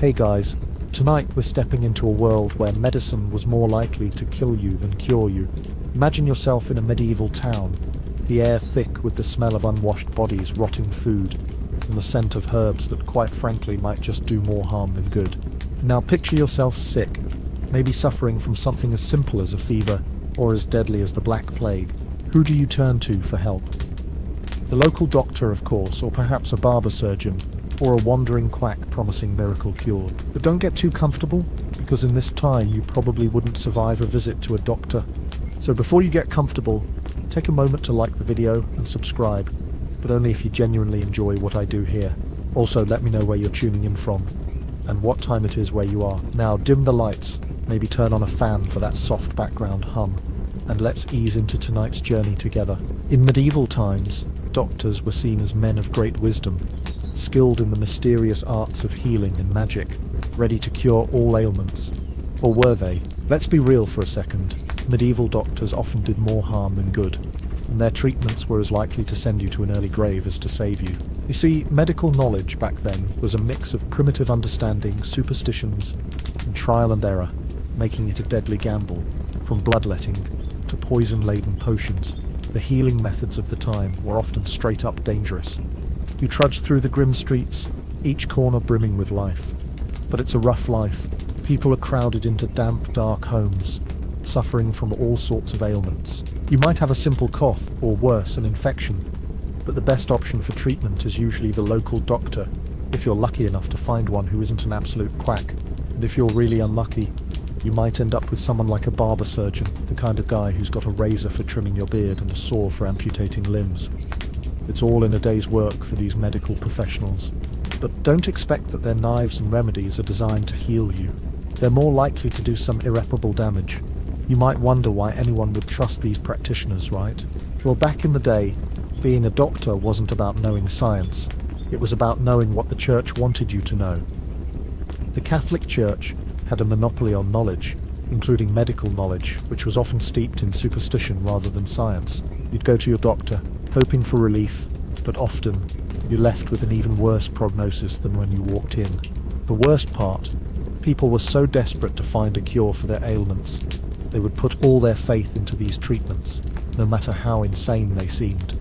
Hey guys, tonight we're stepping into a world where medicine was more likely to kill you than cure you. Imagine yourself in a medieval town, the air thick with the smell of unwashed bodies, rotting food, and the scent of herbs that quite frankly might just do more harm than good. Now picture yourself sick, maybe suffering from something as simple as a fever or as deadly as the Black Plague. Who do you turn to for help? The local doctor, of course, or perhaps a barber surgeon, or a wandering quack promising miracle cure. But don't get too comfortable, because in this time you probably wouldn't survive a visit to a doctor. So before you get comfortable, take a moment to like the video and subscribe, but only if you genuinely enjoy what I do here. Also, let me know where you're tuning in from, and what time it is where you are. Now dim the lights, maybe turn on a fan for that soft background hum, and let's ease into tonight's journey together. In medieval times, doctors were seen as men of great wisdom, skilled in the mysterious arts of healing and magic, ready to cure all ailments. Or were they? Let's be real for a second. Medieval doctors often did more harm than good, and their treatments were as likely to send you to an early grave as to save you. You see, medical knowledge back then was a mix of primitive understanding, superstitions, and trial and error, making it a deadly gamble. From bloodletting to poison-laden potions, the healing methods of the time were often straight-up dangerous. You trudge through the grim streets, each corner brimming with life. But it's a rough life. People are crowded into damp, dark homes, suffering from all sorts of ailments. You might have a simple cough, or worse, an infection, but the best option for treatment is usually the local doctor, if you're lucky enough to find one who isn't an absolute quack. And if you're really unlucky, you might end up with someone like a barber surgeon, the kind of guy who's got a razor for trimming your beard and a saw for amputating limbs. It's all in a day's work for these medical professionals. But don't expect that their knives and remedies are designed to heal you. They're more likely to do some irreparable damage. You might wonder why anyone would trust these practitioners, right? Well, back in the day, being a doctor wasn't about knowing science. It was about knowing what the church wanted you to know. The Catholic Church had a monopoly on knowledge, including medical knowledge, which was often steeped in superstition rather than science. You'd go to your doctor, hoping for relief, but often you're left with an even worse prognosis than when you walked in. The worst part, people were so desperate to find a cure for their ailments, they would put all their faith into these treatments, no matter how insane they seemed.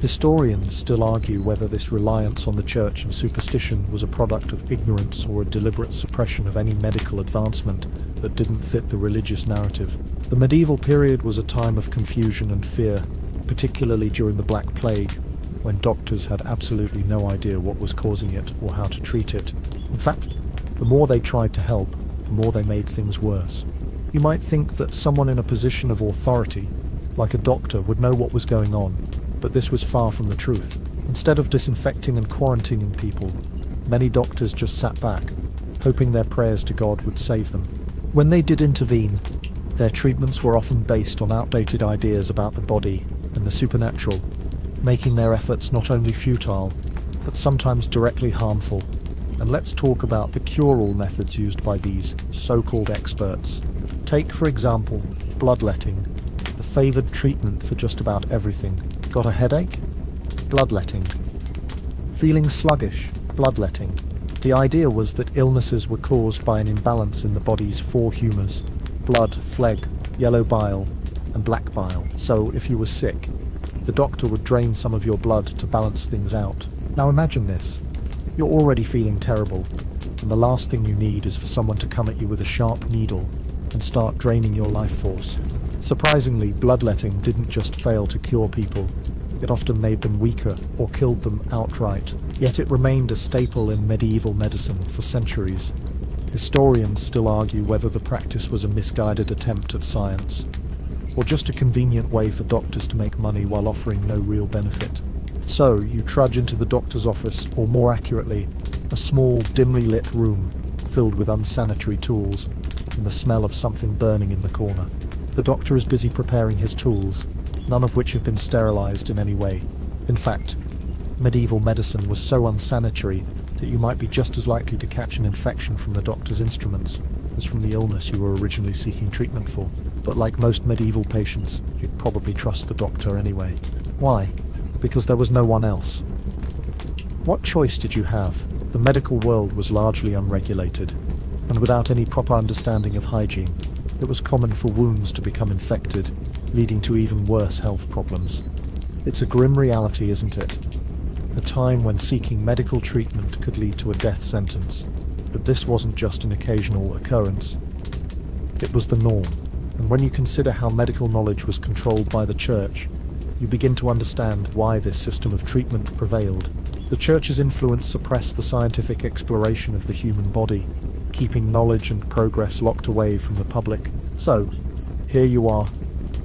Historians still argue whether this reliance on the church and superstition was a product of ignorance or a deliberate suppression of any medical advancement that didn't fit the religious narrative. The medieval period was a time of confusion and fear, particularly during the Black Plague, when doctors had absolutely no idea what was causing it or how to treat it. In fact, the more they tried to help, the more they made things worse. You might think that someone in a position of authority, like a doctor, would know what was going on, but this was far from the truth. Instead of disinfecting and quarantining people, many doctors just sat back, hoping their prayers to God would save them. When they did intervene, their treatments were often based on outdated ideas about the body and the supernatural, making their efforts not only futile, but sometimes directly harmful. And let's talk about the cure-all methods used by these so-called experts. Take, for example, bloodletting, the favoured treatment for just about everything. Got a headache? Bloodletting. Feeling sluggish? Bloodletting. The idea was that illnesses were caused by an imbalance in the body's four humours: blood, phlegm, yellow bile, and black bile. So, if you were sick, the doctor would drain some of your blood to balance things out. Now imagine this. You're already feeling terrible, and the last thing you need is for someone to come at you with a sharp needle and start draining your life force. Surprisingly, bloodletting didn't just fail to cure people, it often made them weaker or killed them outright. Yet it remained a staple in medieval medicine for centuries. Historians still argue whether the practice was a misguided attempt at science, or just a convenient way for doctors to make money while offering no real benefit. So, you trudge into the doctor's office, or more accurately, a small, dimly lit room filled with unsanitary tools and the smell of something burning in the corner. The doctor is busy preparing his tools, none of which have been sterilized in any way. In fact, medieval medicine was so unsanitary that you might be just as likely to catch an infection from the doctor's instruments as from the illness you were originally seeking treatment for. But like most medieval patients, you'd probably trust the doctor anyway. Why? Because there was no one else. What choice did you have? The medical world was largely unregulated, and without any proper understanding of hygiene, it was common for wounds to become infected, leading to even worse health problems. It's a grim reality, isn't it? A time when seeking medical treatment could lead to a death sentence. But this wasn't just an occasional occurrence. It was the norm, and when you consider how medical knowledge was controlled by the church, you begin to understand why this system of treatment prevailed. The church's influence suppressed the scientific exploration of the human body, keeping knowledge and progress locked away from the public. So, here you are,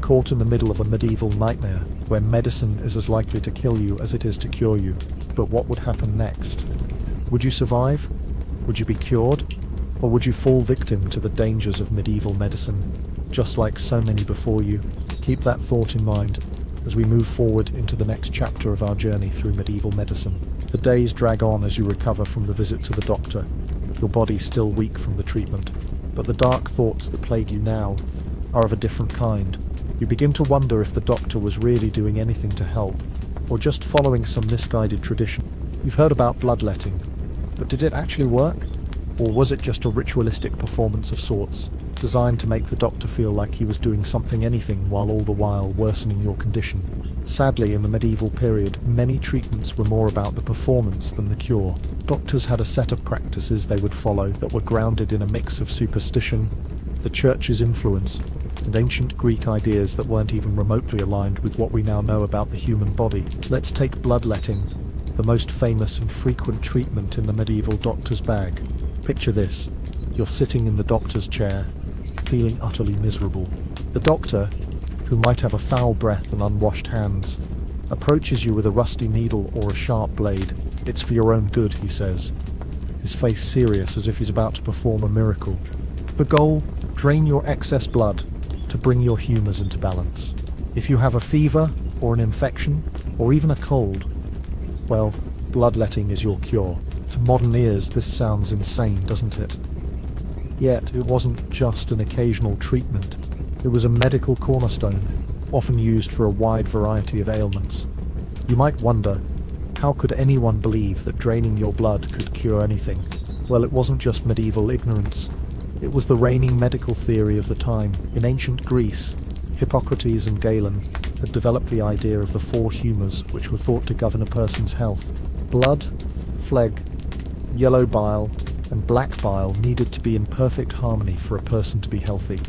caught in the middle of a medieval nightmare, where medicine is as likely to kill you as it is to cure you. But what would happen next? Would you survive? Would you be cured? Or would you fall victim to the dangers of medieval medicine, just like so many before you? Keep that thought in mind as we move forward into the next chapter of our journey through medieval medicine. The days drag on as you recover from the visit to the doctor, your body still weak from the treatment, but the dark thoughts that plague you now are of a different kind. You begin to wonder if the doctor was really doing anything to help, or just following some misguided tradition. You've heard about bloodletting, but did it actually work? Or was it just a ritualistic performance of sorts, designed to make the doctor feel like he was doing anything while all the while worsening your condition? Sadly, in the medieval period, many treatments were more about the performance than the cure. Doctors had a set of practices they would follow that were grounded in a mix of superstition, the church's influence, and ancient Greek ideas that weren't even remotely aligned with what we now know about the human body. Let's take bloodletting, the most famous and frequent treatment in the medieval doctor's bag. Picture this. You're sitting in the doctor's chair, feeling utterly miserable. The doctor, who might have a foul breath and unwashed hands, approaches you with a rusty needle or a sharp blade. It's for your own good, he says, his face serious as if he's about to perform a miracle. The goal? Drain your excess blood to bring your humours into balance. If you have a fever, or an infection, or even a cold, well, bloodletting is your cure. To modern ears, this sounds insane, doesn't it? Yet, it wasn't just an occasional treatment. It was a medical cornerstone, often used for a wide variety of ailments. You might wonder, how could anyone believe that draining your blood could cure anything? Well, it wasn't just medieval ignorance. It was the reigning medical theory of the time. In ancient Greece, Hippocrates and Galen had developed the idea of the four humours which were thought to govern a person's health. Blood, phlegm, yellow bile, and black bile needed to be in perfect harmony for a person to be healthy.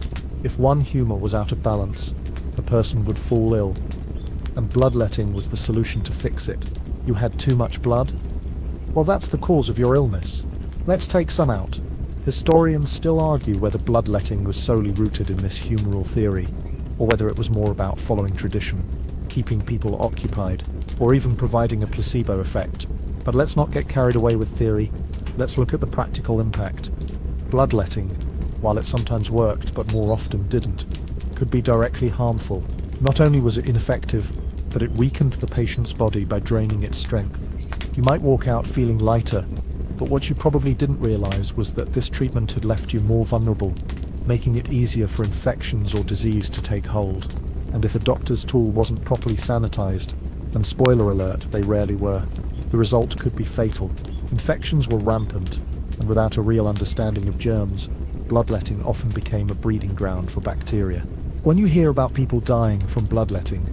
If one humour was out of balance, a person would fall ill, and bloodletting was the solution to fix it. You had too much blood? Well, that's the cause of your illness. Let's take some out. Historians still argue whether bloodletting was solely rooted in this humoral theory, or whether it was more about following tradition, keeping people occupied, or even providing a placebo effect. But let's not get carried away with theory. Let's look at the practical impact. Bloodletting, while it sometimes worked but more often didn't, could be directly harmful. Not only was it ineffective, but it weakened the patient's body by draining its strength. You might walk out feeling lighter, but what you probably didn't realize was that this treatment had left you more vulnerable, making it easier for infections or disease to take hold. And if a doctor's tool wasn't properly sanitized, and spoiler alert, they rarely were, the result could be fatal. Infections were rampant, and without a real understanding of germs, bloodletting often became a breeding ground for bacteria. When you hear about people dying from bloodletting,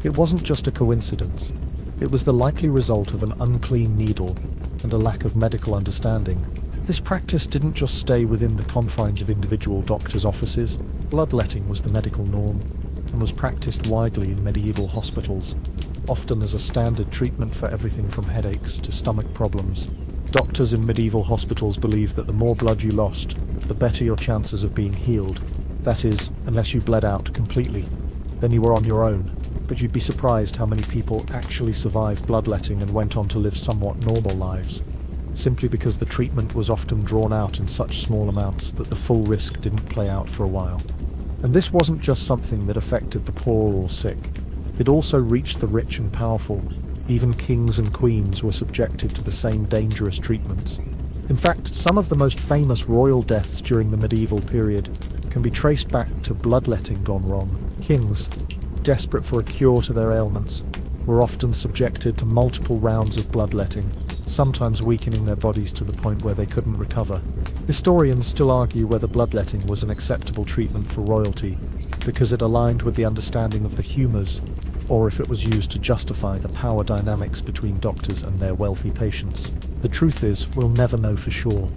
it wasn't just a coincidence. It was the likely result of an unclean needle and a lack of medical understanding. This practice didn't just stay within the confines of individual doctors' offices. Bloodletting was the medical norm, and was practiced widely in medieval hospitals, often as a standard treatment for everything from headaches to stomach problems. Doctors in medieval hospitals believed that the more blood you lost, the better your chances of being healed. That is, unless you bled out completely. Then you were on your own. But you'd be surprised how many people actually survived bloodletting and went on to live somewhat normal lives, simply because the treatment was often drawn out in such small amounts that the full risk didn't play out for a while. And this wasn't just something that affected the poor or sick. It also reached the rich and powerful. Even kings and queens were subjected to the same dangerous treatments. In fact, some of the most famous royal deaths during the medieval period can be traced back to bloodletting gone wrong. Kings, desperate for a cure to their ailments, were often subjected to multiple rounds of bloodletting, sometimes weakening their bodies to the point where they couldn't recover. Historians still argue whether bloodletting was an acceptable treatment for royalty, because it aligned with the understanding of the humours, or if it was used to justify the power dynamics between doctors and their wealthy patients. The truth is, we'll never know for sure,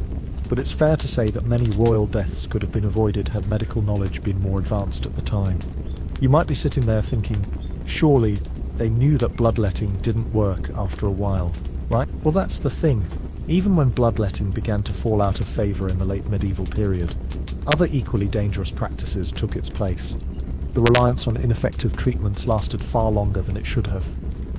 but it's fair to say that many royal deaths could have been avoided had medical knowledge been more advanced at the time. You might be sitting there thinking, surely they knew that bloodletting didn't work after a while, right? Well, that's the thing. Even when bloodletting began to fall out of favour in the late medieval period, other equally dangerous practices took its place. The reliance on ineffective treatments lasted far longer than it should have.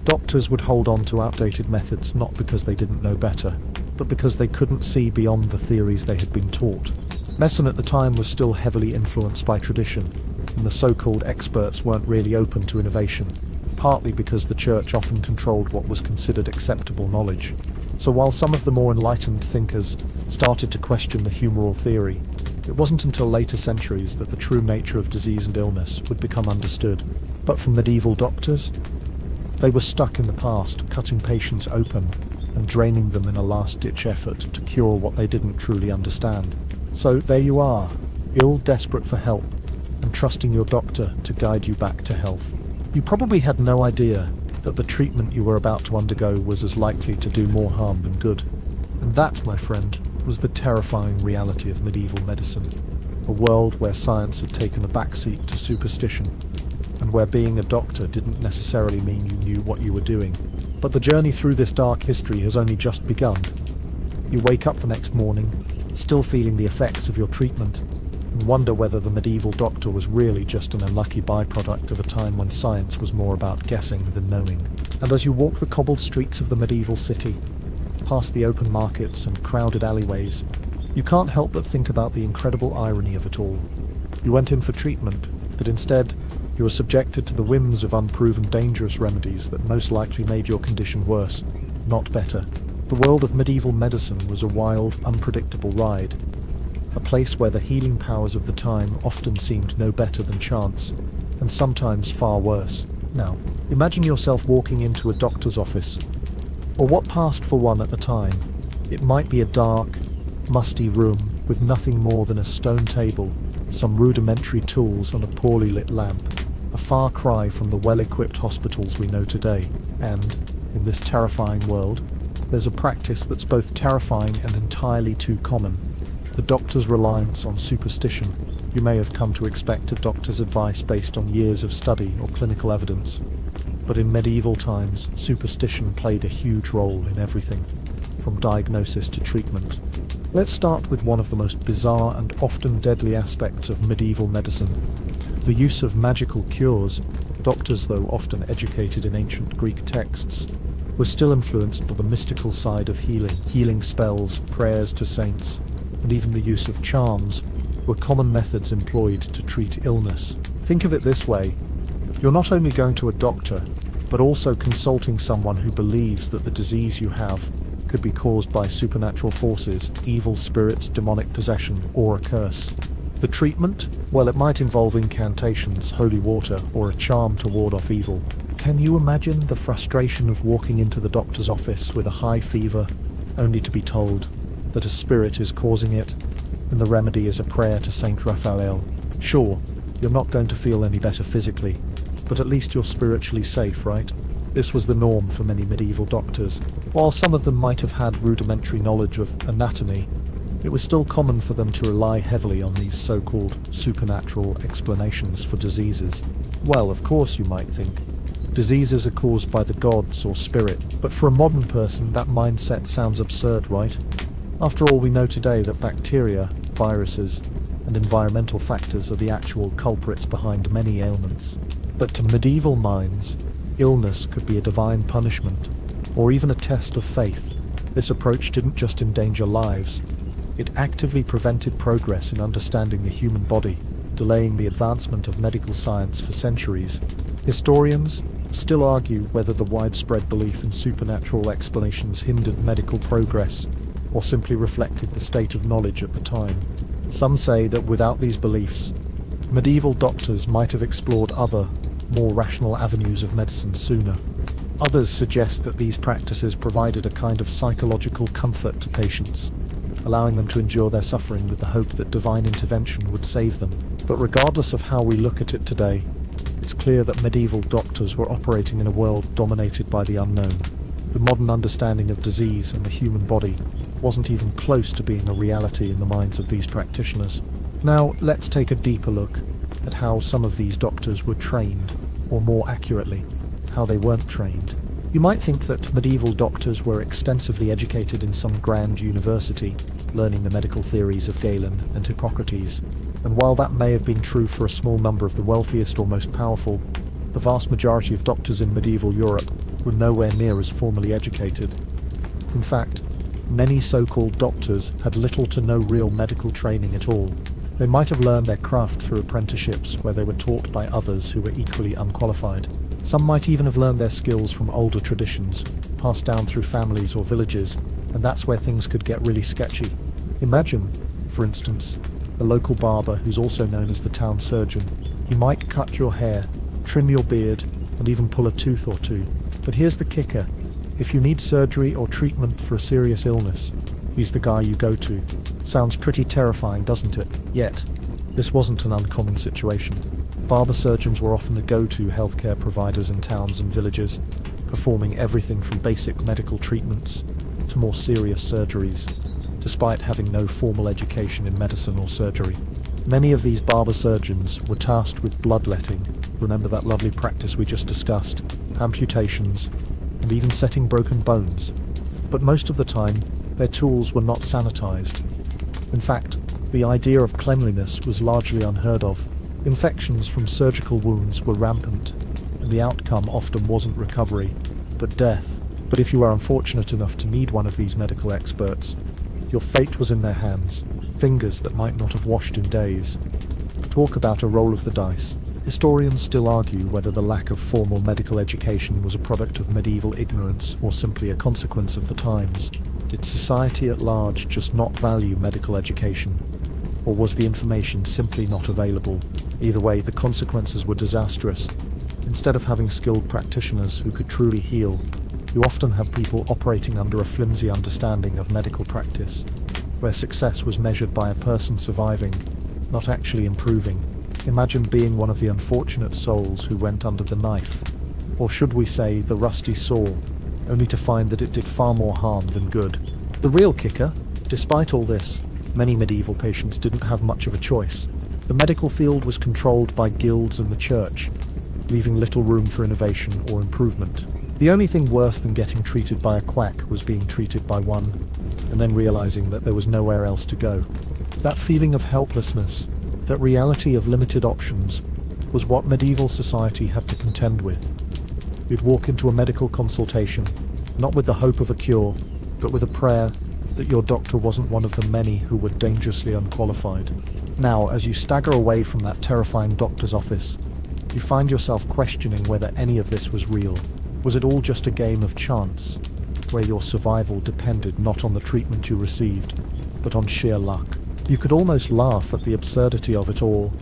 Doctors would hold on to outdated methods not because they didn't know better, but because they couldn't see beyond the theories they had been taught. Medicine at the time was still heavily influenced by tradition, and the so-called experts weren't really open to innovation, partly because the church often controlled what was considered acceptable knowledge. So while some of the more enlightened thinkers started to question the humoral theory, it wasn't until later centuries that the true nature of disease and illness would become understood. But for medieval doctors, they were stuck in the past, cutting patients open and draining them in a last-ditch effort to cure what they didn't truly understand. So there you are, ill, desperate for help, and trusting your doctor to guide you back to health. You probably had no idea that the treatment you were about to undergo was as likely to do more harm than good. And that, my friend, was the terrifying reality of medieval medicine. A world where science had taken a backseat to superstition, and where being a doctor didn't necessarily mean you knew what you were doing. But the journey through this dark history has only just begun. You wake up the next morning, still feeling the effects of your treatment, and wonder whether the medieval doctor was really just an unlucky byproduct of a time when science was more about guessing than knowing. And as you walk the cobbled streets of the medieval city, past the open markets and crowded alleyways, you can't help but think about the incredible irony of it all. You went in for treatment, but instead you were subjected to the whims of unproven dangerous remedies that most likely made your condition worse, not better. The world of medieval medicine was a wild, unpredictable ride, a place where the healing powers of the time often seemed no better than chance, and sometimes far worse. Now, imagine yourself walking into a doctor's office, or what passed for one at the time. It might be a dark, musty room with nothing more than a stone table, some rudimentary tools and a poorly lit lamp, a far cry from the well-equipped hospitals we know today. And, in this terrifying world, there's a practice that's both terrifying and entirely too common: the doctor's reliance on superstition. You may have come to expect a doctor's advice based on years of study or clinical evidence, but in medieval times, superstition played a huge role in everything, from diagnosis to treatment. Let's start with one of the most bizarre and often deadly aspects of medieval medicine: the use of magical cures. Doctors, though often educated in ancient Greek texts, were still influenced by the mystical side of healing spells, prayers to saints, and even the use of charms were common methods employed to treat illness. Think of it this way: you're not only going to a doctor, but also consulting someone who believes that the disease you have could be caused by supernatural forces, evil spirits, demonic possession, or a curse. The treatment? Well, it might involve incantations, holy water, or a charm to ward off evil. Can you imagine the frustration of walking into the doctor's office with a high fever, only to be told that a spirit is causing it, and the remedy is a prayer to Saint Raphael? Sure, you're not going to feel any better physically, but at least you're spiritually safe, right? This was the norm for many medieval doctors. While some of them might have had rudimentary knowledge of anatomy, it was still common for them to rely heavily on these so-called supernatural explanations for diseases. Well, of course, you might think, diseases are caused by the gods or spirit, but for a modern person that mindset sounds absurd, right? After all, we know today that bacteria, viruses, and environmental factors are the actual culprits behind many ailments. But to medieval minds, illness could be a divine punishment, or even a test of faith. This approach didn't just endanger lives, it actively prevented progress in understanding the human body, delaying the advancement of medical science for centuries. Historians still argue whether the widespread belief in supernatural explanations hindered medical progress, or simply reflected the state of knowledge at the time. Some say that without these beliefs, medieval doctors might have explored other, more rational avenues of medicine sooner. Others suggest that these practices provided a kind of psychological comfort to patients, allowing them to endure their suffering with the hope that divine intervention would save them. But regardless of how we look at it today, it's clear that medieval doctors were operating in a world dominated by the unknown. The modern understanding of disease and the human body wasn't even close to being a reality in the minds of these practitioners. Now, let's take a deeper look at how some of these doctors were trained, or more accurately, how they weren't trained. You might think that medieval doctors were extensively educated in some grand university, learning the medical theories of Galen and Hippocrates, and while that may have been true for a small number of the wealthiest or most powerful, the vast majority of doctors in medieval Europe were nowhere near as formally educated. In fact, many so-called doctors had little to no real medical training at all. They might have learned their craft through apprenticeships where they were taught by others who were equally unqualified. Some might even have learned their skills from older traditions, passed down through families or villages, and that's where things could get really sketchy. Imagine, for instance, a local barber who's also known as the town surgeon. He might cut your hair, trim your beard, and even pull a tooth or two. But here's the kicker. If you need surgery or treatment for a serious illness, he's the guy you go to. Sounds pretty terrifying, doesn't it? Yet, this wasn't an uncommon situation. Barber surgeons were often the go-to healthcare providers in towns and villages, performing everything from basic medical treatments to more serious surgeries, despite having no formal education in medicine or surgery. Many of these barber surgeons were tasked with bloodletting, remember that lovely practice we just discussed, amputations, and even setting broken bones. But most of the time, their tools were not sanitized. In fact, the idea of cleanliness was largely unheard of. Infections from surgical wounds were rampant, and the outcome often wasn't recovery, but death. But if you were unfortunate enough to need one of these medical experts, your fate was in their hands, fingers that might not have washed in days. Talk about a roll of the dice. Historians still argue whether the lack of formal medical education was a product of medieval ignorance or simply a consequence of the times. Did society at large just not value medical education? Or was the information simply not available? Either way, the consequences were disastrous. Instead of having skilled practitioners who could truly heal, you often had people operating under a flimsy understanding of medical practice, where success was measured by a person surviving, not actually improving. Imagine being one of the unfortunate souls who went under the knife, or should we say the rusty saw, only to find that it did far more harm than good. The real kicker, despite all this, many medieval patients didn't have much of a choice. The medical field was controlled by guilds and the church, leaving little room for innovation or improvement. The only thing worse than getting treated by a quack was being treated by one, and then realizing that there was nowhere else to go. That feeling of helplessness, that reality of limited options, was what medieval society had to contend with. You'd walk into a medical consultation, not with the hope of a cure, but with a prayer that your doctor wasn't one of the many who were dangerously unqualified. Now, as you stagger away from that terrifying doctor's office, you find yourself questioning whether any of this was real. Was it all just a game of chance, where your survival depended not on the treatment you received, but on sheer luck? You could almost laugh at the absurdity of it all.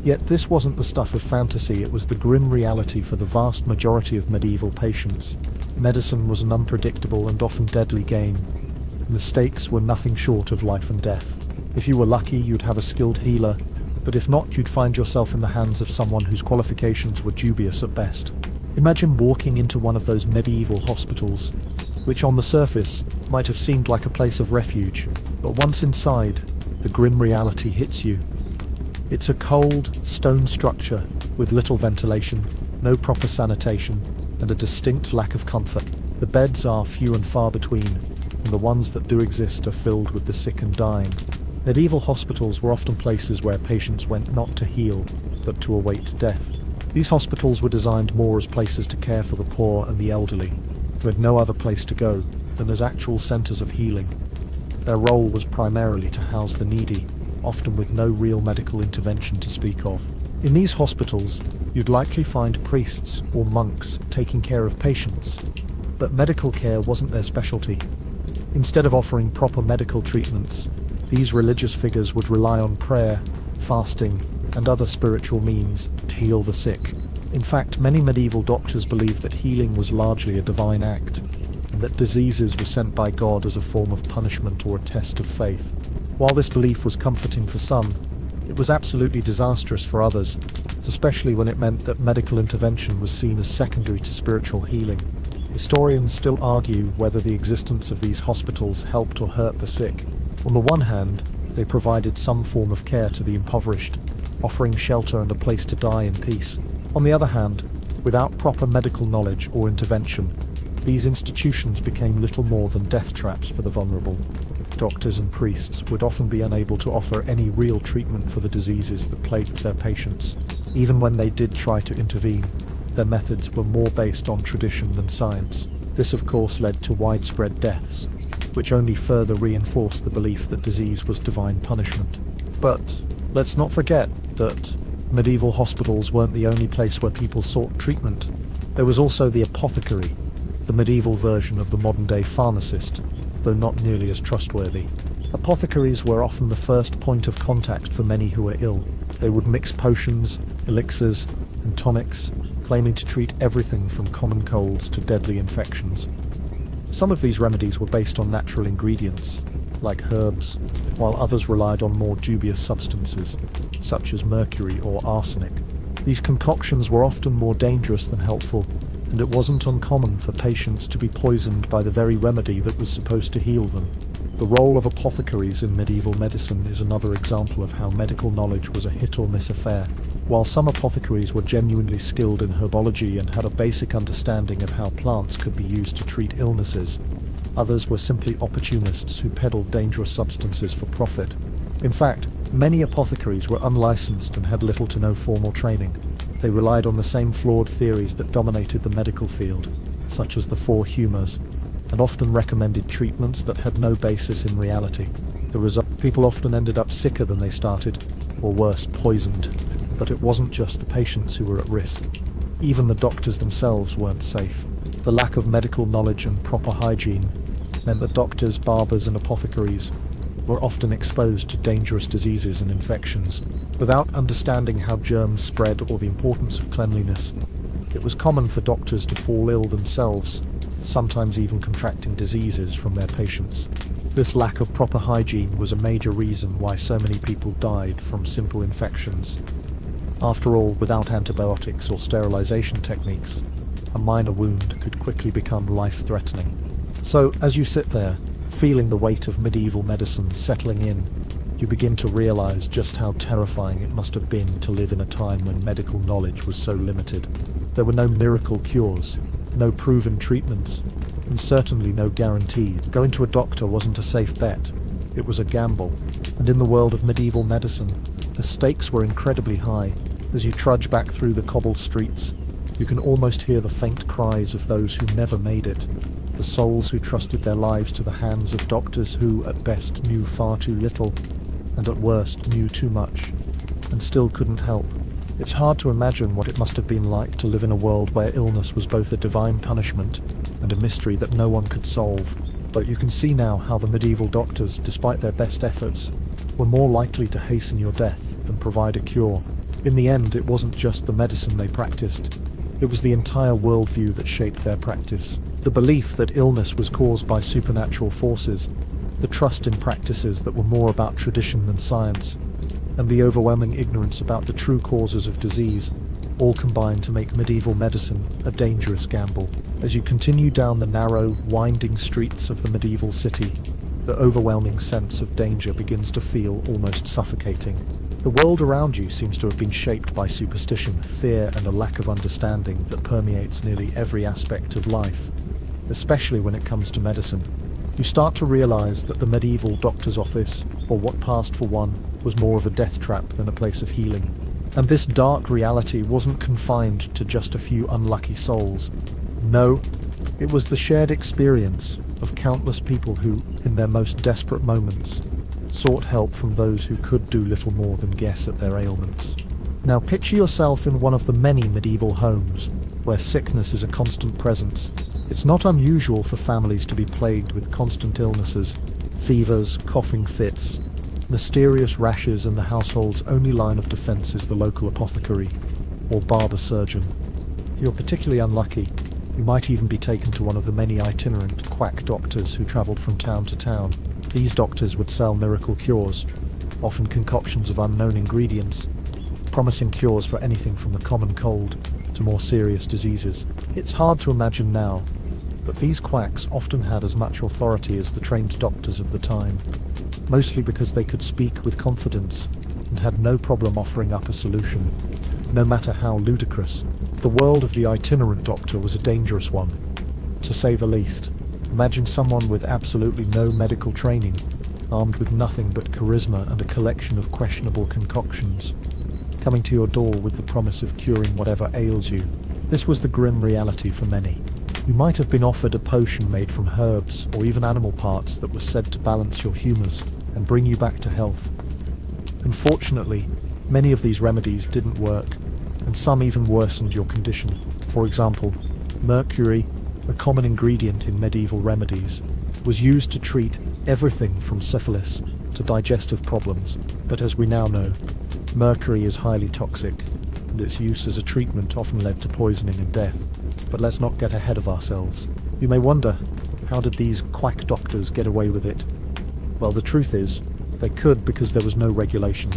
Yet this wasn't the stuff of fantasy, it was the grim reality for the vast majority of medieval patients. Medicine was an unpredictable and often deadly game, and the stakes were nothing short of life and death. If you were lucky, you'd have a skilled healer, but if not, you'd find yourself in the hands of someone whose qualifications were dubious at best. Imagine walking into one of those medieval hospitals, which on the surface might have seemed like a place of refuge, but once inside, the grim reality hits you. It's a cold, stone structure with little ventilation, no proper sanitation, and a distinct lack of comfort. The beds are few and far between, and the ones that do exist are filled with the sick and dying. Medieval hospitals were often places where patients went not to heal, but to await death. These hospitals were designed more as places to care for the poor and the elderly, who had no other place to go than as actual centres of healing. Their role was primarily to house the needy, often with no real medical intervention to speak of. In these hospitals, you'd likely find priests or monks taking care of patients, but medical care wasn't their specialty. Instead of offering proper medical treatments, these religious figures would rely on prayer, fasting, and other spiritual means to heal the sick. In fact, many medieval doctors believed that healing was largely a divine act, and that diseases were sent by God as a form of punishment or a test of faith. While this belief was comforting for some, it was absolutely disastrous for others, especially when it meant that medical intervention was seen as secondary to spiritual healing. Historians still argue whether the existence of these hospitals helped or hurt the sick. On the one hand, they provided some form of care to the impoverished, offering shelter and a place to die in peace. On the other hand, without proper medical knowledge or intervention, these institutions became little more than death traps for the vulnerable. Doctors and priests would often be unable to offer any real treatment for the diseases that plagued their patients. Even when they did try to intervene, their methods were more based on tradition than science. This of course led to widespread deaths, which only further reinforced the belief that disease was divine punishment. But let's not forget that medieval hospitals weren't the only place where people sought treatment. There was also the apothecary, the medieval version of the modern-day pharmacist, though not nearly as trustworthy. Apothecaries were often the first point of contact for many who were ill. They would mix potions, elixirs, and tonics, claiming to treat everything from common colds to deadly infections. Some of these remedies were based on natural ingredients, like herbs, while others relied on more dubious substances, such as mercury or arsenic. These concoctions were often more dangerous than helpful, and it wasn't uncommon for patients to be poisoned by the very remedy that was supposed to heal them. The role of apothecaries in medieval medicine is another example of how medical knowledge was a hit-or-miss affair. While some apothecaries were genuinely skilled in herbology and had a basic understanding of how plants could be used to treat illnesses, others were simply opportunists who peddled dangerous substances for profit. In fact, many apothecaries were unlicensed and had little to no formal training. They relied on the same flawed theories that dominated the medical field, such as the four humours, and often recommended treatments that had no basis in reality. The result: people often ended up sicker than they started, or worse, poisoned. But it wasn't just the patients who were at risk. Even the doctors themselves weren't safe. The lack of medical knowledge and proper hygiene meant that doctors, barbers, and apothecaries were often exposed to dangerous diseases and infections. Without understanding how germs spread or the importance of cleanliness, it was common for doctors to fall ill themselves, sometimes even contracting diseases from their patients. This lack of proper hygiene was a major reason why so many people died from simple infections. After all, without antibiotics or sterilization techniques, a minor wound could quickly become life-threatening. So, as you sit there, feeling the weight of medieval medicine settling in, you begin to realize just how terrifying it must have been to live in a time when medical knowledge was so limited. There were no miracle cures, no proven treatments, and certainly no guaranteed. Going to a doctor wasn't a safe bet. It was a gamble. And in the world of medieval medicine, the stakes were incredibly high. As you trudge back through the cobbled streets, you can almost hear the faint cries of those who never made it, the souls who trusted their lives to the hands of doctors who, at best, knew far too little, and at worst, knew too much, and still couldn't help. It's hard to imagine what it must have been like to live in a world where illness was both a divine punishment and a mystery that no one could solve. But you can see now how the medieval doctors, despite their best efforts, were more likely to hasten your death than provide a cure. In the end, it wasn't just the medicine they practiced. It was the entire worldview that shaped their practice. The belief that illness was caused by supernatural forces, the trust in practices that were more about tradition than science, and the overwhelming ignorance about the true causes of disease, all combined to make medieval medicine a dangerous gamble. As you continue down the narrow, winding streets of the medieval city, the overwhelming sense of danger begins to feel almost suffocating. The world around you seems to have been shaped by superstition, fear, and a lack of understanding that permeates nearly every aspect of life, especially when it comes to medicine. You start to realize that the medieval doctor's office, or what passed for one, was more of a death trap than a place of healing. And this dark reality wasn't confined to just a few unlucky souls. No, it was the shared experience of countless people who, in their most desperate moments, sought help from those who could do little more than guess at their ailments. Now picture yourself in one of the many medieval homes, where sickness is a constant presence. It's not unusual for families to be plagued with constant illnesses, fevers, coughing fits, mysterious rashes, and the household's only line of defense is the local apothecary. or barber surgeon. If you're particularly unlucky, you might even be taken to one of the many itinerant quack doctors who travelled from town to town. These doctors would sell miracle cures, often concoctions of unknown ingredients, promising cures for anything from the common cold to more serious diseases. It's hard to imagine now, but these quacks often had as much authority as the trained doctors of the time, mostly because they could speak with confidence and had no problem offering up a solution, no matter how ludicrous. The world of the itinerant doctor was a dangerous one, to say the least. Imagine someone with absolutely no medical training, armed with nothing but charisma and a collection of questionable concoctions, coming to your door with the promise of curing whatever ails you. This was the grim reality for many. You might have been offered a potion made from herbs or even animal parts that was said to balance your humours and bring you back to health. Unfortunately, many of these remedies didn't work, and some even worsened your condition. For example, mercury, a common ingredient in medieval remedies, was used to treat everything from syphilis to digestive problems, but as we now know, mercury is highly toxic, and its use as a treatment often led to poisoning and death. But let's not get ahead of ourselves. You may wonder, how did these quack doctors get away with it? Well, the truth is, they could because there was no regulation.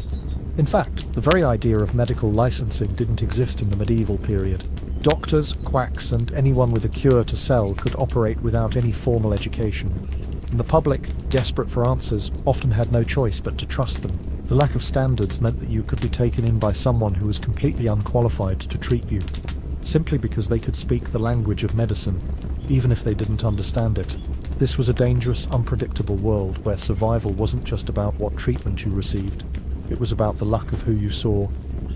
In fact, the very idea of medical licensing didn't exist in the medieval period. Doctors, quacks, and anyone with a cure to sell could operate without any formal education, and the public, desperate for answers, often had no choice but to trust them. The lack of standards meant that you could be taken in by someone who was completely unqualified to treat you, simply because they could speak the language of medicine, even if they didn't understand it. This was a dangerous, unpredictable world where survival wasn't just about what treatment you received. It was about the luck of who you saw,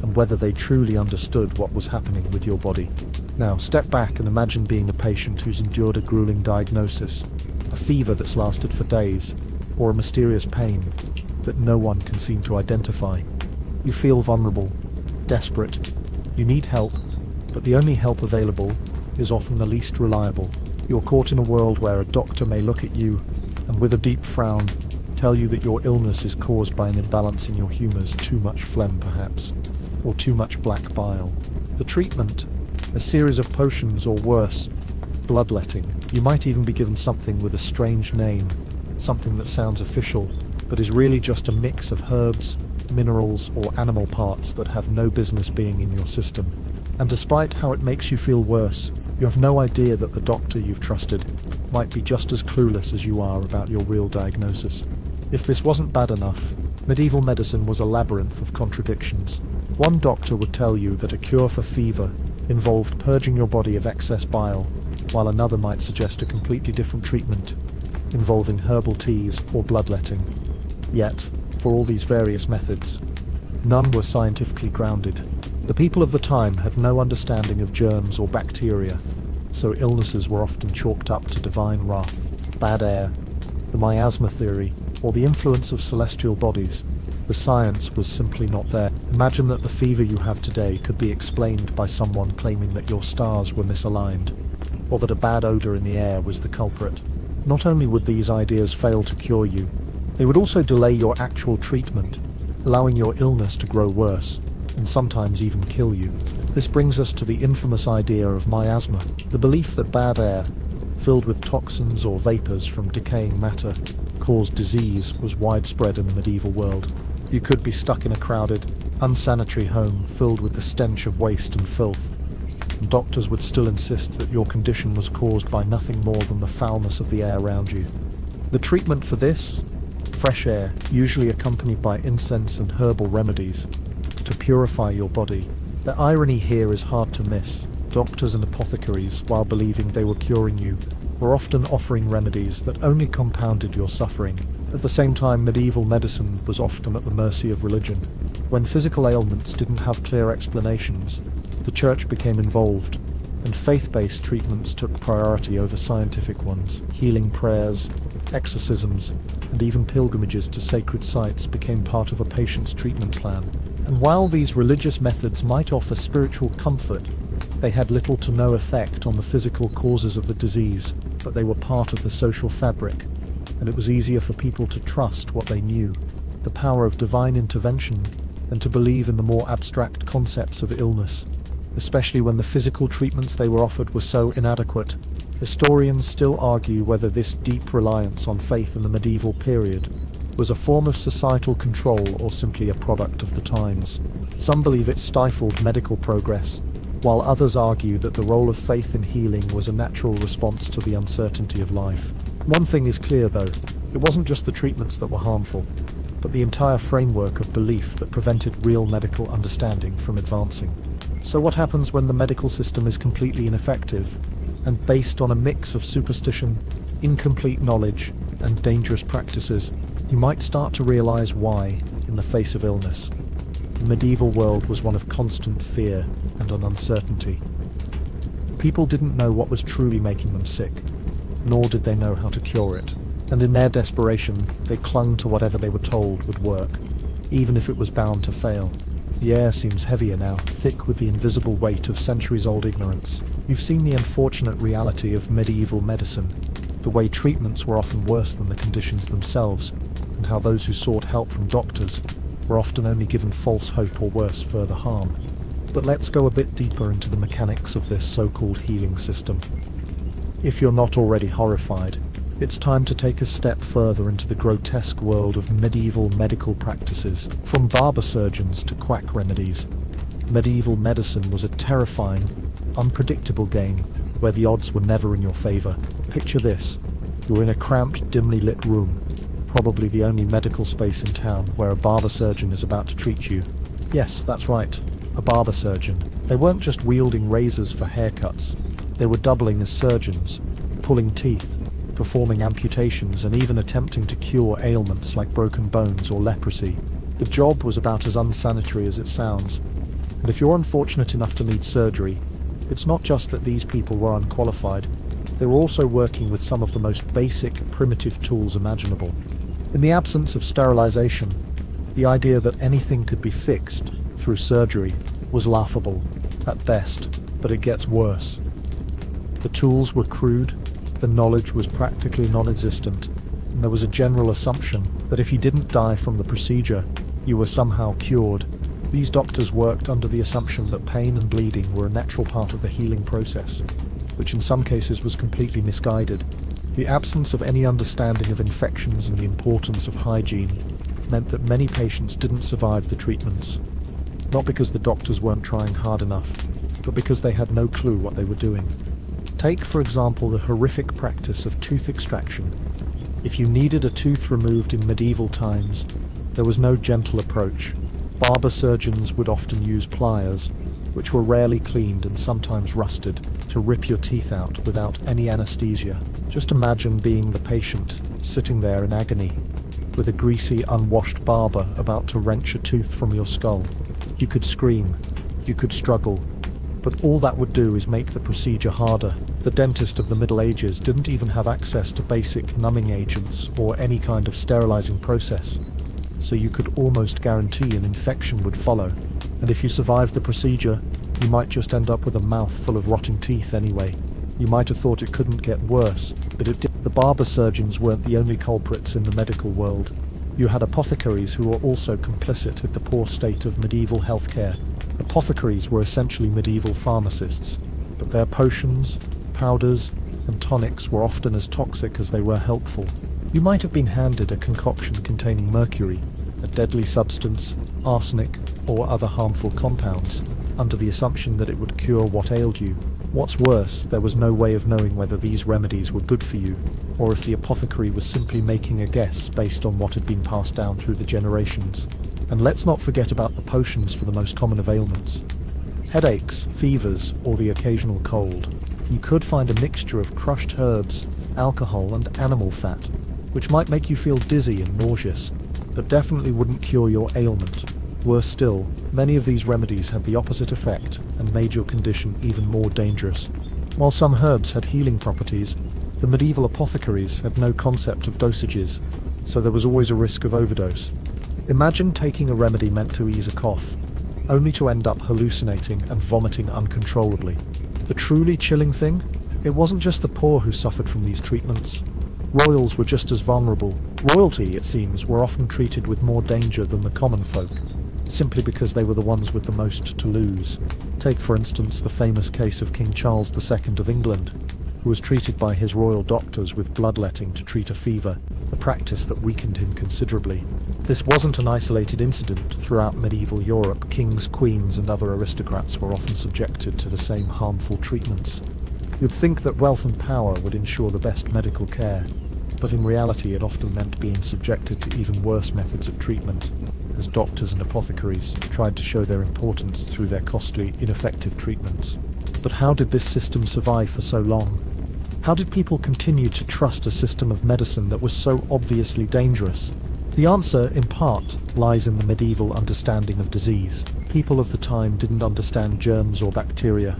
and whether they truly understood what was happening with your body. Now, step back and imagine being a patient who's endured a grueling diagnosis, a fever that's lasted for days, or a mysterious pain that no one can seem to identify. You feel vulnerable, desperate. You need help, but the only help available is often the least reliable. You're caught in a world where a doctor may look at you and with a deep frown tell you that your illness is caused by an imbalance in your humours, too much phlegm perhaps, or too much black bile. The treatment, a series of potions or worse, bloodletting. You might even be given something with a strange name, something that sounds official, but is really just a mix of herbs, minerals, or animal parts that have no business being in your system. And despite how it makes you feel worse, you have no idea that the doctor you've trusted might be just as clueless as you are about your real diagnosis. If this wasn't bad enough, medieval medicine was a labyrinth of contradictions. One doctor would tell you that a cure for fever involved purging your body of excess bile, while another might suggest a completely different treatment involving herbal teas or bloodletting. Yet, for all these various methods, none were scientifically grounded. The people of the time had no understanding of germs or bacteria, so illnesses were often chalked up to divine wrath, bad air, the miasma theory, or the influence of celestial bodies. The science was simply not there. Imagine that the fever you have today could be explained by someone claiming that your stars were misaligned, or that a bad odour in the air was the culprit. Not only would these ideas fail to cure you, they would also delay your actual treatment, allowing your illness to grow worse, and sometimes even kill you. This brings us to the infamous idea of miasma, the belief that bad air, filled with toxins or vapours from decaying matter, caused disease was widespread in the medieval world. You could be stuck in a crowded, unsanitary home filled with the stench of waste and filth, and doctors would still insist that your condition was caused by nothing more than the foulness of the air around you. The treatment for this? Fresh air, usually accompanied by incense and herbal remedies, to purify your body. The irony here is hard to miss. Doctors and apothecaries, while believing they were curing you, were often offering remedies that only compounded your suffering. At the same time, medieval medicine was often at the mercy of religion. When physical ailments didn't have clear explanations, the church became involved, and faith-based treatments took priority over scientific ones. Healing prayers, exorcisms, and even pilgrimages to sacred sites became part of a patient's treatment plan. And while these religious methods might offer spiritual comfort, they had little to no effect on the physical causes of the disease, but they were part of the social fabric, and it was easier for people to trust what they knew, the power of divine intervention, than to believe in the more abstract concepts of illness. especially when the physical treatments they were offered were so inadequate. Historians still argue whether this deep reliance on faith in the medieval period was a form of societal control or simply a product of the times. Some believe it stifled medical progress, while others argue that the role of faith in healing was a natural response to the uncertainty of life. One thing is clear though, it wasn't just the treatments that were harmful, but the entire framework of belief that prevented real medical understanding from advancing. So what happens when the medical system is completely ineffective and based on a mix of superstition, incomplete knowledge, and dangerous practices? You might start to realize why, in the face of illness, the medieval world was one of constant fear and uncertainty. People didn't know what was truly making them sick, nor did they know how to cure it, and in their desperation, they clung to whatever they were told would work, even if it was bound to fail. The air seems heavier now, thick with the invisible weight of centuries-old ignorance. You've seen the unfortunate reality of medieval medicine, the way treatments were often worse than the conditions themselves, and how those who sought help from doctors were often only given false hope or worse, further harm. But let's go a bit deeper into the mechanics of this so-called healing system. If you're not already horrified, it's time to take a step further into the grotesque world of medieval medical practices. From barber surgeons to quack remedies, medieval medicine was a terrifying, unpredictable game where the odds were never in your favor. Picture this. You're in a cramped, dimly lit room, probably the only medical space in town, where a barber surgeon is about to treat you. Yes, that's right, a barber surgeon. They weren't just wielding razors for haircuts. They were doubling as surgeons, pulling teeth, performing amputations, and even attempting to cure ailments like broken bones or leprosy. The job was about as unsanitary as it sounds, and if you're unfortunate enough to need surgery, it's not just that these people were unqualified, they were also working with some of the most basic, primitive tools imaginable. In the absence of sterilization, the idea that anything could be fixed through surgery was laughable, at best, but it gets worse. The tools were crude, the knowledge was practically non-existent, and there was a general assumption that if you didn't die from the procedure, you were somehow cured. These doctors worked under the assumption that pain and bleeding were a natural part of the healing process, which in some cases was completely misguided. The absence of any understanding of infections and the importance of hygiene meant that many patients didn't survive the treatments, not because the doctors weren't trying hard enough, but because they had no clue what they were doing. Take, for example, the horrific practice of tooth extraction. If you needed a tooth removed in medieval times, there was no gentle approach. Barber surgeons would often use pliers, which were rarely cleaned and sometimes rusted, to rip your teeth out without any anesthesia. Just imagine being the patient, sitting there in agony, with a greasy, unwashed barber about to wrench a tooth from your skull. You could scream, you could struggle, but all that would do is make the procedure harder. The dentist of the Middle Ages didn't even have access to basic numbing agents or any kind of sterilizing process, so you could almost guarantee an infection would follow. And if you survived the procedure, you might just end up with a mouth full of rotting teeth anyway. You might have thought it couldn't get worse, but it did. The barber surgeons weren't the only culprits in the medical world. You had apothecaries who were also complicit with the poor state of medieval healthcare. Apothecaries were essentially medieval pharmacists, but their potions, powders, and tonics were often as toxic as they were helpful. You might have been handed a concoction containing mercury, a deadly substance, arsenic, or other harmful compounds, under the assumption that it would cure what ailed you. What's worse, there was no way of knowing whether these remedies were good for you, or if the apothecary was simply making a guess based on what had been passed down through the generations. And let's not forget about the potions for the most common of ailments. Headaches, fevers, or the occasional cold. You could find a mixture of crushed herbs, alcohol, and animal fat, which might make you feel dizzy and nauseous, but definitely wouldn't cure your ailment. Worse still, many of these remedies had the opposite effect and made your condition even more dangerous. While some herbs had healing properties, the medieval apothecaries had no concept of dosages, so there was always a risk of overdose. Imagine taking a remedy meant to ease a cough, only to end up hallucinating and vomiting uncontrollably. The truly chilling thing? It wasn't just the poor who suffered from these treatments. Royals were just as vulnerable. Royalty, it seems, were often treated with more danger than the common folk. simply because they were the ones with the most to lose. Take, for instance, the famous case of King Charles II of England, who was treated by his royal doctors with bloodletting to treat a fever, a practice that weakened him considerably. This wasn't an isolated incident. Throughout medieval Europe, kings, queens, and other aristocrats were often subjected to the same harmful treatments. You'd think that wealth and power would ensure the best medical care, but in reality it often meant being subjected to even worse methods of treatment, as doctors and apothecaries tried to show their importance through their costly, ineffective treatments. But how did this system survive for so long? How did people continue to trust a system of medicine that was so obviously dangerous? The answer, in part, lies in the medieval understanding of disease. People of the time didn't understand germs or bacteria,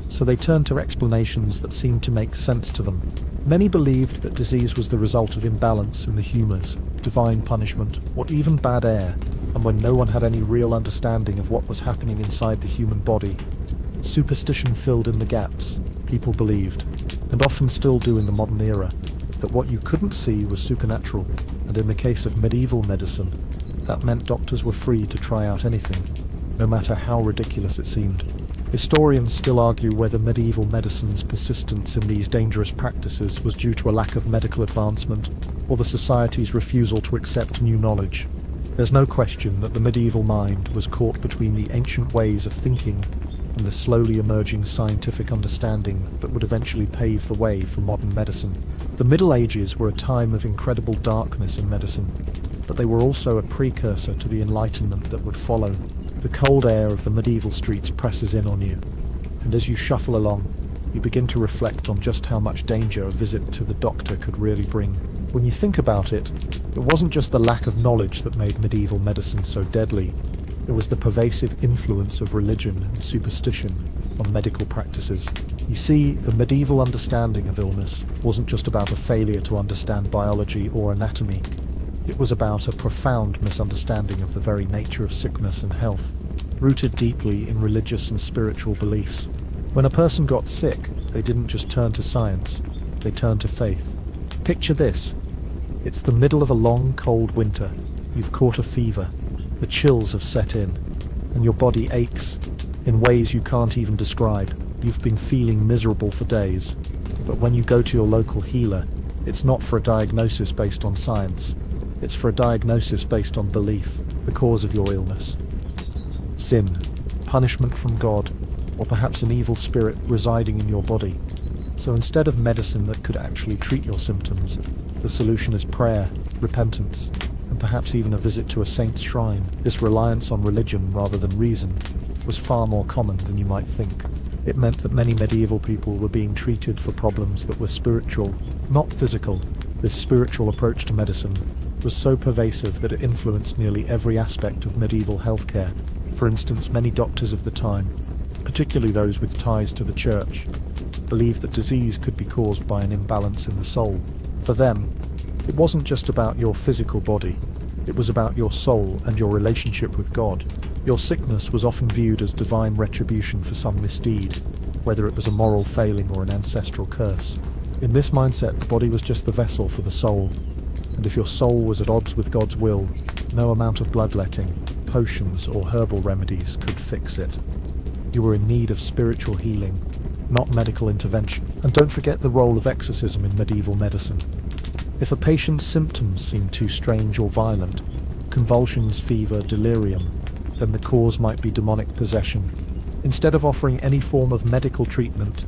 so they turned to explanations that seemed to make sense to them. Many believed that disease was the result of imbalance in the humours, divine punishment, or even bad air, and when no one had any real understanding of what was happening inside the human body, superstition filled in the gaps. People believed, and often still do in the modern era, that what you couldn't see was supernatural, and in the case of medieval medicine, that meant doctors were free to try out anything, no matter how ridiculous it seemed. Historians still argue whether medieval medicine's persistence in these dangerous practices was due to a lack of medical advancement, or the society's refusal to accept new knowledge. There's no question that the medieval mind was caught between the ancient ways of thinking and the slowly emerging scientific understanding that would eventually pave the way for modern medicine. The Middle Ages were a time of incredible darkness in medicine, but they were also a precursor to the Enlightenment that would follow. The cold air of the medieval streets presses in on you, and as you shuffle along, you begin to reflect on just how much danger a visit to the doctor could really bring. When you think about it, it wasn't just the lack of knowledge that made medieval medicine so deadly. It was the pervasive influence of religion and superstition on medical practices. You see, the medieval understanding of illness wasn't just about a failure to understand biology or anatomy. It was about a profound misunderstanding of the very nature of sickness and health, rooted deeply in religious and spiritual beliefs. When a person got sick, they didn't just turn to science, they turned to faith. Picture this. It's the middle of a long, cold winter. You've caught a fever. The chills have set in, and your body aches in ways you can't even describe. You've been feeling miserable for days. But when you go to your local healer, it's not for a diagnosis based on science. It's for a diagnosis based on belief, the cause of your illness. Sin, punishment from God, or perhaps an evil spirit residing in your body. So instead of medicine that could actually treat your symptoms, the solution is prayer, repentance, and perhaps even a visit to a saint's shrine. This reliance on religion rather than reason was far more common than you might think. It meant that many medieval people were being treated for problems that were spiritual, not physical. This spiritual approach to medicine was so pervasive that it influenced nearly every aspect of medieval healthcare. For instance, many doctors of the time, particularly those with ties to the church, believed that disease could be caused by an imbalance in the soul. For them, it wasn't just about your physical body, it was about your soul and your relationship with God. Your sickness was often viewed as divine retribution for some misdeed, whether it was a moral failing or an ancestral curse. In this mindset, the body was just the vessel for the soul, and if your soul was at odds with God's will, no amount of bloodletting, potions, or herbal remedies could fix it. You were in need of spiritual healing, not medical intervention. And don't forget the role of exorcism in medieval medicine. If a patient's symptoms seemed too strange or violent, convulsions, fever, delirium, then the cause might be demonic possession. Instead of offering any form of medical treatment,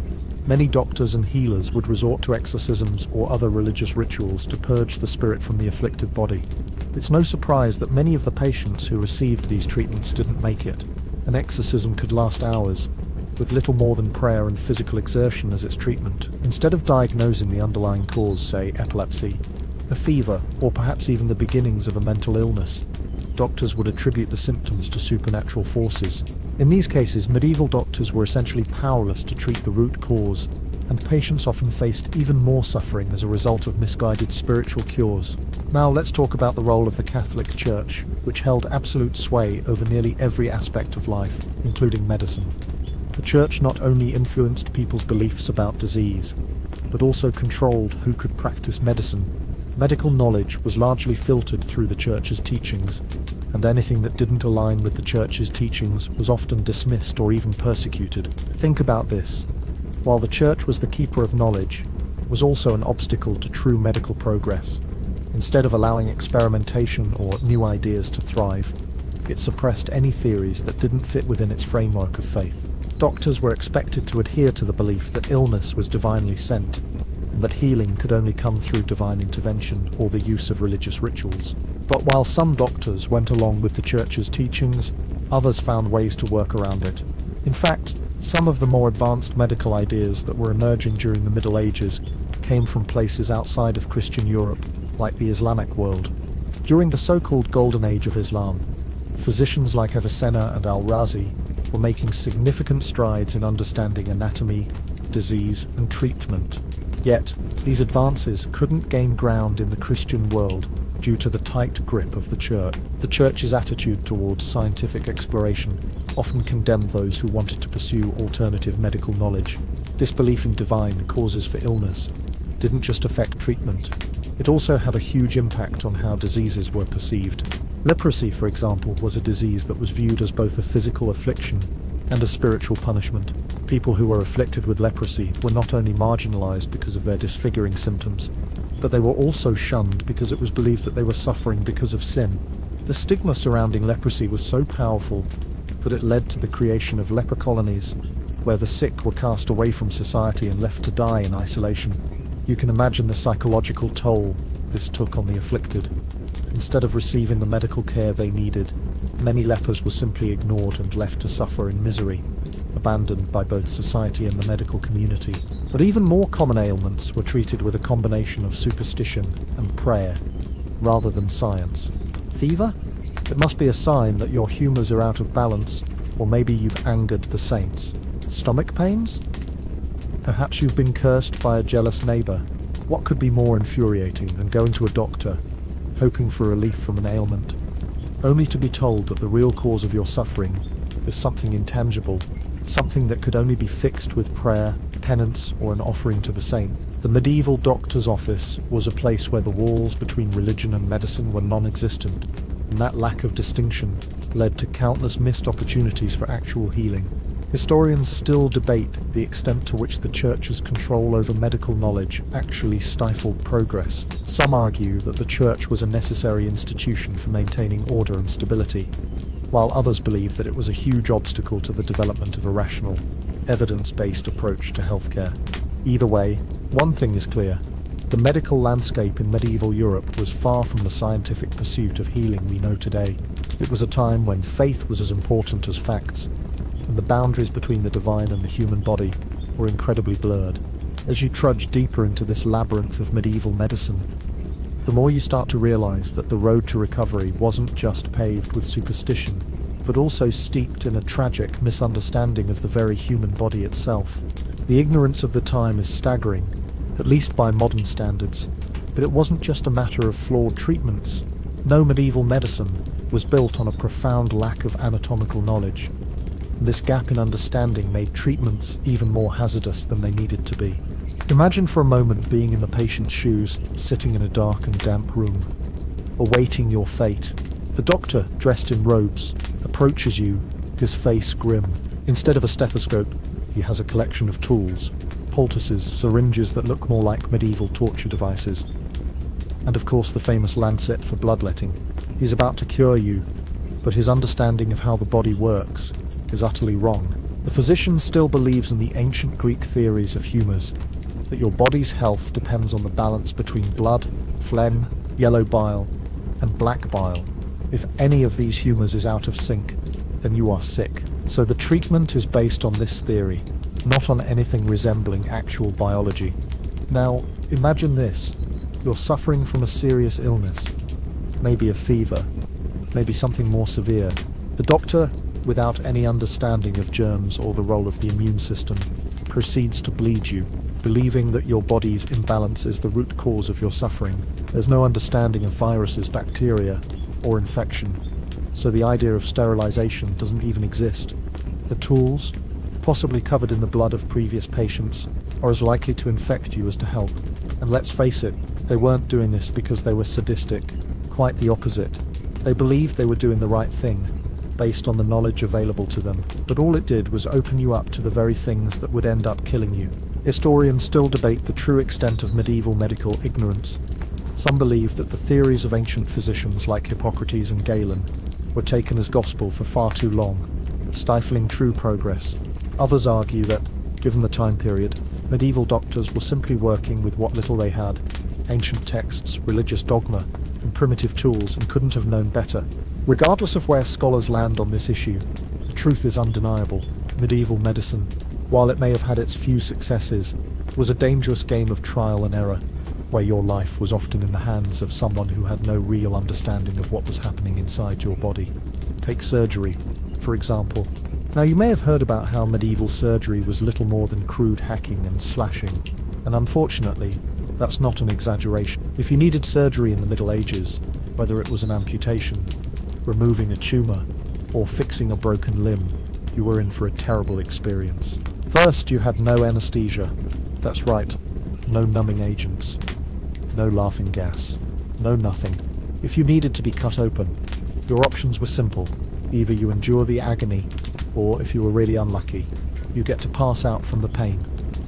many doctors and healers would resort to exorcisms or other religious rituals to purge the spirit from the afflicted body. It's no surprise that many of the patients who received these treatments didn't make it. An exorcism could last hours, with little more than prayer and physical exertion as its treatment. Instead of diagnosing the underlying cause, say epilepsy, a fever, or perhaps even the beginnings of a mental illness, doctors would attribute the symptoms to supernatural forces. In these cases, medieval doctors were essentially powerless to treat the root cause, and patients often faced even more suffering as a result of misguided spiritual cures. Now let's talk about the role of the Catholic Church, which held absolute sway over nearly every aspect of life, including medicine. The Church not only influenced people's beliefs about disease, but also controlled who could practice medicine. Medical knowledge was largely filtered through the Church's teachings, and anything that didn't align with the church's teachings was often dismissed or even persecuted. Think about this. While the church was the keeper of knowledge, it was also an obstacle to true medical progress. Instead of allowing experimentation or new ideas to thrive, it suppressed any theories that didn't fit within its framework of faith. Doctors were expected to adhere to the belief that illness was divinely sent, and that healing could only come through divine intervention or the use of religious rituals. But while some doctors went along with the church's teachings, others found ways to work around it. In fact, some of the more advanced medical ideas that were emerging during the Middle Ages came from places outside of Christian Europe, like the Islamic world. During the so-called Golden Age of Islam, physicians like Avicenna and Al-Razi were making significant strides in understanding anatomy, disease, and treatment. Yet, these advances couldn't gain ground in the Christian world due to the tight grip of the church. The church's attitude towards scientific exploration often condemned those who wanted to pursue alternative medical knowledge. This belief in divine causes for illness didn't just affect treatment, it also had a huge impact on how diseases were perceived. Leprosy, for example, was a disease that was viewed as both a physical affliction and a spiritual punishment. People who were afflicted with leprosy were not only marginalized because of their disfiguring symptoms, but they were also shunned because it was believed that they were suffering because of sin. The stigma surrounding leprosy was so powerful that it led to the creation of leper colonies, where the sick were cast away from society and left to die in isolation. You can imagine the psychological toll this took on the afflicted. Instead of receiving the medical care they needed, many lepers were simply ignored and left to suffer in misery, abandoned by both society and the medical community. But even more common ailments were treated with a combination of superstition and prayer, rather than science. Fever? It must be a sign that your humours are out of balance, or maybe you've angered the saints. Stomach pains? Perhaps you've been cursed by a jealous neighbour. What could be more infuriating than going to a doctor, hoping for relief from an ailment, only to be told that the real cause of your suffering is something intangible, something that could only be fixed with prayer, penance, or an offering to the saint? The medieval doctor's office was a place where the walls between religion and medicine were non-existent, and that lack of distinction led to countless missed opportunities for actual healing. Historians still debate the extent to which the Church's control over medical knowledge actually stifled progress. Some argue that the Church was a necessary institution for maintaining order and stability, while others believe that it was a huge obstacle to the development of a rational, evidence-based approach to healthcare. Either way, one thing is clear. The medical landscape in medieval Europe was far from the scientific pursuit of healing we know today. It was a time when faith was as important as facts, and the boundaries between the divine and the human body were incredibly blurred. As you trudge deeper into this labyrinth of medieval medicine, the more you start to realize that the road to recovery wasn't just paved with superstition, but also steeped in a tragic misunderstanding of the very human body itself. The ignorance of the time is staggering, at least by modern standards, but it wasn't just a matter of flawed treatments. No medieval medicine was built on a profound lack of anatomical knowledge. This gap in understanding made treatments even more hazardous than they needed to be. Imagine for a moment being in the patient's shoes, sitting in a dark and damp room, awaiting your fate. The doctor, dressed in robes, approaches you, his face grim. Instead of a stethoscope, he has a collection of tools, poultices, syringes that look more like medieval torture devices, and of course the famous lancet for bloodletting. He's about to cure you, but his understanding of how the body works is utterly wrong. The physician still believes in the ancient Greek theories of humours, that your body's health depends on the balance between blood, phlegm, yellow bile, and black bile. If any of these humours is out of sync, then you are sick. So the treatment is based on this theory, not on anything resembling actual biology. Now, imagine this. You're suffering from a serious illness, maybe a fever, maybe something more severe. The doctor, without any understanding of germs or the role of the immune system, proceeds to bleed you, believing that your body's imbalance is the root cause of your suffering. There's no understanding of viruses, bacteria, or infection, so the idea of sterilization doesn't even exist. The tools, possibly covered in the blood of previous patients, are as likely to infect you as to help. And let's face it, they weren't doing this because they were sadistic. Quite the opposite. They believed they were doing the right thing, based on the knowledge available to them, but all it did was open you up to the very things that would end up killing you. Historians still debate the true extent of medieval medical ignorance. Some believe that the theories of ancient physicians like Hippocrates and Galen were taken as gospel for far too long, stifling true progress. Others argue that, given the time period, medieval doctors were simply working with what little they had, ancient texts, religious dogma, and primitive tools, and couldn't have known better. Regardless of where scholars land on this issue, the truth is undeniable. Medieval medicine, while it may have had its few successes, was a dangerous game of trial and error, where your life was often in the hands of someone who had no real understanding of what was happening inside your body. Take surgery, for example. Now, you may have heard about how medieval surgery was little more than crude hacking and slashing, and unfortunately, that's not an exaggeration. If you needed surgery in the Middle Ages, whether it was an amputation, removing a tumour, or fixing a broken limb, you were in for a terrible experience. First, you had no anesthesia. That's right, no numbing agents, no laughing gas, no nothing. If you needed to be cut open, your options were simple. Either you endure the agony, or if you were really unlucky, you get to pass out from the pain.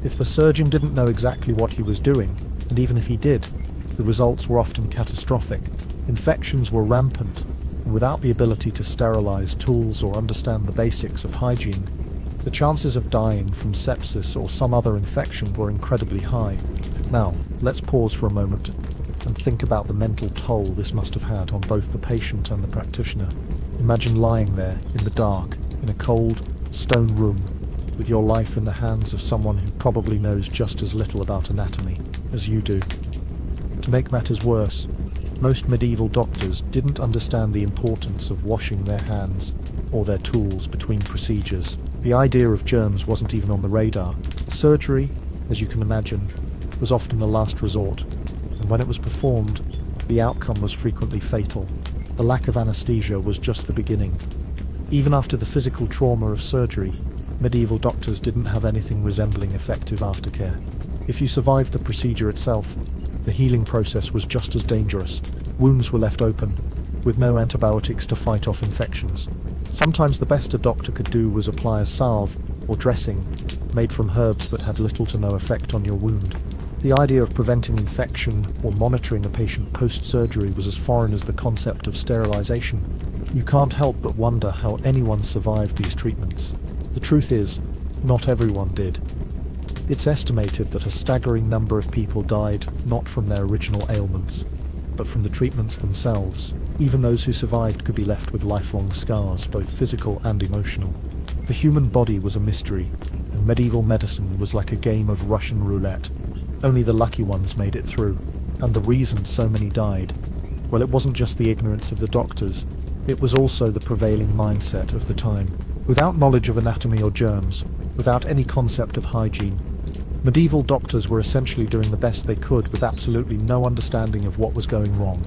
If the surgeon didn't know exactly what he was doing, and even if he did, the results were often catastrophic. Infections were rampant, and without the ability to sterilize tools or understand the basics of hygiene, the chances of dying from sepsis or some other infection were incredibly high. Now, let's pause for a moment and think about the mental toll this must have had on both the patient and the practitioner. Imagine lying there in the dark, in a cold, stone room, with your life in the hands of someone who probably knows just as little about anatomy as you do. To make matters worse, most medieval doctors didn't understand the importance of washing their hands or their tools between procedures. The idea of germs wasn't even on the radar. Surgery, as you can imagine, was often a last resort, and when it was performed, the outcome was frequently fatal. The lack of anesthesia was just the beginning. Even after the physical trauma of surgery, medieval doctors didn't have anything resembling effective aftercare. If you survived the procedure itself, the healing process was just as dangerous. Wounds were left open, with no antibiotics to fight off infections. Sometimes the best a doctor could do was apply a salve or dressing made from herbs that had little to no effect on your wound. The idea of preventing infection or monitoring a patient post-surgery was as foreign as the concept of sterilization. You can't help but wonder how anyone survived these treatments. The truth is, not everyone did. It's estimated that a staggering number of people died not from their original ailments, but from the treatments themselves. Even those who survived could be left with lifelong scars, both physical and emotional. The human body was a mystery, and medieval medicine was like a game of Russian roulette. Only the lucky ones made it through. And the reason so many died, well, it wasn't just the ignorance of the doctors, it was also the prevailing mindset of the time. Without knowledge of anatomy or germs, without any concept of hygiene, medieval doctors were essentially doing the best they could with absolutely no understanding of what was going wrong.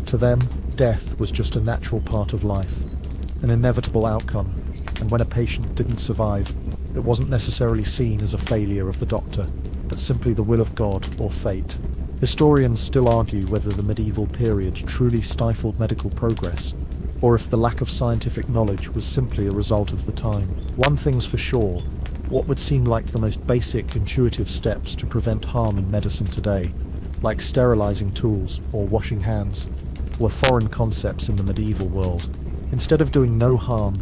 To them, death was just a natural part of life, an inevitable outcome, and when a patient didn't survive, it wasn't necessarily seen as a failure of the doctor, but simply the will of God or fate. Historians still argue whether the medieval period truly stifled medical progress, or if the lack of scientific knowledge was simply a result of the time. One thing's for sure, what would seem like the most basic intuitive steps to prevent harm in medicine today, like sterilizing tools or washing hands, were foreign concepts in the medieval world. Instead of doing no harm,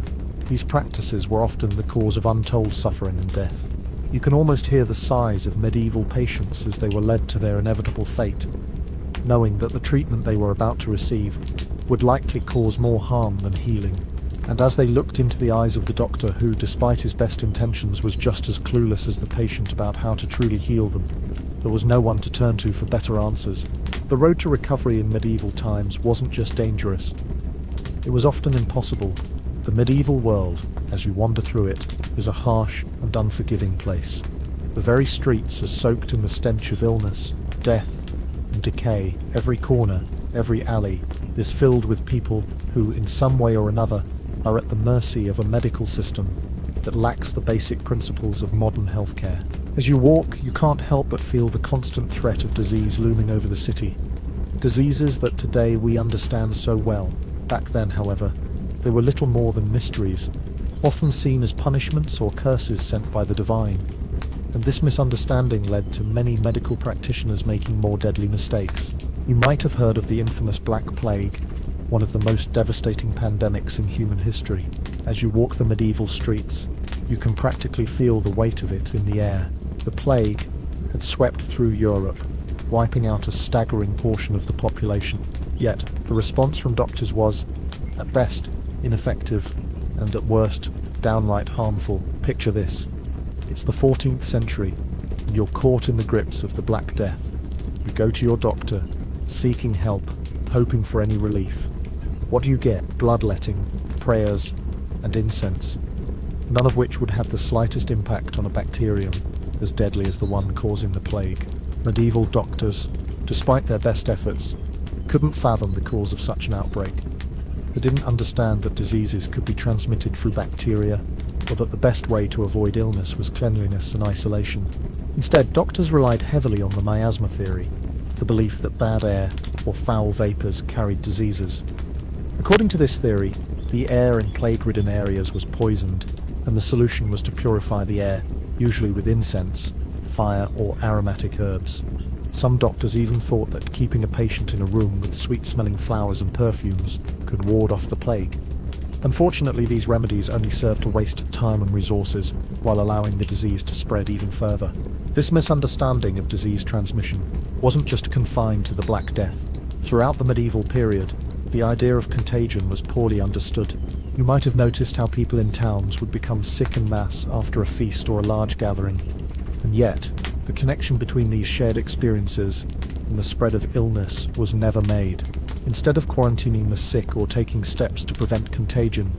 these practices were often the cause of untold suffering and death. You can almost hear the sighs of medieval patients as they were led to their inevitable fate, knowing that the treatment they were about to receive would likely cause more harm than healing. And as they looked into the eyes of the doctor who, despite his best intentions, was just as clueless as the patient about how to truly heal them, there was no one to turn to for better answers. The road to recovery in medieval times wasn't just dangerous, it was often impossible. The medieval world, as you wander through it, is a harsh and unforgiving place. The very streets are soaked in the stench of illness, death, and decay. Every corner, every alley, is filled with people who, in some way or another, are at the mercy of a medical system that lacks the basic principles of modern healthcare. As you walk, you can't help but feel the constant threat of disease looming over the city. Diseases that today we understand so well, Back then, however, they were little more than mysteries, often seen as punishments or curses sent by the divine, and this misunderstanding led to many medical practitioners making more deadly mistakes. You might have heard of the infamous Black Plague, one of the most devastating pandemics in human history. As you walk the medieval streets, you can practically feel the weight of it in the air. The plague had swept through Europe, wiping out a staggering portion of the population. Yet, the response from doctors was, at best, ineffective, and at worst, downright harmful. Picture this. It's the 14th century, and you're caught in the grips of the Black Death. You go to your doctor, seeking help, hoping for any relief. What do you get? Bloodletting, prayers, and incense, none of which would have the slightest impact on a bacterium as deadly as the one causing the plague. Medieval doctors, despite their best efforts, couldn't fathom the cause of such an outbreak. They didn't understand that diseases could be transmitted through bacteria, or that the best way to avoid illness was cleanliness and isolation. Instead, doctors relied heavily on the miasma theory, the belief that bad air or foul vapours carried diseases. According to this theory, the air in plague-ridden areas was poisoned, and the solution was to purify the air, usually with incense, fire, or aromatic herbs. Some doctors even thought that keeping a patient in a room with sweet-smelling flowers and perfumes could ward off the plague. Unfortunately, these remedies only served to waste time and resources, while allowing the disease to spread even further. This misunderstanding of disease transmission wasn't just confined to the Black Death. Throughout the medieval period, the idea of contagion was poorly understood. You might have noticed how people in towns would become sick en masse after a feast or a large gathering, and yet, the connection between these shared experiences and the spread of illness was never made. Instead of quarantining the sick or taking steps to prevent contagion,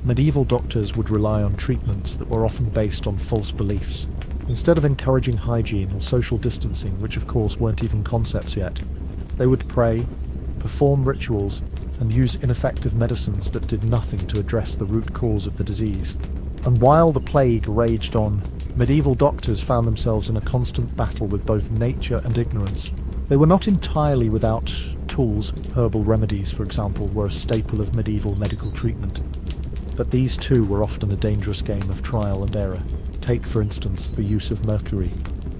medieval doctors would rely on treatments that were often based on false beliefs. Instead of encouraging hygiene or social distancing, which of course weren't even concepts yet, they would pray, perform rituals, and use ineffective medicines that did nothing to address the root cause of the disease. And while the plague raged on, medieval doctors found themselves in a constant battle with both nature and ignorance. They were not entirely without tools. Herbal remedies, for example, were a staple of medieval medical treatment. But these too were often a dangerous game of trial and error. Take, for instance, the use of mercury,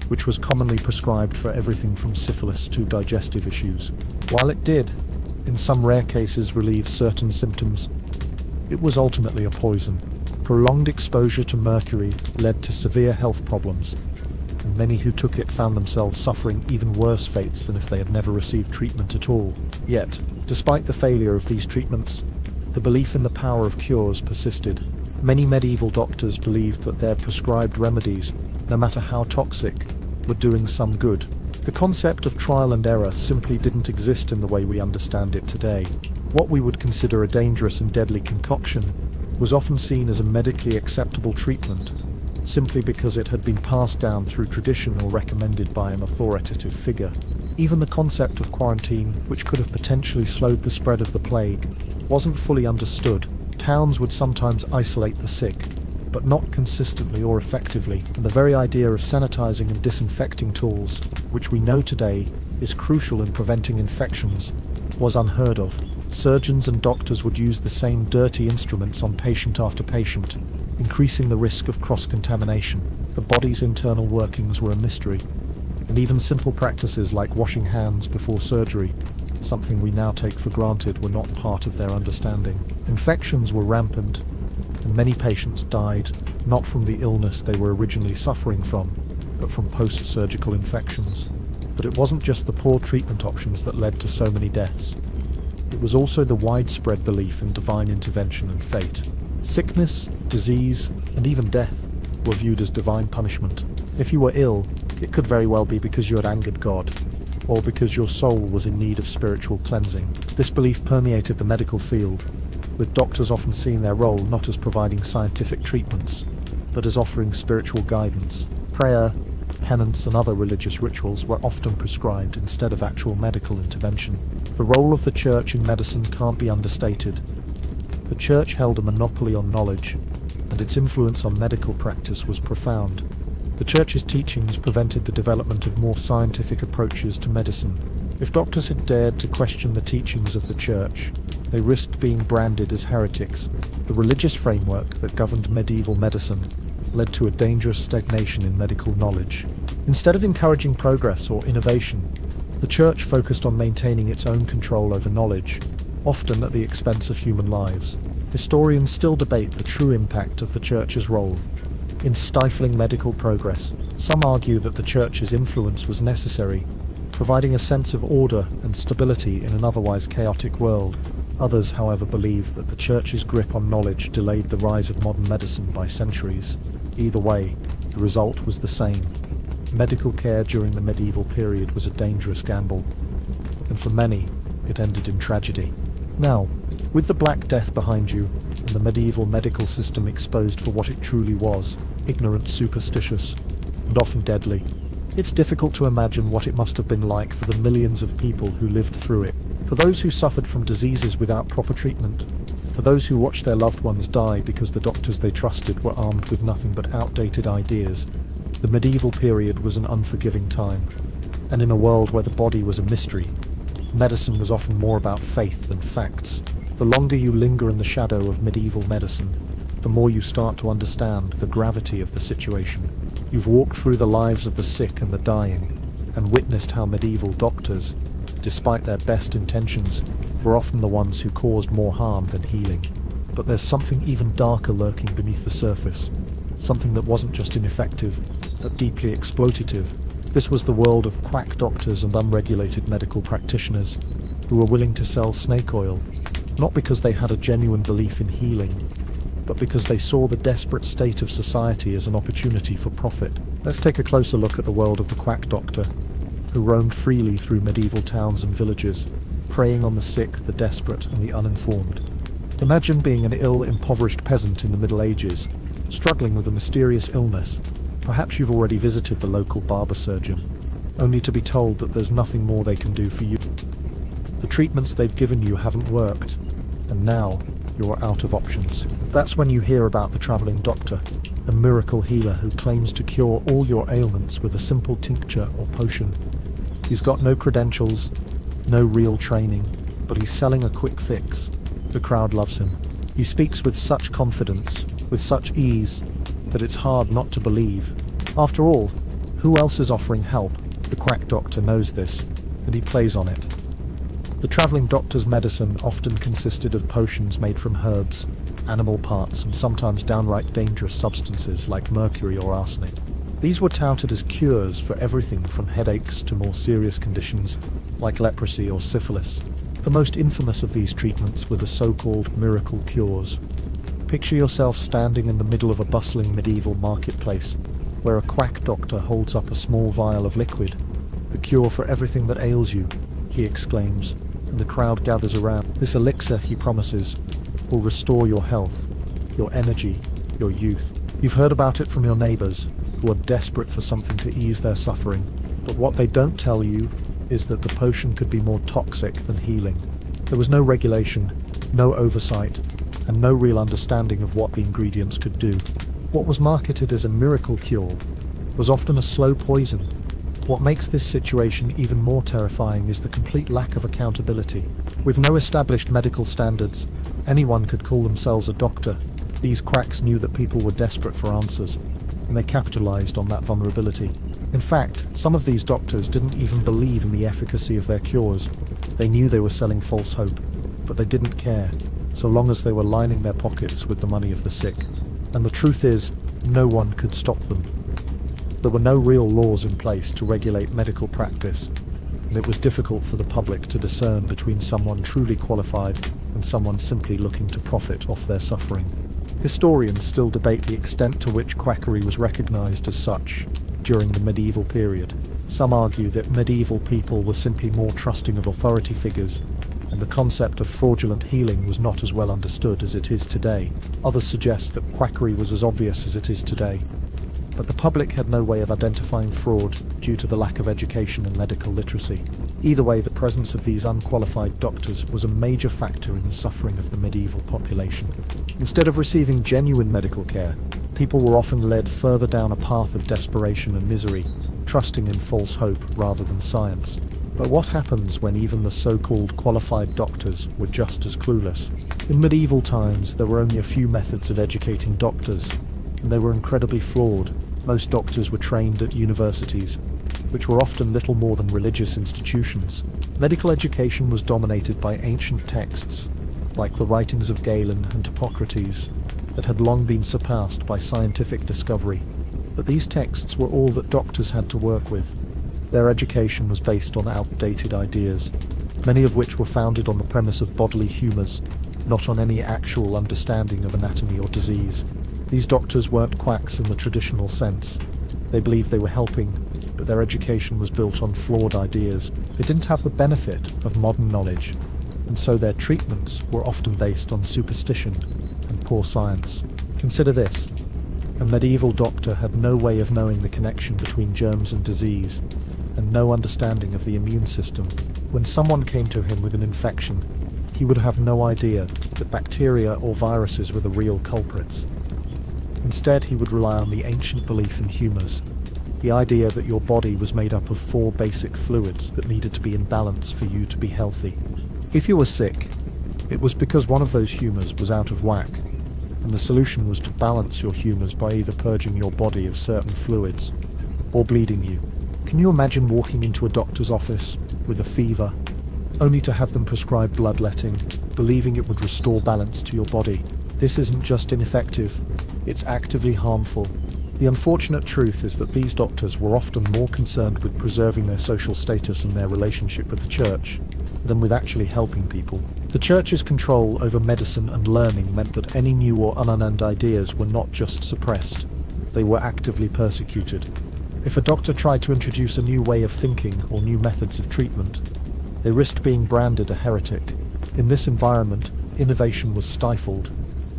which was commonly prescribed for everything from syphilis to digestive issues. While it did, in some rare cases, relieve certain symptoms, it was ultimately a poison. Prolonged exposure to mercury led to severe health problems, and many who took it found themselves suffering even worse fates than if they had never received treatment at all. Yet, despite the failure of these treatments, the belief in the power of cures persisted. Many medieval doctors believed that their prescribed remedies, no matter how toxic, were doing some good. The concept of trial and error simply didn't exist in the way we understand it today. What we would consider a dangerous and deadly concoction was often seen as a medically acceptable treatment, simply because it had been passed down through tradition or recommended by an authoritative figure. Even the concept of quarantine, which could have potentially slowed the spread of the plague, wasn't fully understood. Towns would sometimes isolate the sick, but not consistently or effectively, and the very idea of sanitizing and disinfecting tools, which we know today is crucial in preventing infections, was unheard of. Surgeons and doctors would use the same dirty instruments on patient after patient, increasing the risk of cross-contamination. The body's internal workings were a mystery, and even simple practices like washing hands before surgery, something we now take for granted, were not part of their understanding. Infections were rampant, and many patients died not from the illness they were originally suffering from, but from post-surgical infections. But it wasn't just the poor treatment options that led to so many deaths. It was also the widespread belief in divine intervention and fate. Sickness, disease, and even death were viewed as divine punishment. If you were ill, it could very well be because you had angered God, or because your soul was in need of spiritual cleansing. This belief permeated the medical field, with doctors often seeing their role not as providing scientific treatments, but as offering spiritual guidance. Prayer, penance, and other religious rituals were often prescribed instead of actual medical intervention. The role of the Church in medicine can't be understated. The Church held a monopoly on knowledge, and its influence on medical practice was profound. The Church's teachings prevented the development of more scientific approaches to medicine. If doctors had dared to question the teachings of the Church, They risked being branded as heretics. The religious framework that governed medieval medicine led to a dangerous stagnation in medical knowledge. Instead of encouraging progress or innovation, the Church focused on maintaining its own control over knowledge, often at the expense of human lives. Historians still debate the true impact of the Church's role in stifling medical progress. Some argue that the Church's influence was necessary, providing a sense of order and stability in an otherwise chaotic world. Others, however, believe that the Church's grip on knowledge delayed the rise of modern medicine by centuries. Either way, the result was the same. Medical care during the medieval period was a dangerous gamble, and for many, it ended in tragedy. Now, with the Black Death behind you, and the medieval medical system exposed for what it truly was, ignorant, superstitious, and often deadly, it's difficult to imagine what it must have been like for the millions of people who lived through it. For those who suffered from diseases without proper treatment, for those who watched their loved ones die because the doctors they trusted were armed with nothing but outdated ideas, the medieval period was an unforgiving time. And in a world where the body was a mystery, medicine was often more about faith than facts. The longer you linger in the shadow of medieval medicine, the more you start to understand the gravity of the situation. You've walked through the lives of the sick and the dying, and witnessed how medieval doctors, despite their best intentions, were often the ones who caused more harm than healing. But there's something even darker lurking beneath the surface, something that wasn't just ineffective, but deeply exploitative. This was the world of quack doctors and unregulated medical practitioners who were willing to sell snake oil, not because they had a genuine belief in healing, but because they saw the desperate state of society as an opportunity for profit. Let's take a closer look at the world of the quack doctor, who roamed freely through medieval towns and villages, preying on the sick, the desperate, and the uninformed. Imagine being an ill, impoverished peasant in the Middle Ages, struggling with a mysterious illness. Perhaps you've already visited the local barber surgeon, only to be told that there's nothing more they can do for you. The treatments they've given you haven't worked, and now you're out of options. That's when you hear about the travelling doctor, a miracle healer who claims to cure all your ailments with a simple tincture or potion. He's got no credentials, no real training, but he's selling a quick fix. The crowd loves him. He speaks with such confidence, with such ease, that it's hard not to believe. After all, who else is offering help? The quack doctor knows this, and he plays on it. The travelling doctor's medicine often consisted of potions made from herbs, animal parts, and sometimes downright dangerous substances like mercury or arsenic. These were touted as cures for everything from headaches to more serious conditions like leprosy or syphilis. The most infamous of these treatments were the so-called miracle cures. Picture yourself standing in the middle of a bustling medieval marketplace, where a quack doctor holds up a small vial of liquid. "The cure for everything that ails you," he exclaims, and the crowd gathers around. This elixir, he promises, will restore your health, your energy, your youth. You've heard about it from your neighbours, who are desperate for something to ease their suffering. But what they don't tell you is that the potion could be more toxic than healing. There was no regulation, no oversight, and no real understanding of what the ingredients could do. What was marketed as a miracle cure was often a slow poison. What makes this situation even more terrifying is the complete lack of accountability. With no established medical standards, anyone could call themselves a doctor. These quacks knew that people were desperate for answers, and they capitalized on that vulnerability. In fact, some of these doctors didn't even believe in the efficacy of their cures. They knew they were selling false hope, but they didn't care, so long as they were lining their pockets with the money of the sick. And the truth is, no one could stop them. There were no real laws in place to regulate medical practice, and it was difficult for the public to discern between someone truly qualified and someone simply looking to profit off their suffering. Historians still debate the extent to which quackery was recognized as such during the medieval period. Some argue that medieval people were simply more trusting of authority figures, and the concept of fraudulent healing was not as well understood as it is today. Others suggest that quackery was as obvious as it is today, but the public had no way of identifying fraud due to the lack of education and medical literacy. Either way, the presence of these unqualified doctors was a major factor in the suffering of the medieval population. Instead of receiving genuine medical care, people were often led further down a path of desperation and misery, trusting in false hope rather than science. But what happens when even the so-called qualified doctors were just as clueless? In medieval times, there were only a few methods of educating doctors, and they were incredibly flawed. Most doctors were trained at universities, which were often little more than religious institutions. Medical education was dominated by ancient texts, like the writings of Galen and Hippocrates, that had long been surpassed by scientific discovery. But these texts were all that doctors had to work with. Their education was based on outdated ideas, many of which were founded on the premise of bodily humours, not on any actual understanding of anatomy or disease. These doctors weren't quacks in the traditional sense. They believed they were helping, but their education was built on flawed ideas. They didn't have the benefit of modern knowledge, and so their treatments were often based on superstition and poor science. Consider this. A medieval doctor had no way of knowing the connection between germs and disease, and no understanding of the immune system. When someone came to him with an infection, he would have no idea that bacteria or viruses were the real culprits. Instead, he would rely on the ancient belief in humours, the idea that your body was made up of 4 basic fluids that needed to be in balance for you to be healthy. If you were sick, it was because one of those humours was out of whack, and the solution was to balance your humours by either purging your body of certain fluids or bleeding you. Can you imagine walking into a doctor's office with a fever, only to have them prescribe bloodletting, believing it would restore balance to your body? This isn't just ineffective, it's actively harmful. The unfortunate truth is that these doctors were often more concerned with preserving their social status and their relationship with the church than with actually helping people. The church's control over medicine and learning meant that any new or unknown ideas were not just suppressed, they were actively persecuted. If a doctor tried to introduce a new way of thinking or new methods of treatment, they risked being branded a heretic. In this environment, innovation was stifled,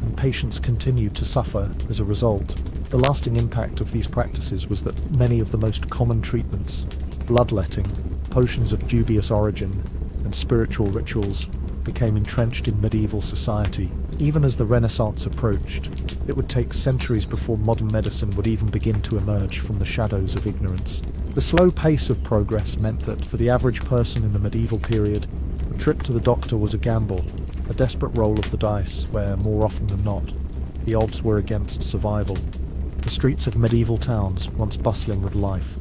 and patients continued to suffer as a result. The lasting impact of these practices was that many of the most common treatments, bloodletting, potions of dubious origin, and spiritual rituals, became entrenched in medieval society. Even as the Renaissance approached, it would take centuries before modern medicine would even begin to emerge from the shadows of ignorance. The slow pace of progress meant that, for the average person in the medieval period, a trip to the doctor was a gamble, a desperate roll of the dice where, more often than not, the odds were against survival. The streets of medieval towns, once bustling with life,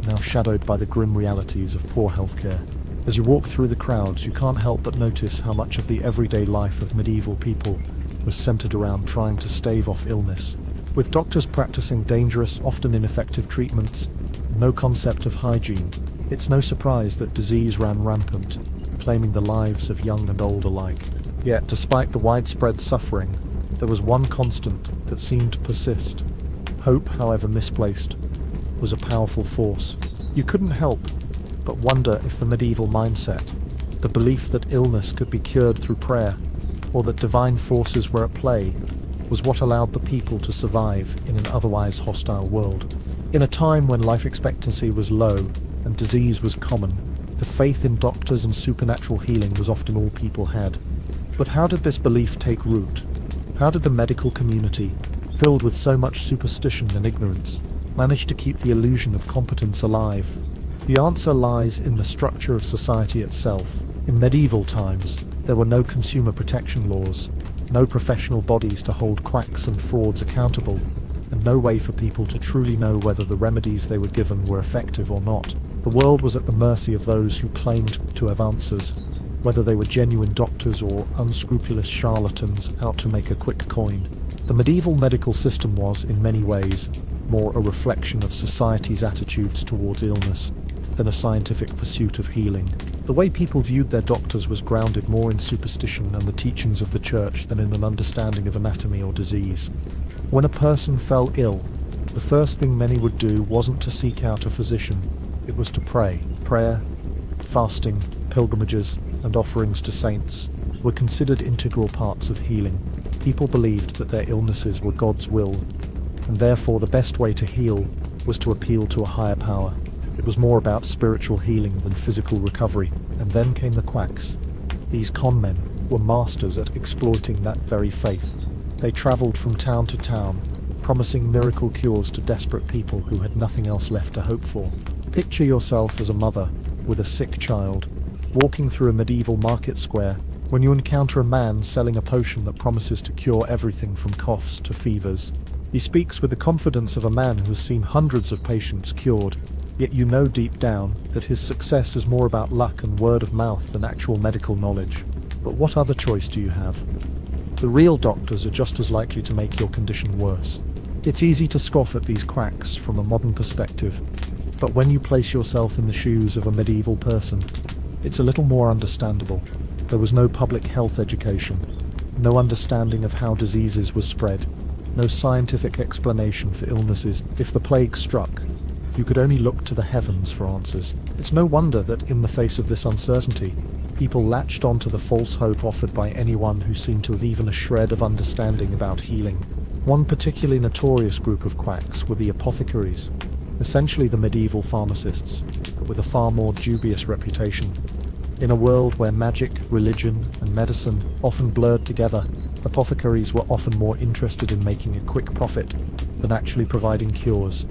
now shadowed by the grim realities of poor healthcare. As you walk through the crowds, you can't help but notice how much of the everyday life of medieval people was centered around trying to stave off illness. With doctors practicing dangerous, often ineffective treatments, and no concept of hygiene, it's no surprise that disease ran rampant, claiming the lives of young and old alike. Yet, despite the widespread suffering, there was one constant that seemed to persist. Hope, however misplaced, was a powerful force. You couldn't help but wonder if the medieval mindset, the belief that illness could be cured through prayer, or that divine forces were at play, was what allowed the people to survive in an otherwise hostile world. In a time when life expectancy was low and disease was common, the faith in doctors and supernatural healing was often all people had. But how did this belief take root? How did the medical community, filled with so much superstition and ignorance, manage to keep the illusion of competence alive? The answer lies in the structure of society itself. In medieval times, there were no consumer protection laws, no professional bodies to hold quacks and frauds accountable, and no way for people to truly know whether the remedies they were given were effective or not. The world was at the mercy of those who claimed to have answers, whether they were genuine doctors or unscrupulous charlatans out to make a quick coin. The medieval medical system was, in many ways, more a reflection of society's attitudes towards illness than a scientific pursuit of healing. The way people viewed their doctors was grounded more in superstition and the teachings of the church than in an understanding of anatomy or disease. When a person fell ill, the first thing many would do wasn't to seek out a physician, it was to pray. Prayer, fasting, pilgrimages, and offerings to saints were considered integral parts of healing. People believed that their illnesses were God's will, and therefore the best way to heal was to appeal to a higher power. It was more about spiritual healing than physical recovery. And then came the quacks. These con men were masters at exploiting that very faith. They travelled from town to town, promising miracle cures to desperate people who had nothing else left to hope for. Picture yourself as a mother, with a sick child, walking through a medieval market square, when you encounter a man selling a potion that promises to cure everything from coughs to fevers. He speaks with the confidence of a man who has seen hundreds of patients cured, yet you know deep down that his success is more about luck and word of mouth than actual medical knowledge. But what other choice do you have? The real doctors are just as likely to make your condition worse. It's easy to scoff at these quacks from a modern perspective, but when you place yourself in the shoes of a medieval person, it's a little more understandable. There was no public health education, no understanding of how diseases were spread, no scientific explanation for illnesses. If the plague struck, you could only look to the heavens for answers. It's no wonder that in the face of this uncertainty, people latched onto the false hope offered by anyone who seemed to have even a shred of understanding about healing. One particularly notorious group of quacks were the apothecaries, essentially the medieval pharmacists, but with a far more dubious reputation. In a world where magic, religion, and medicine often blurred together, apothecaries were often more interested in making a quick profit than actually providing cures.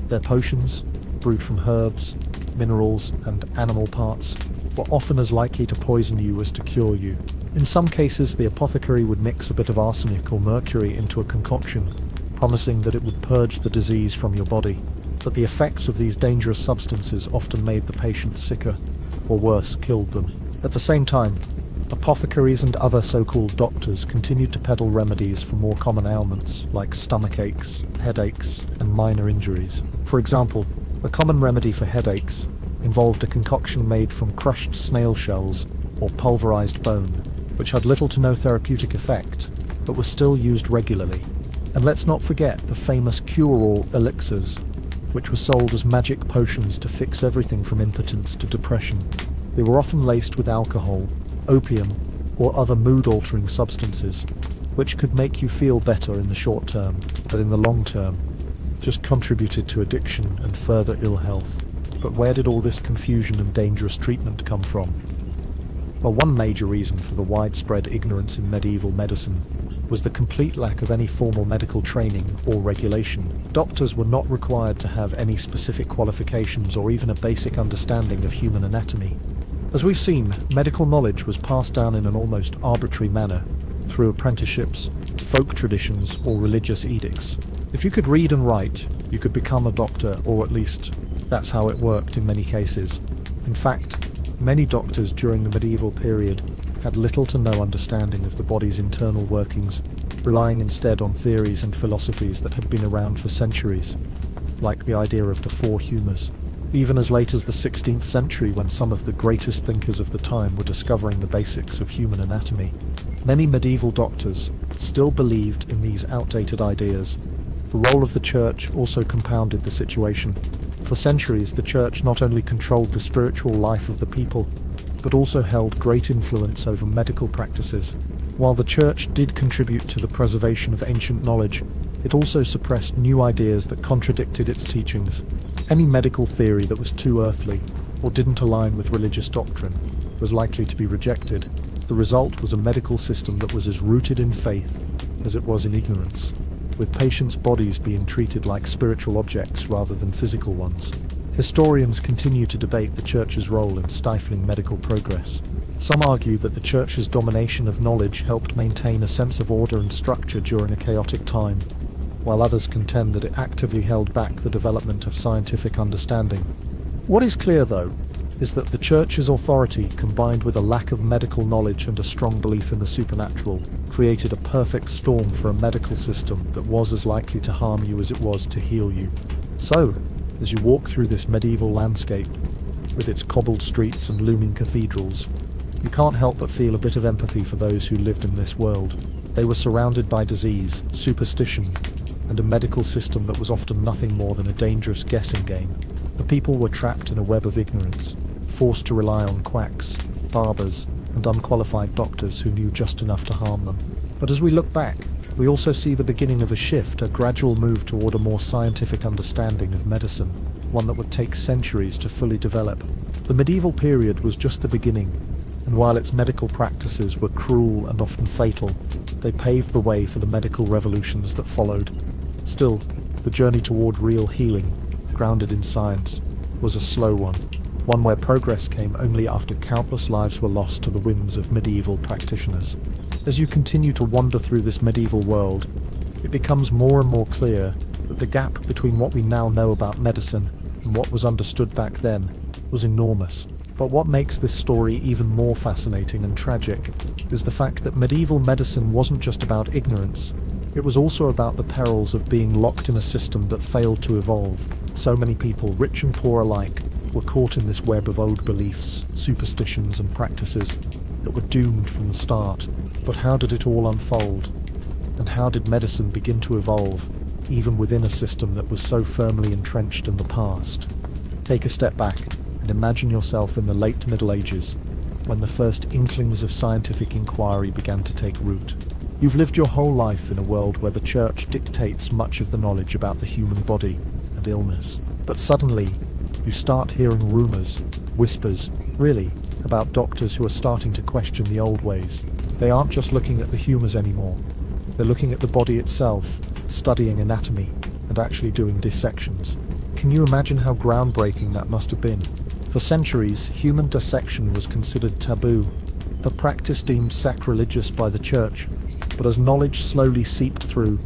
Their potions, brewed from herbs, minerals, and animal parts, were often as likely to poison you as to cure you. In some cases, the apothecary would mix a bit of arsenic or mercury into a concoction, promising that it would purge the disease from your body. But the effects of these dangerous substances often made the patient sicker, or worse, killed them. At the same time, apothecaries and other so-called doctors continued to peddle remedies for more common ailments, like stomach aches, headaches, and minor injuries. For example, a common remedy for headaches involved a concoction made from crushed snail shells or pulverized bone, which had little to no therapeutic effect, but was still used regularly. And let's not forget the famous cure-all elixirs, which were sold as magic potions to fix everything from impotence to depression. They were often laced with alcohol, opium, or other mood-altering substances, which could make you feel better in the short term, but in the long term, just contributed to addiction and further ill health. But where did all this confusion and dangerous treatment come from? Well, one major reason for the widespread ignorance in medieval medicine was the complete lack of any formal medical training or regulation. Doctors were not required to have any specific qualifications or even a basic understanding of human anatomy. As we've seen, medical knowledge was passed down in an almost arbitrary manner through apprenticeships, folk traditions, or religious edicts. If you could read and write, you could become a doctor, or at least that's how it worked in many cases. In fact, many doctors during the medieval period had little to no understanding of the body's internal workings, relying instead on theories and philosophies that had been around for centuries, like the idea of the four humours. Even as late as the 16th century, when some of the greatest thinkers of the time were discovering the basics of human anatomy, many medieval doctors still believed in these outdated ideas. The role of the church also compounded the situation. For centuries, the church not only controlled the spiritual life of the people, but also held great influence over medical practices. While the church did contribute to the preservation of ancient knowledge, it also suppressed new ideas that contradicted its teachings. Any medical theory that was too earthly, or didn't align with religious doctrine, was likely to be rejected. The result was a medical system that was as rooted in faith as it was in ignorance, with patients' bodies being treated like spiritual objects rather than physical ones. Historians continue to debate the Church's role in stifling medical progress. Some argue that the Church's domination of knowledge helped maintain a sense of order and structure during a chaotic time, while others contend that it actively held back the development of scientific understanding. What is clear, though, is that the Church's authority, combined with a lack of medical knowledge and a strong belief in the supernatural, created a perfect storm for a medical system that was as likely to harm you as it was to heal you. So, as you walk through this medieval landscape, with its cobbled streets and looming cathedrals, you can't help but feel a bit of empathy for those who lived in this world. They were surrounded by disease, superstition, and a medical system that was often nothing more than a dangerous guessing game. The people were trapped in a web of ignorance, forced to rely on quacks, barbers, and unqualified doctors who knew just enough to harm them. But as we look back, we also see the beginning of a shift, a gradual move toward a more scientific understanding of medicine, one that would take centuries to fully develop. The medieval period was just the beginning, and while its medical practices were cruel and often fatal, they paved the way for the medical revolutions that followed. Still, the journey toward real healing, grounded in science, was a slow one. one where progress came only after countless lives were lost to the whims of medieval practitioners. As you continue to wander through this medieval world, it becomes more and more clear that the gap between what we now know about medicine and what was understood back then was enormous. But what makes this story even more fascinating and tragic is the fact that medieval medicine wasn't just about ignorance, it was also about the perils of being locked in a system that failed to evolve. So many people, rich and poor alike, were caught in this web of old beliefs, superstitions and practices that were doomed from the start. But how did it all unfold? And how did medicine begin to evolve, even within a system that was so firmly entrenched in the past? Take a step back and imagine yourself in the late Middle Ages, when the first inklings of scientific inquiry began to take root. You've lived your whole life in a world where the church dictates much of the knowledge about the human body and illness. But suddenly, you start hearing rumours, whispers, really, about doctors who are starting to question the old ways. They aren't just looking at the humours anymore. They're looking at the body itself, studying anatomy, and actually doing dissections. Can you imagine how groundbreaking that must have been? For centuries, human dissection was considered taboo, a practice deemed sacrilegious by the church. But as knowledge slowly seeped through,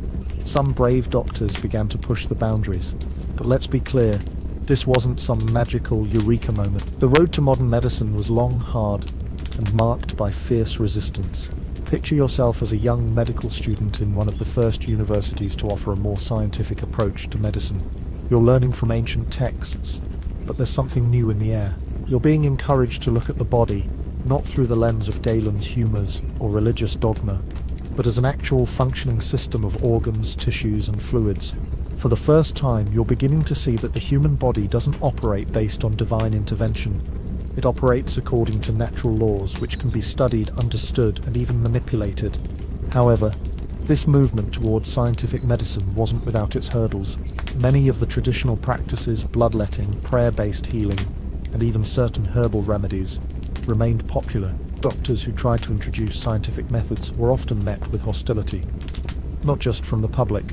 some brave doctors began to push the boundaries. But let's be clear, this wasn't some magical eureka moment. The road to modern medicine was long, hard, and marked by fierce resistance. Picture yourself as a young medical student in one of the first universities to offer a more scientific approach to medicine. You're learning from ancient texts, but there's something new in the air. You're being encouraged to look at the body, not through the lens of Galen's humours or religious dogma, but as an actual functioning system of organs, tissues and fluids. For the first time, you're beginning to see that the human body doesn't operate based on divine intervention. It operates according to natural laws which can be studied, understood and even manipulated. However, this movement towards scientific medicine wasn't without its hurdles. Many of the traditional practices, bloodletting, prayer-based healing, and even certain herbal remedies, remained popular. Doctors who tried to introduce scientific methods were often met with hostility, not just from the public,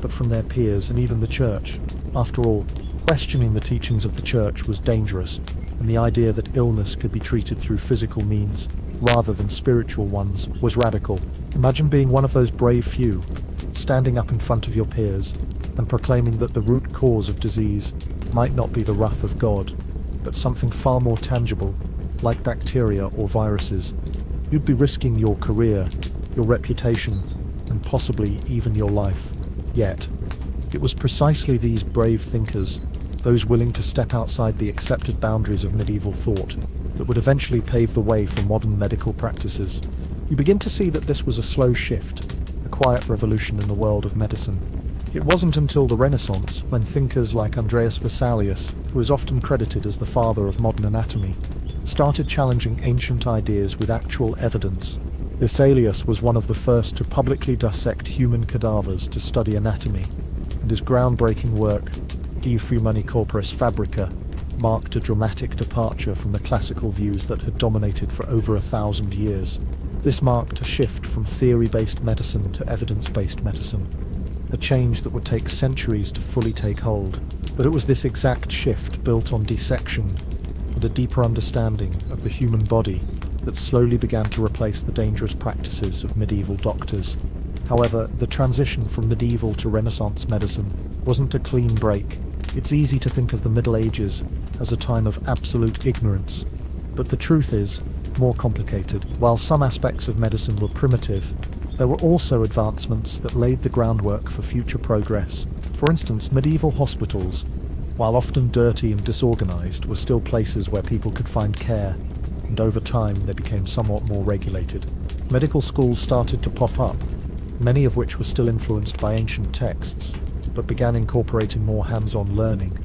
but from their peers and even the church. After all, questioning the teachings of the church was dangerous, and the idea that illness could be treated through physical means rather than spiritual ones was radical. Imagine being one of those brave few, standing up in front of your peers and proclaiming that the root cause of disease might not be the wrath of God, but something far more tangible, like bacteria or viruses. You'd be risking your career, your reputation, and possibly even your life. Yet, it was precisely these brave thinkers, those willing to step outside the accepted boundaries of medieval thought, that would eventually pave the way for modern medical practices. You begin to see that this was a slow shift, a quiet revolution in the world of medicine. It wasn't until the Renaissance, when thinkers like Andreas Vesalius, who is often credited as the father of modern anatomy, started challenging ancient ideas with actual evidence. Vesalius was one of the first to publicly dissect human cadavers to study anatomy, and his groundbreaking work, De Humani Corporis Fabrica, marked a dramatic departure from the classical views that had dominated for over 1,000 years. This marked a shift from theory-based medicine to evidence-based medicine, a change that would take centuries to fully take hold. But it was this exact shift, built on dissection and a deeper understanding of the human body, that slowly began to replace the dangerous practices of medieval doctors. However, the transition from medieval to Renaissance medicine wasn't a clean break. It's easy to think of the Middle Ages as a time of absolute ignorance, but the truth is more complicated. While some aspects of medicine were primitive, there were also advancements that laid the groundwork for future progress. For instance, medieval hospitals, while often dirty and disorganized, were still places where people could find care, and over time they became somewhat more regulated. Medical schools started to pop up, many of which were still influenced by ancient texts, but began incorporating more hands-on learning,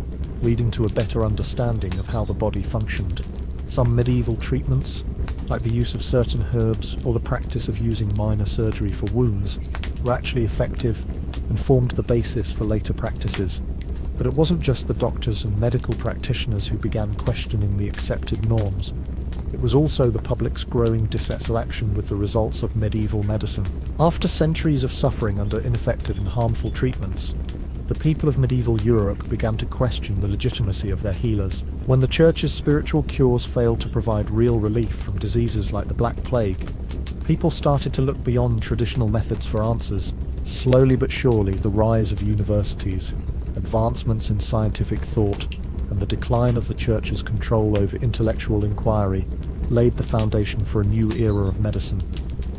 leading to a better understanding of how the body functioned. Some medieval treatments, like the use of certain herbs or the practice of using minor surgery for wounds, were actually effective and formed the basis for later practices. But it wasn't just the doctors and medical practitioners who began questioning the accepted norms. It was also the public's growing dissatisfaction with the results of medieval medicine. After centuries of suffering under ineffective and harmful treatments, the people of medieval Europe began to question the legitimacy of their healers. When the Church's spiritual cures failed to provide real relief from diseases like the Black Plague, people started to look beyond traditional methods for answers. Slowly but surely, the rise of universities, advancements in scientific thought, and the decline of the Church's control over intellectual inquiry laid the foundation for a new era of medicine.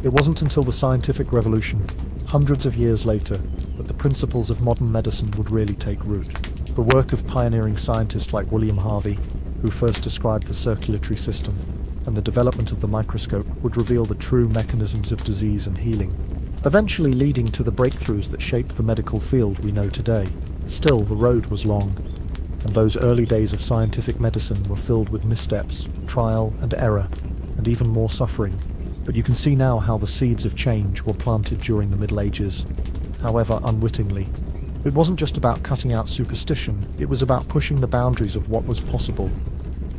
It wasn't until the scientific revolution, hundreds of years later, that the principles of modern medicine would really take root. The work of pioneering scientists like William Harvey, who first described the circulatory system, and the development of the microscope would reveal the true mechanisms of disease and healing, eventually leading to the breakthroughs that shaped the medical field we know today. Still, the road was long, and those early days of scientific medicine were filled with missteps, trial and error, and even more suffering. But you can see now how the seeds of change were planted during the Middle Ages, however unwittingly. It wasn't just about cutting out superstition, it was about pushing the boundaries of what was possible,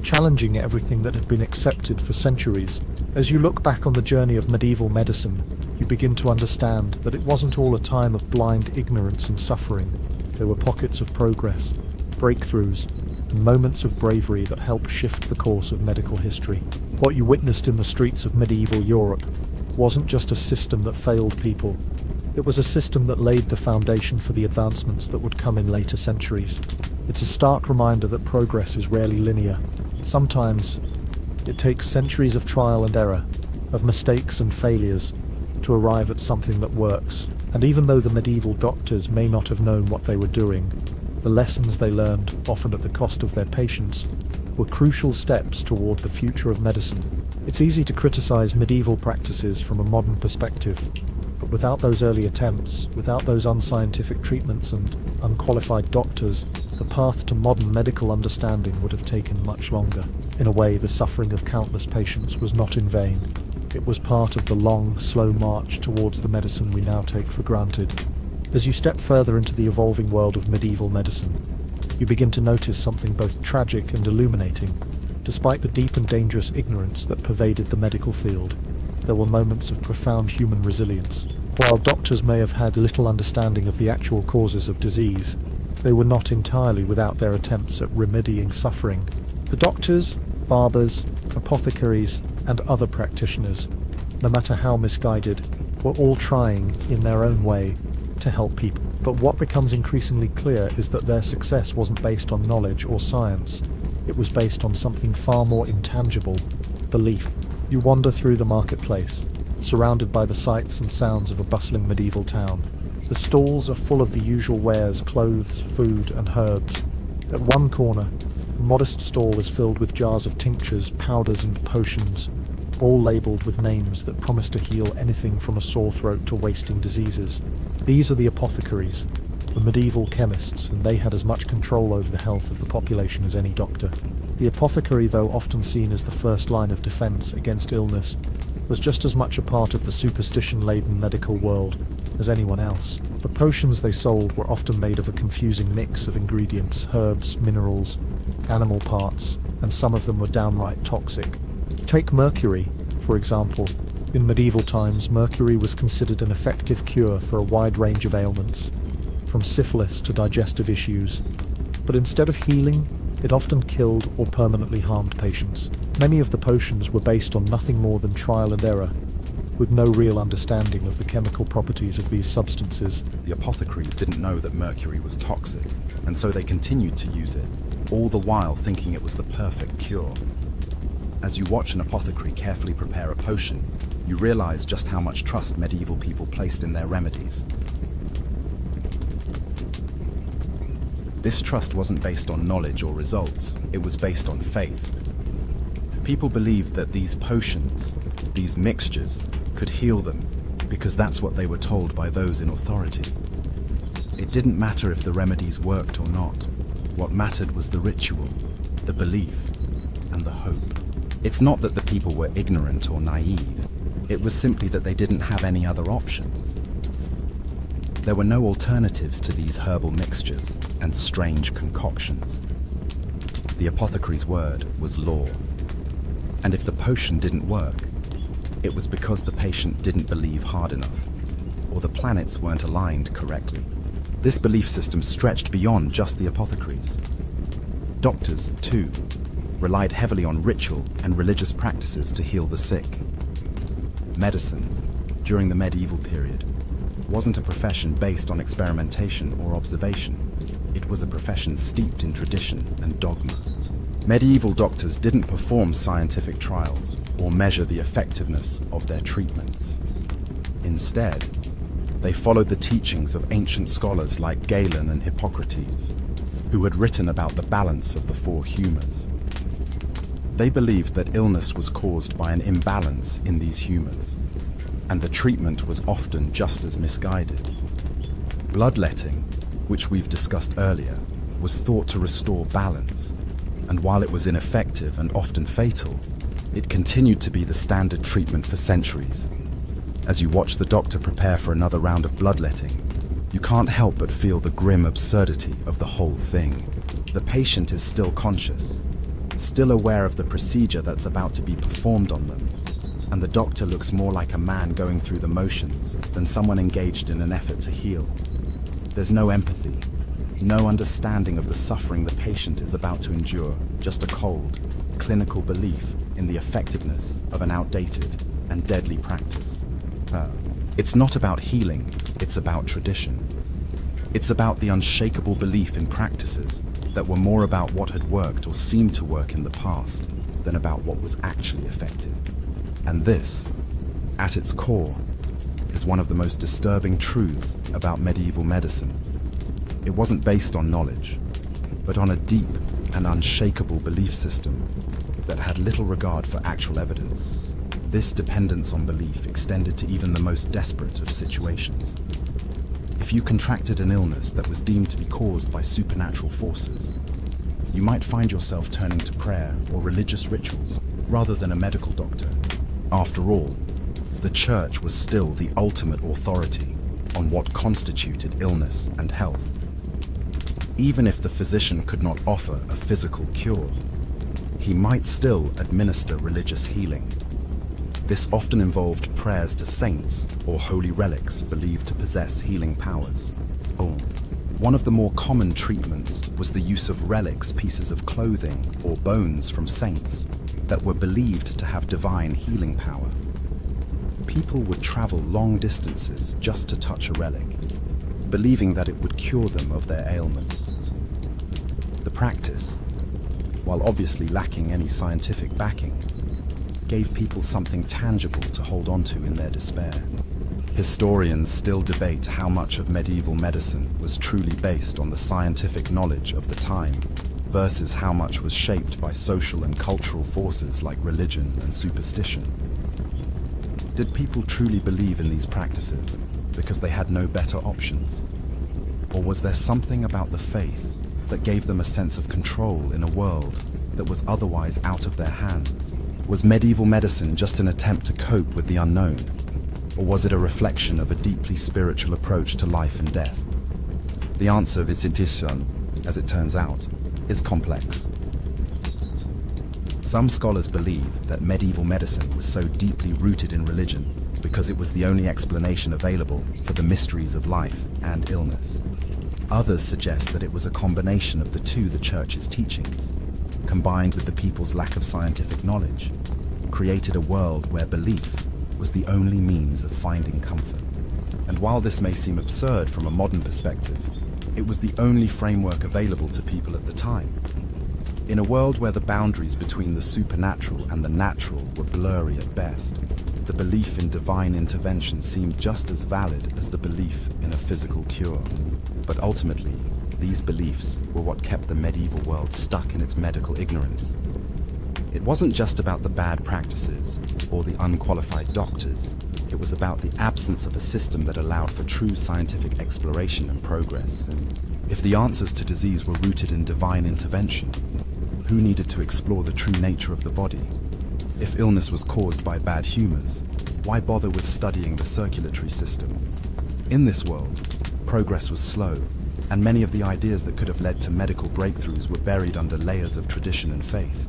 challenging everything that had been accepted for centuries. As you look back on the journey of medieval medicine, you begin to understand that it wasn't all a time of blind ignorance and suffering. There were pockets of progress, breakthroughs, and moments of bravery that helped shift the course of medical history. What you witnessed in the streets of medieval Europe wasn't just a system that failed people. It was a system that laid the foundation for the advancements that would come in later centuries. It's a stark reminder that progress is rarely linear. Sometimes it takes centuries of trial and error, of mistakes and failures, to arrive at something that works. And even though the medieval doctors may not have known what they were doing, the lessons they learned, often at the cost of their patients, were crucial steps toward the future of medicine. It's easy to criticize medieval practices from a modern perspective, but without those early attempts, without those unscientific treatments and unqualified doctors, the path to modern medical understanding would have taken much longer. In a way, the suffering of countless patients was not in vain. It was part of the long, slow march towards the medicine we now take for granted. As you step further into the evolving world of medieval medicine, you begin to notice something both tragic and illuminating. Despite the deep and dangerous ignorance that pervaded the medical field, there were moments of profound human resilience. While doctors may have had little understanding of the actual causes of disease, they were not entirely without their attempts at remedying suffering. The doctors, barbers, apothecaries, and other practitioners, no matter how misguided, were all trying, in their own way, to help people. But what becomes increasingly clear is that their success wasn't based on knowledge or science. It was based on something far more intangible: belief. You wander through the marketplace, surrounded by the sights and sounds of a bustling medieval town. The stalls are full of the usual wares: clothes, food, and herbs. At one corner, a modest stall is filled with jars of tinctures, powders, and potions, all labelled with names that promise to heal anything from a sore throat to wasting diseases. These are the apothecaries, the medieval chemists, and they had as much control over the health of the population as any doctor. The apothecary, though often seen as the first line of defence against illness, was just as much a part of the superstition-laden medical world as anyone else. The potions they sold were often made of a confusing mix of ingredients: herbs, minerals, animal parts, and some of them were downright toxic. Take mercury, for example. In medieval times, mercury was considered an effective cure for a wide range of ailments, from syphilis to digestive issues. But instead of healing, it often killed or permanently harmed patients. Many of the potions were based on nothing more than trial and error, with no real understanding of the chemical properties of these substances. The apothecaries didn't know that mercury was toxic, and so they continued to use it, all the while thinking it was the perfect cure. As you watch an apothecary carefully prepare a potion, you realize just how much trust medieval people placed in their remedies. This trust wasn't based on knowledge or results, it was based on faith. People believed that these potions, these mixtures, could heal them because that's what they were told by those in authority. It didn't matter if the remedies worked or not. What mattered was the ritual, the belief, and the hope. It's not that the people were ignorant or naive. It was simply that they didn't have any other options. There were no alternatives to these herbal mixtures and strange concoctions. The apothecary's word was law. And if the potion didn't work, it was because the patient didn't believe hard enough, or the planets weren't aligned correctly. This belief system stretched beyond just the apothecaries. Doctors, too, relied heavily on ritual and religious practices to heal the sick. Medicine, during the medieval period, wasn't a profession based on experimentation or observation. It was a profession steeped in tradition and dogma. Medieval doctors didn't perform scientific trials or measure the effectiveness of their treatments. Instead, they followed the teachings of ancient scholars like Galen and Hippocrates, who had written about the balance of the four humours. They believed that illness was caused by an imbalance in these humours, and the treatment was often just as misguided. Bloodletting, which we've discussed earlier, was thought to restore balance, and while it was ineffective and often fatal, it continued to be the standard treatment for centuries. As you watch the doctor prepare for another round of bloodletting, you can't help but feel the grim absurdity of the whole thing. The patient is still conscious, still aware of the procedure that's about to be performed on them, and the doctor looks more like a man going through the motions than someone engaged in an effort to heal. There's no empathy, no understanding of the suffering the patient is about to endure, just a cold, clinical belief in the effectiveness of an outdated and deadly practice. It's not about healing, it's about tradition. It's about the unshakable belief in practices that were more about what had worked or seemed to work in the past than about what was actually effective. And this, at its core, is one of the most disturbing truths about medieval medicine. It wasn't based on knowledge, but on a deep and unshakable belief system that had little regard for actual evidence. This dependence on belief extended to even the most desperate of situations. If you contracted an illness that was deemed to be caused by supernatural forces, you might find yourself turning to prayer or religious rituals rather than a medical doctor. After all, the Church was still the ultimate authority on what constituted illness and health. Even if the physician could not offer a physical cure, he might still administer religious healing. This often involved prayers to saints or holy relics believed to possess healing powers. One of the more common treatments was the use of relics, pieces of clothing or bones from saints that were believed to have divine healing power. People would travel long distances just to touch a relic, believing that it would cure them of their ailments. The practice, while obviously lacking any scientific backing, gave people something tangible to hold on to in their despair. Historians still debate how much of medieval medicine was truly based on the scientific knowledge of the time versus how much was shaped by social and cultural forces like religion and superstition. Did people truly believe in these practices because they had no better options? Or was there something about the faith that gave them a sense of control in a world that was otherwise out of their hands? Was medieval medicine just an attempt to cope with the unknown? Or was it a reflection of a deeply spiritual approach to life and death? The answer of Isitition, as it turns out, is complex. Some scholars believe that medieval medicine was so deeply rooted in religion because it was the only explanation available for the mysteries of life and illness. Others suggest that it was a combination of the Church's teachings, combined with the people's lack of scientific knowledge, created a world where belief was the only means of finding comfort. And while this may seem absurd from a modern perspective, it was the only framework available to people at the time. In a world where the boundaries between the supernatural and the natural were blurry at best, the belief in divine intervention seemed just as valid as the belief in a physical cure. But ultimately, these beliefs were what kept the medieval world stuck in its medical ignorance. It wasn't just about the bad practices or the unqualified doctors. It was about the absence of a system that allowed for true scientific exploration and progress. If the answers to disease were rooted in divine intervention, who needed to explore the true nature of the body? If illness was caused by bad humors, why bother with studying the circulatory system? In this world, progress was slow, and many of the ideas that could have led to medical breakthroughs were buried under layers of tradition and faith.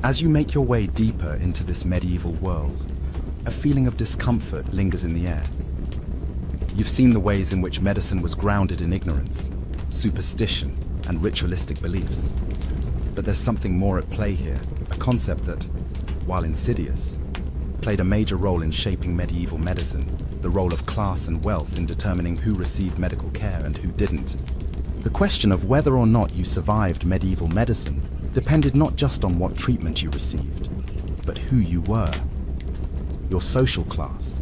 As you make your way deeper into this medieval world, a feeling of discomfort lingers in the air. You've seen the ways in which medicine was grounded in ignorance, superstition, and ritualistic beliefs. But there's something more at play here, a concept that, while insidious, played a major role in shaping medieval medicine, the role of class and wealth in determining who received medical care and who didn't. The question of whether or not you survived medieval medicine depended not just on what treatment you received, but who you were. Your social class,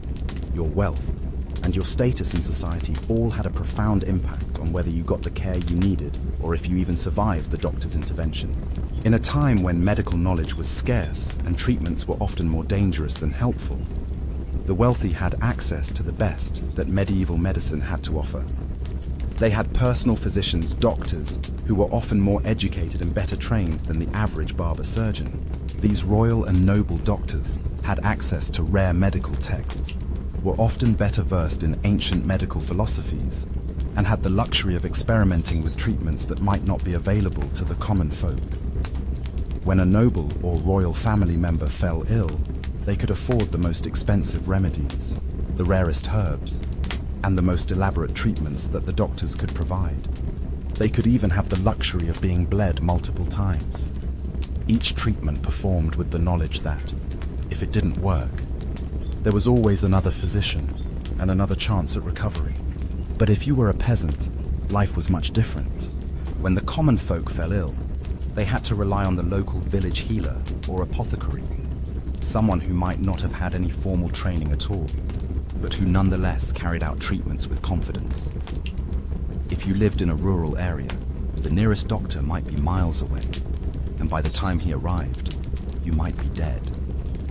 your wealth, and your status in society all had a profound impact on whether you got the care you needed or if you even survived the doctor's intervention. In a time when medical knowledge was scarce and treatments were often more dangerous than helpful, the wealthy had access to the best that medieval medicine had to offer. They had personal physicians, doctors, who were often more educated and better trained than the average barber surgeon. These royal and noble doctors had access to rare medical texts, were often better versed in ancient medical philosophies, and had the luxury of experimenting with treatments that might not be available to the common folk. When a noble or royal family member fell ill, they could afford the most expensive remedies, the rarest herbs, and the most elaborate treatments that the doctors could provide. They could even have the luxury of being bled multiple times. Each treatment performed with the knowledge that, if it didn't work, there was always another physician and another chance at recovery. But if you were a peasant, life was much different. When the common folk fell ill, they had to rely on the local village healer or apothecary, someone who might not have had any formal training at all, but who nonetheless carried out treatments with confidence. If you lived in a rural area, the nearest doctor might be miles away, and by the time he arrived, you might be dead.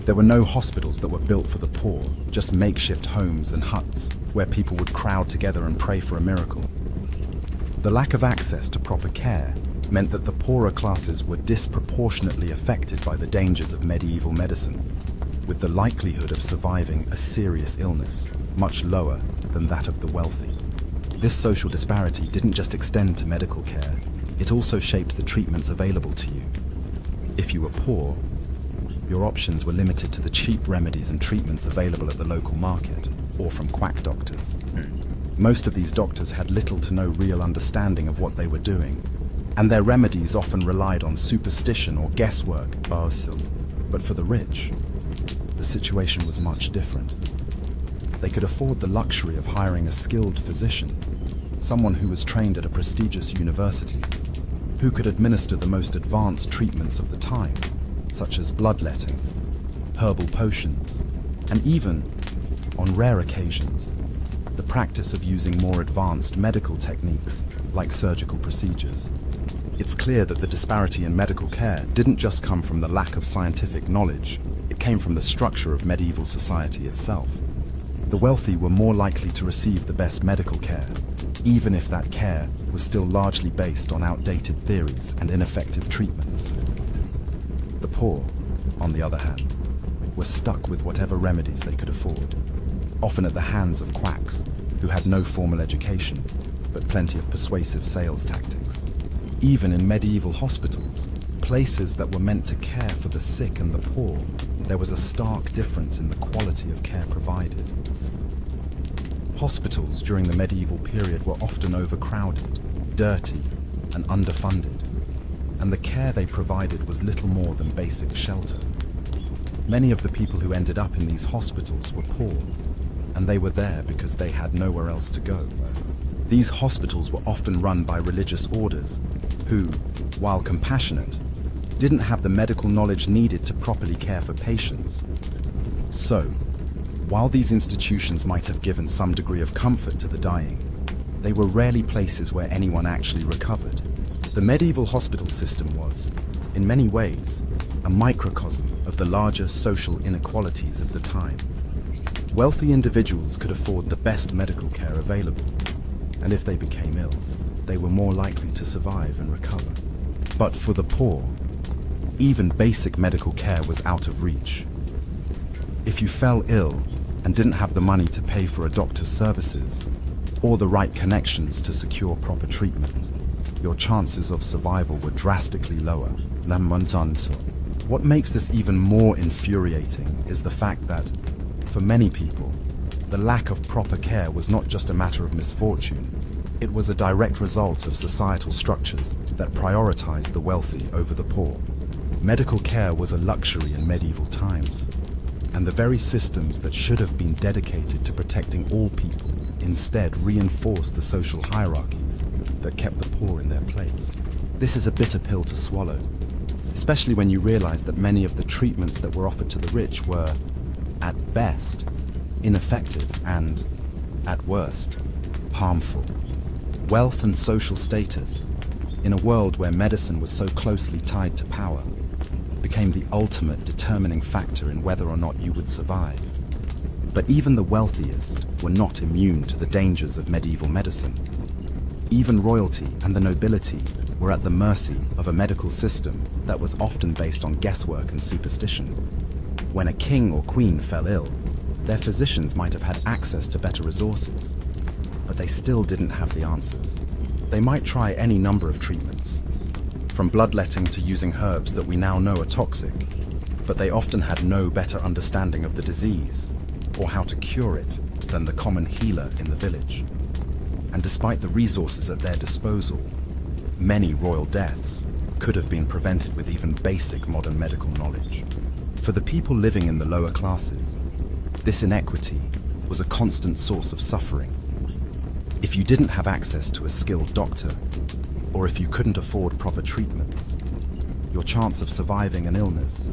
There were no hospitals that were built for the poor, just makeshift homes and huts where people would crowd together and pray for a miracle. The lack of access to proper care meant that the poorer classes were disproportionately affected by the dangers of medieval medicine, with the likelihood of surviving a serious illness much lower than that of the wealthy. This social disparity didn't just extend to medical care, it also shaped the treatments available to you. If you were poor, your options were limited to the cheap remedies and treatments available at the local market or from quack doctors. Most of these doctors had little to no real understanding of what they were doing, and their remedies often relied on superstition or guesswork. But for the rich, the situation was much different. They could afford the luxury of hiring a skilled physician, someone who was trained at a prestigious university, who could administer the most advanced treatments of the time, such as bloodletting, herbal potions, and even, on rare occasions, the practice of using more advanced medical techniques like surgical procedures. It's clear that the disparity in medical care didn't just come from the lack of scientific knowledge, it came from the structure of medieval society itself. The wealthy were more likely to receive the best medical care, even if that care was still largely based on outdated theories and ineffective treatments. The poor, on the other hand, were stuck with whatever remedies they could afford, often at the hands of quacks who had no formal education, but plenty of persuasive sales tactics. Even in medieval hospitals, places that were meant to care for the sick and the poor, there was a stark difference in the quality of care provided. Hospitals during the medieval period were often overcrowded, dirty, and underfunded, and the care they provided was little more than basic shelter. Many of the people who ended up in these hospitals were poor, and they were there because they had nowhere else to go. These hospitals were often run by religious orders who, while compassionate, didn't have the medical knowledge needed to properly care for patients. So, while these institutions might have given some degree of comfort to the dying, they were rarely places where anyone actually recovered. The medieval hospital system was, in many ways, a microcosm of the larger social inequalities of the time. Wealthy individuals could afford the best medical care available, and if they became ill, they were more likely to survive and recover. But for the poor, even basic medical care was out of reach. If you fell ill and didn't have the money to pay for a doctor's services, or the right connections to secure proper treatment, your chances of survival were drastically lower. What makes this even more infuriating is the fact that, for many people, the lack of proper care was not just a matter of misfortune. It was a direct result of societal structures that prioritized the wealthy over the poor. Medical care was a luxury in medieval times, and the very systems that should have been dedicated to protecting all people instead reinforced the social hierarchies that kept the poor in their place. This is a bitter pill to swallow, especially when you realize that many of the treatments that were offered to the rich were, at best, ineffective and, at worst, harmful. Wealth and social status, in a world where medicine was so closely tied to power, became the ultimate determining factor in whether or not you would survive. But even the wealthiest were not immune to the dangers of medieval medicine. Even royalty and the nobility were at the mercy of a medical system that was often based on guesswork and superstition. When a king or queen fell ill, their physicians might have had access to better resources, but they still didn't have the answers. They might try any number of treatments, from bloodletting to using herbs that we now know are toxic, but they often had no better understanding of the disease or how to cure it than the common healer in the village. And despite the resources at their disposal, many royal deaths could have been prevented with even basic modern medical knowledge. For the people living in the lower classes, this inequity was a constant source of suffering. If you didn't have access to a skilled doctor, or if you couldn't afford proper treatments, your chance of surviving an illness,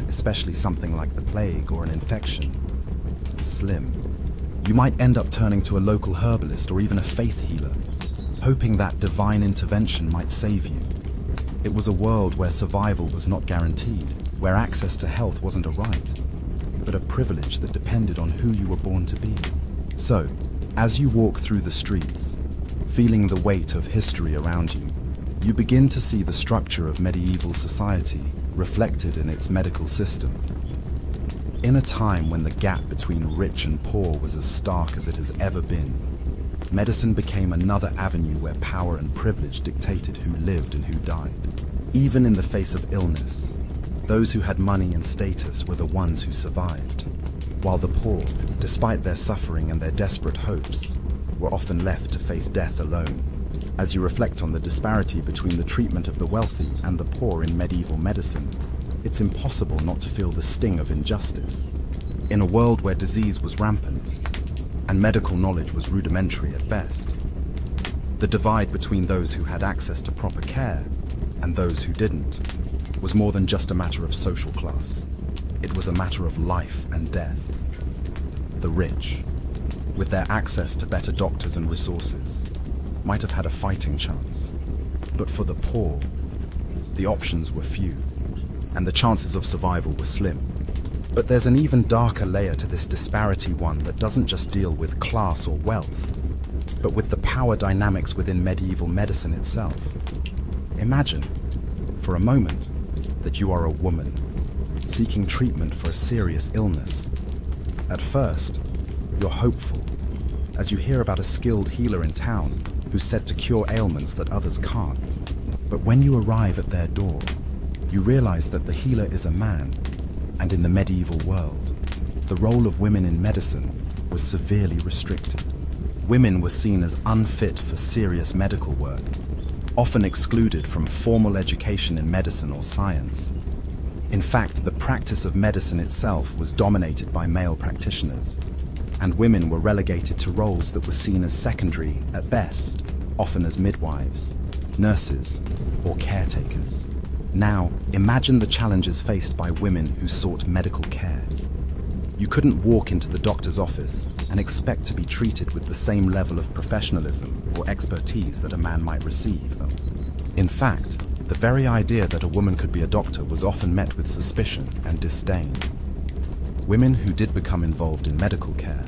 especially something like the plague or an infection, was slim. You might end up turning to a local herbalist or even a faith healer, hoping that divine intervention might save you. It was a world where survival was not guaranteed, where access to health wasn't a right, but a privilege that depended on who you were born to be. So, as you walk through the streets, feeling the weight of history around you, you begin to see the structure of medieval society reflected in its medical system. In a time when the gap between rich and poor was as stark as it has ever been, medicine became another avenue where power and privilege dictated who lived and who died. Even in the face of illness, those who had money and status were the ones who survived, while the poor, despite their suffering and their desperate hopes, were often left to face death alone. As you reflect on the disparity between the treatment of the wealthy and the poor in medieval medicine, it's impossible not to feel the sting of injustice. In a world where disease was rampant and medical knowledge was rudimentary at best, the divide between those who had access to proper care and those who didn't was more than just a matter of social class. It was a matter of life and death. The rich, with their access to better doctors and resources, might have had a fighting chance. But for the poor, the options were few, and the chances of survival were slim. But there's an even darker layer to this disparity, one that doesn't just deal with class or wealth, but with the power dynamics within medieval medicine itself. Imagine, for a moment, that you are a woman, seeking treatment for a serious illness. At first, you're hopeful, as you hear about a skilled healer in town who's said to cure ailments that others can't. But when you arrive at their door, you realize that the healer is a man, and in the medieval world, the role of women in medicine was severely restricted. Women were seen as unfit for serious medical work, often excluded from formal education in medicine or science. In fact, the practice of medicine itself was dominated by male practitioners, and women were relegated to roles that were seen as secondary at best, often as midwives, nurses, or caretakers. Now, imagine the challenges faced by women who sought medical care. You couldn't walk into the doctor's office and expect to be treated with the same level of professionalism or expertise that a man might receive. In fact, the very idea that a woman could be a doctor was often met with suspicion and disdain. Women who did become involved in medical care,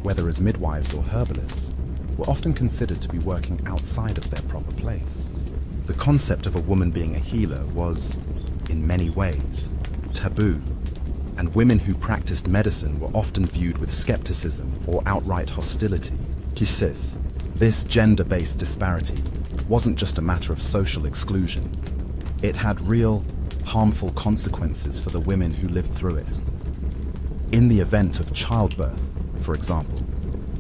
whether as midwives or herbalists, were often considered to be working outside of their proper place. The concept of a woman being a healer was, in many ways, taboo, and women who practiced medicine were often viewed with skepticism or outright hostility. This gender-based disparity wasn't just a matter of social exclusion. It had real, harmful consequences for the women who lived through it. In the event of childbirth, For example,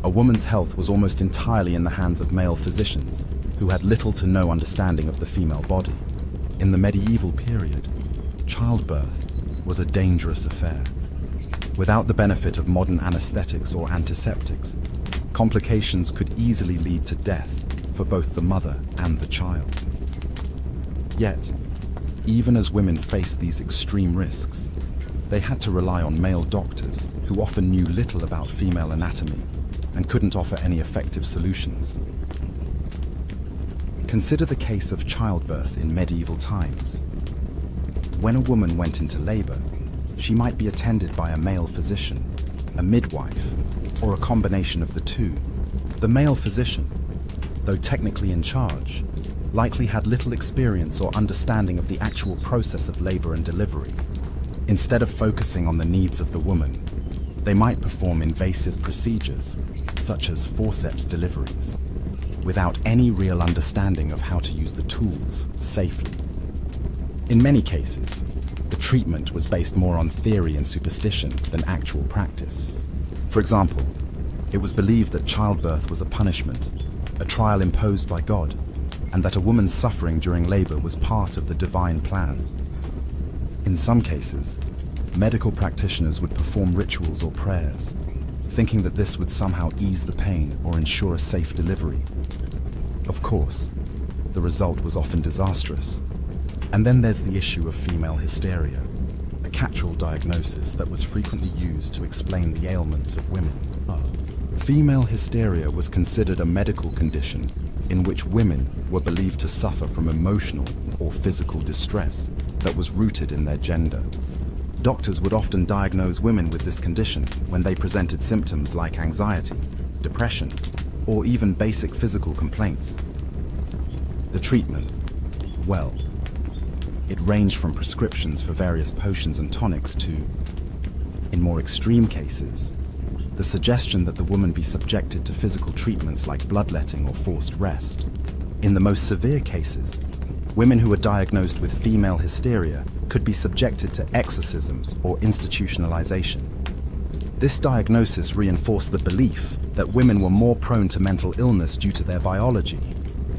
a woman's health was almost entirely in the hands of male physicians who had little to no understanding of the female body. In the medieval period, childbirth was a dangerous affair. Without the benefit of modern anesthetics or antiseptics, complications could easily lead to death for both the mother and the child. Yet, even as women faced these extreme risks, they had to rely on male doctors who often knew little about female anatomy and couldn't offer any effective solutions. Consider the case of childbirth in medieval times. When a woman went into labor, she might be attended by a male physician, a midwife, or a combination of the two. The male physician, though technically in charge, likely had little experience or understanding of the actual process of labor and delivery. Instead of focusing on the needs of the woman, they might perform invasive procedures, such as forceps deliveries, without any real understanding of how to use the tools safely. In many cases, the treatment was based more on theory and superstition than actual practice. For example, it was believed that childbirth was a punishment, a trial imposed by God, and that a woman's suffering during labor was part of the divine plan. In some cases, medical practitioners would perform rituals or prayers, thinking that this would somehow ease the pain or ensure a safe delivery. Of course, the result was often disastrous. And then there's the issue of female hysteria, a catch-all diagnosis that was frequently used to explain the ailments of women. Female hysteria was considered a medical condition in which women were believed to suffer from emotional or physical distress that was rooted in their gender. Doctors would often diagnose women with this condition when they presented symptoms like anxiety, depression, or even basic physical complaints. The treatment, well, it ranged from prescriptions for various potions and tonics to, in more extreme cases, the suggestion that the woman be subjected to physical treatments like bloodletting or forced rest. In the most severe cases, women who were diagnosed with female hysteria could be subjected to exorcisms or institutionalization. This diagnosis reinforced the belief that women were more prone to mental illness due to their biology,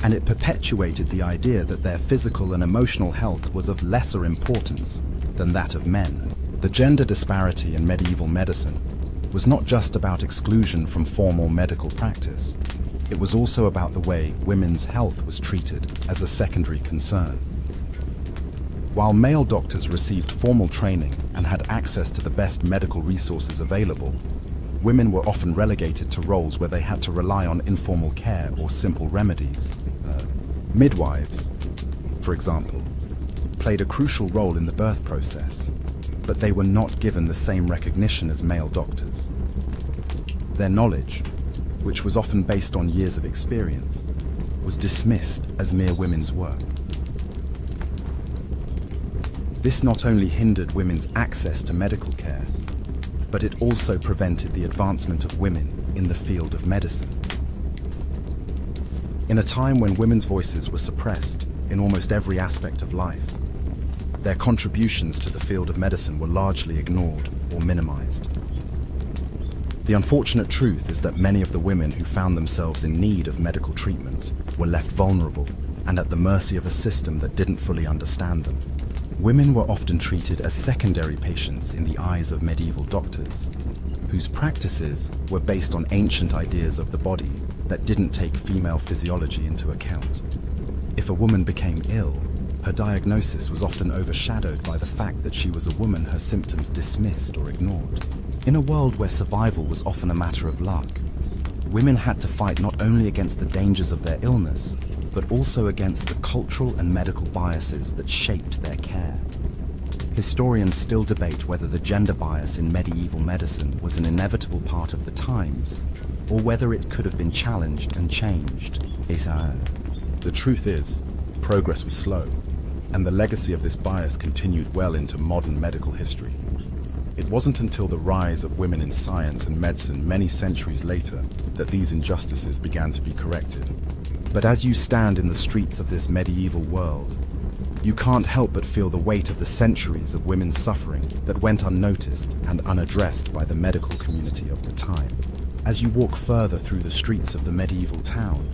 and it perpetuated the idea that their physical and emotional health was of lesser importance than that of men. The gender disparity in medieval medicine was not just about exclusion from formal medical practice. It was also about the way women's health was treated as a secondary concern. While male doctors received formal training and had access to the best medical resources available, women were often relegated to roles where they had to rely on informal care or simple remedies. Midwives, for example, played a crucial role in the birth process, but they were not given the same recognition as male doctors. Their knowledge, which was often based on years of experience, was dismissed as mere women's work. This not only hindered women's access to medical care, but it also prevented the advancement of women in the field of medicine. In a time when women's voices were suppressed in almost every aspect of life, their contributions to the field of medicine were largely ignored or minimized. The unfortunate truth is that many of the women who found themselves in need of medical treatment were left vulnerable and at the mercy of a system that didn't fully understand them. Women were often treated as secondary patients in the eyes of medieval doctors, whose practices were based on ancient ideas of the body that didn't take female physiology into account. If a woman became ill, her diagnosis was often overshadowed by the fact that she was a woman, her symptoms dismissed or ignored. In a world where survival was often a matter of luck, women had to fight not only against the dangers of their illness, but also against the cultural and medical biases that shaped their care. Historians still debate whether the gender bias in medieval medicine was an inevitable part of the times, or whether it could have been challenged and changed. The truth is, progress was slow, and the legacy of this bias continued well into modern medical history. It wasn't until the rise of women in science and medicine many centuries later that these injustices began to be corrected. But as you stand in the streets of this medieval world, You can't help but feel the weight of the centuries of women's suffering that went unnoticed and unaddressed by the medical community of the time. As you walk further through the streets of the medieval town,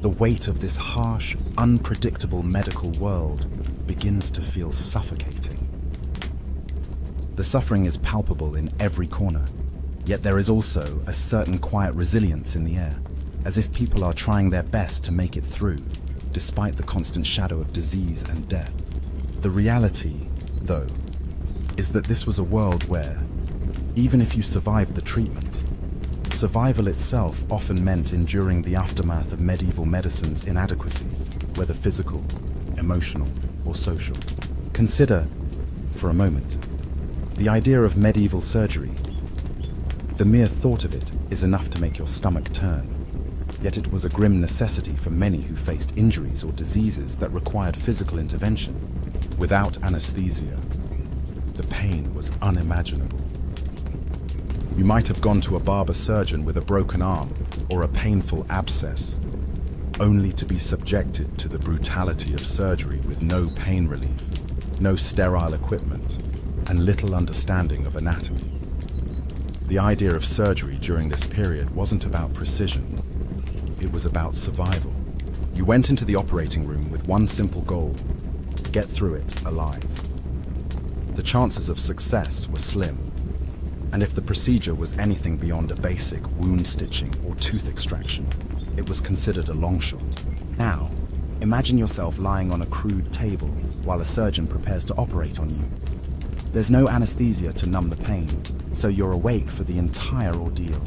the weight of this harsh, unpredictable medical world begins to feel suffocating. The suffering is palpable in every corner, yet there is also a certain quiet resilience in the air, as if people are trying their best to make it through, despite the constant shadow of disease and death. The reality, though, is that this was a world where, even if you survived the treatment, survival itself often meant enduring the aftermath of medieval medicine's inadequacies, whether physical, emotional, or social. Consider, for a moment, the idea of medieval surgery. The mere thought of it is enough to make your stomach turn. Yet it was a grim necessity for many who faced injuries or diseases that required physical intervention. Without anesthesia, the pain was unimaginable. You might have gone to a barber surgeon with a broken arm or a painful abscess, only to be subjected to the brutality of surgery with no pain relief, no sterile equipment, and little understanding of anatomy. The idea of surgery during this period wasn't about precision. It was about survival. You went into the operating room with one simple goal: get through it alive. The chances of success were slim, and if the procedure was anything beyond a basic wound stitching or tooth extraction, it was considered a long shot. Now, imagine yourself lying on a crude table while a surgeon prepares to operate on you. There's no anesthesia to numb the pain, so you're awake for the entire ordeal.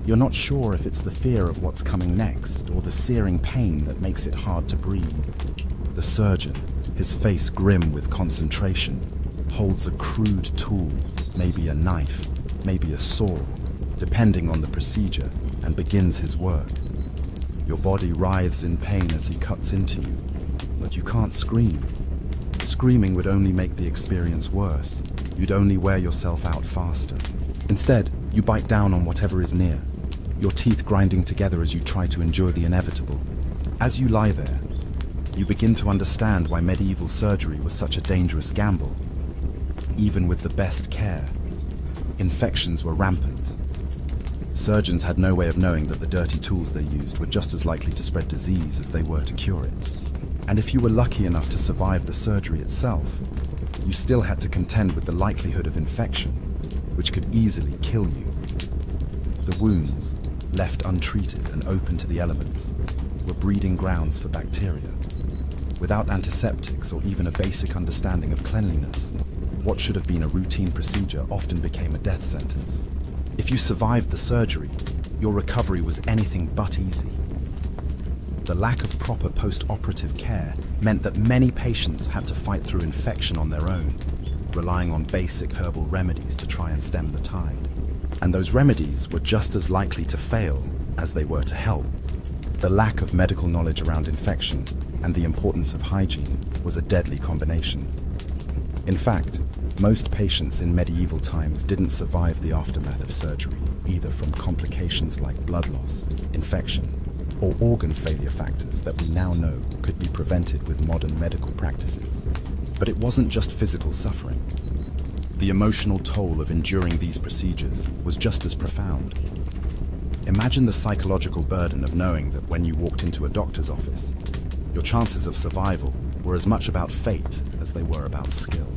You're not sure if it's the fear of what's coming next or the searing pain that makes it hard to breathe. The surgeon, his face grim with concentration, holds a crude tool, maybe a knife, maybe a saw, depending on the procedure, and begins his work. Your body writhes in pain as he cuts into you, but you can't scream. Screaming would only make the experience worse. You'd only wear yourself out faster. Instead, you bite down on whatever is near, your teeth grinding together as you try to endure the inevitable. As you lie there, you begin to understand why medieval surgery was such a dangerous gamble. Even with the best care, infections were rampant. Surgeons had no way of knowing that the dirty tools they used were just as likely to spread disease as they were to cure it. And if you were lucky enough to survive the surgery itself, you still had to contend with the likelihood of infection, which could easily kill you. The wounds, left untreated and open to the elements, were breeding grounds for bacteria. Without antiseptics or even a basic understanding of cleanliness, what should have been a routine procedure often became a death sentence. If you survived the surgery, your recovery was anything but easy. The lack of proper post-operative care meant that many patients had to fight through infection on their own, relying on basic herbal remedies to try and stem the tide. And those remedies were just as likely to fail as they were to help. The lack of medical knowledge around infection and the importance of hygiene was a deadly combination. In fact, most patients in medieval times didn't survive the aftermath of surgery, either from complications like blood loss, infection, or organ failure factors that we now know could be prevented with modern medical practices. But it wasn't just physical suffering. The emotional toll of enduring these procedures was just as profound. Imagine the psychological burden of knowing that when you walked into a doctor's office, your chances of survival were as much about fate as they were about skill.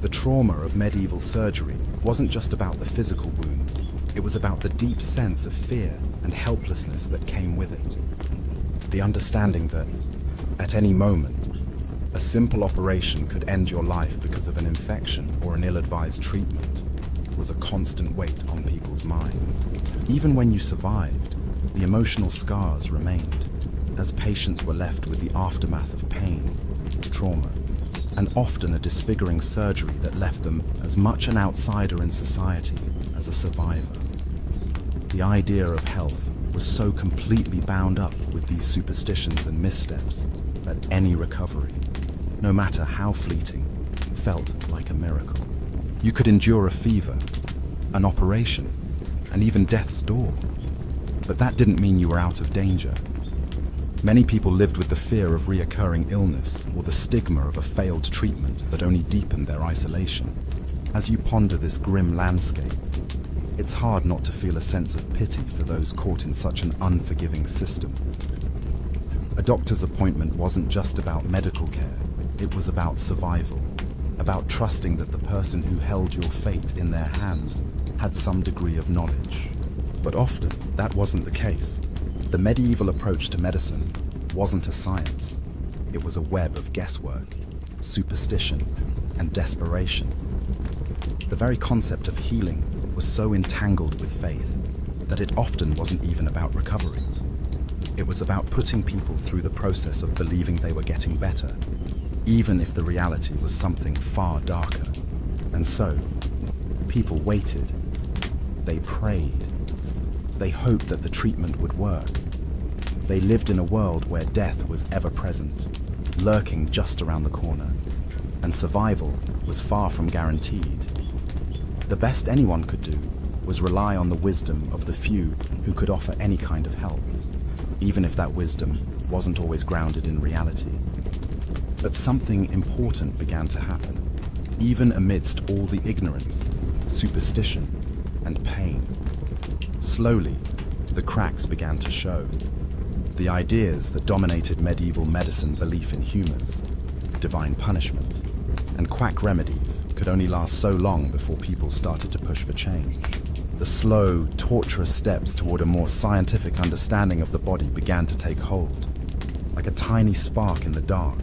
The trauma of medieval surgery wasn't just about the physical wounds, it was about the deep sense of fear and helplessness that came with it. The understanding that, at any moment, a simple operation could end your life because of an infection or an ill-advised treatment was a constant weight on people's minds. Even when you survived, the emotional scars remained, as patients were left with the aftermath of pain, trauma, and often a disfiguring surgery that left them as much an outsider in society as a survivor. The idea of health was so completely bound up with these superstitions and missteps that any recovery, no matter how fleeting, felt like a miracle. You could endure a fever, an operation, and even death's door, but that didn't mean you were out of danger. Many people lived with the fear of reoccurring illness or the stigma of a failed treatment that only deepened their isolation. As you ponder this grim landscape, it's hard not to feel a sense of pity for those caught in such an unforgiving system. A doctor's appointment wasn't just about medical care, it was about survival, about trusting that the person who held your fate in their hands had some degree of knowledge. But often, that wasn't the case. The medieval approach to medicine wasn't a science. It was a web of guesswork, superstition, and desperation. The very concept of healing was so entangled with faith that it often wasn't even about recovery. It was about putting people through the process of believing they were getting better, even if the reality was something far darker. And so, people waited. They prayed. They hoped that the treatment would work. They lived in a world where death was ever present, lurking just around the corner, and survival was far from guaranteed. The best anyone could do was rely on the wisdom of the few who could offer any kind of help, even if that wisdom wasn't always grounded in reality. But something important began to happen, even amidst all the ignorance, superstition, and pain. Slowly, the cracks began to show. The ideas that dominated medieval medicine belief in humors, divine punishment, and quack remedies could only last so long before people started to push for change. The slow, torturous steps toward a more scientific understanding of the body began to take hold, like a tiny spark in the dark.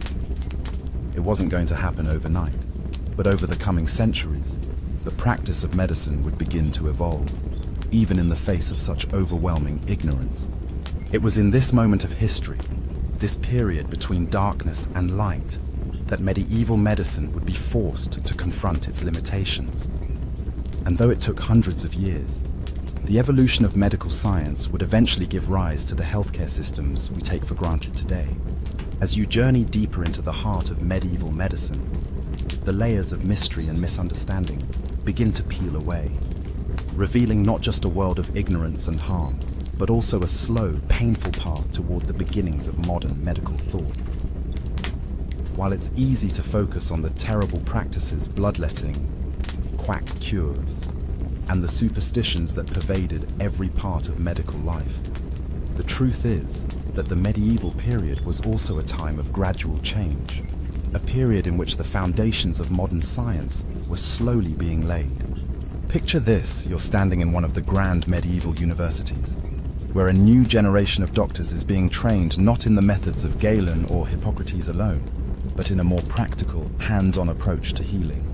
It wasn't going to happen overnight, but over the coming centuries, the practice of medicine would begin to evolve, even in the face of such overwhelming ignorance. It was in this moment of history, this period between darkness and light, that medieval medicine would be forced to confront its limitations. And though it took hundreds of years, the evolution of medical science would eventually give rise to the healthcare systems we take for granted today. As you journey deeper into the heart of medieval medicine, the layers of mystery and misunderstanding begin to peel away, revealing not just a world of ignorance and harm, but also a slow, painful path toward the beginnings of modern medical thought. While it's easy to focus on the terrible practices, bloodletting, quack cures, and the superstitions that pervaded every part of medical life, the truth is that the medieval period was also a time of gradual change, a period in which the foundations of modern science were slowly being laid. Picture this: you're standing in one of the grand medieval universities, where a new generation of doctors is being trained not in the methods of Galen or Hippocrates alone, but in a more practical, hands-on approach to healing.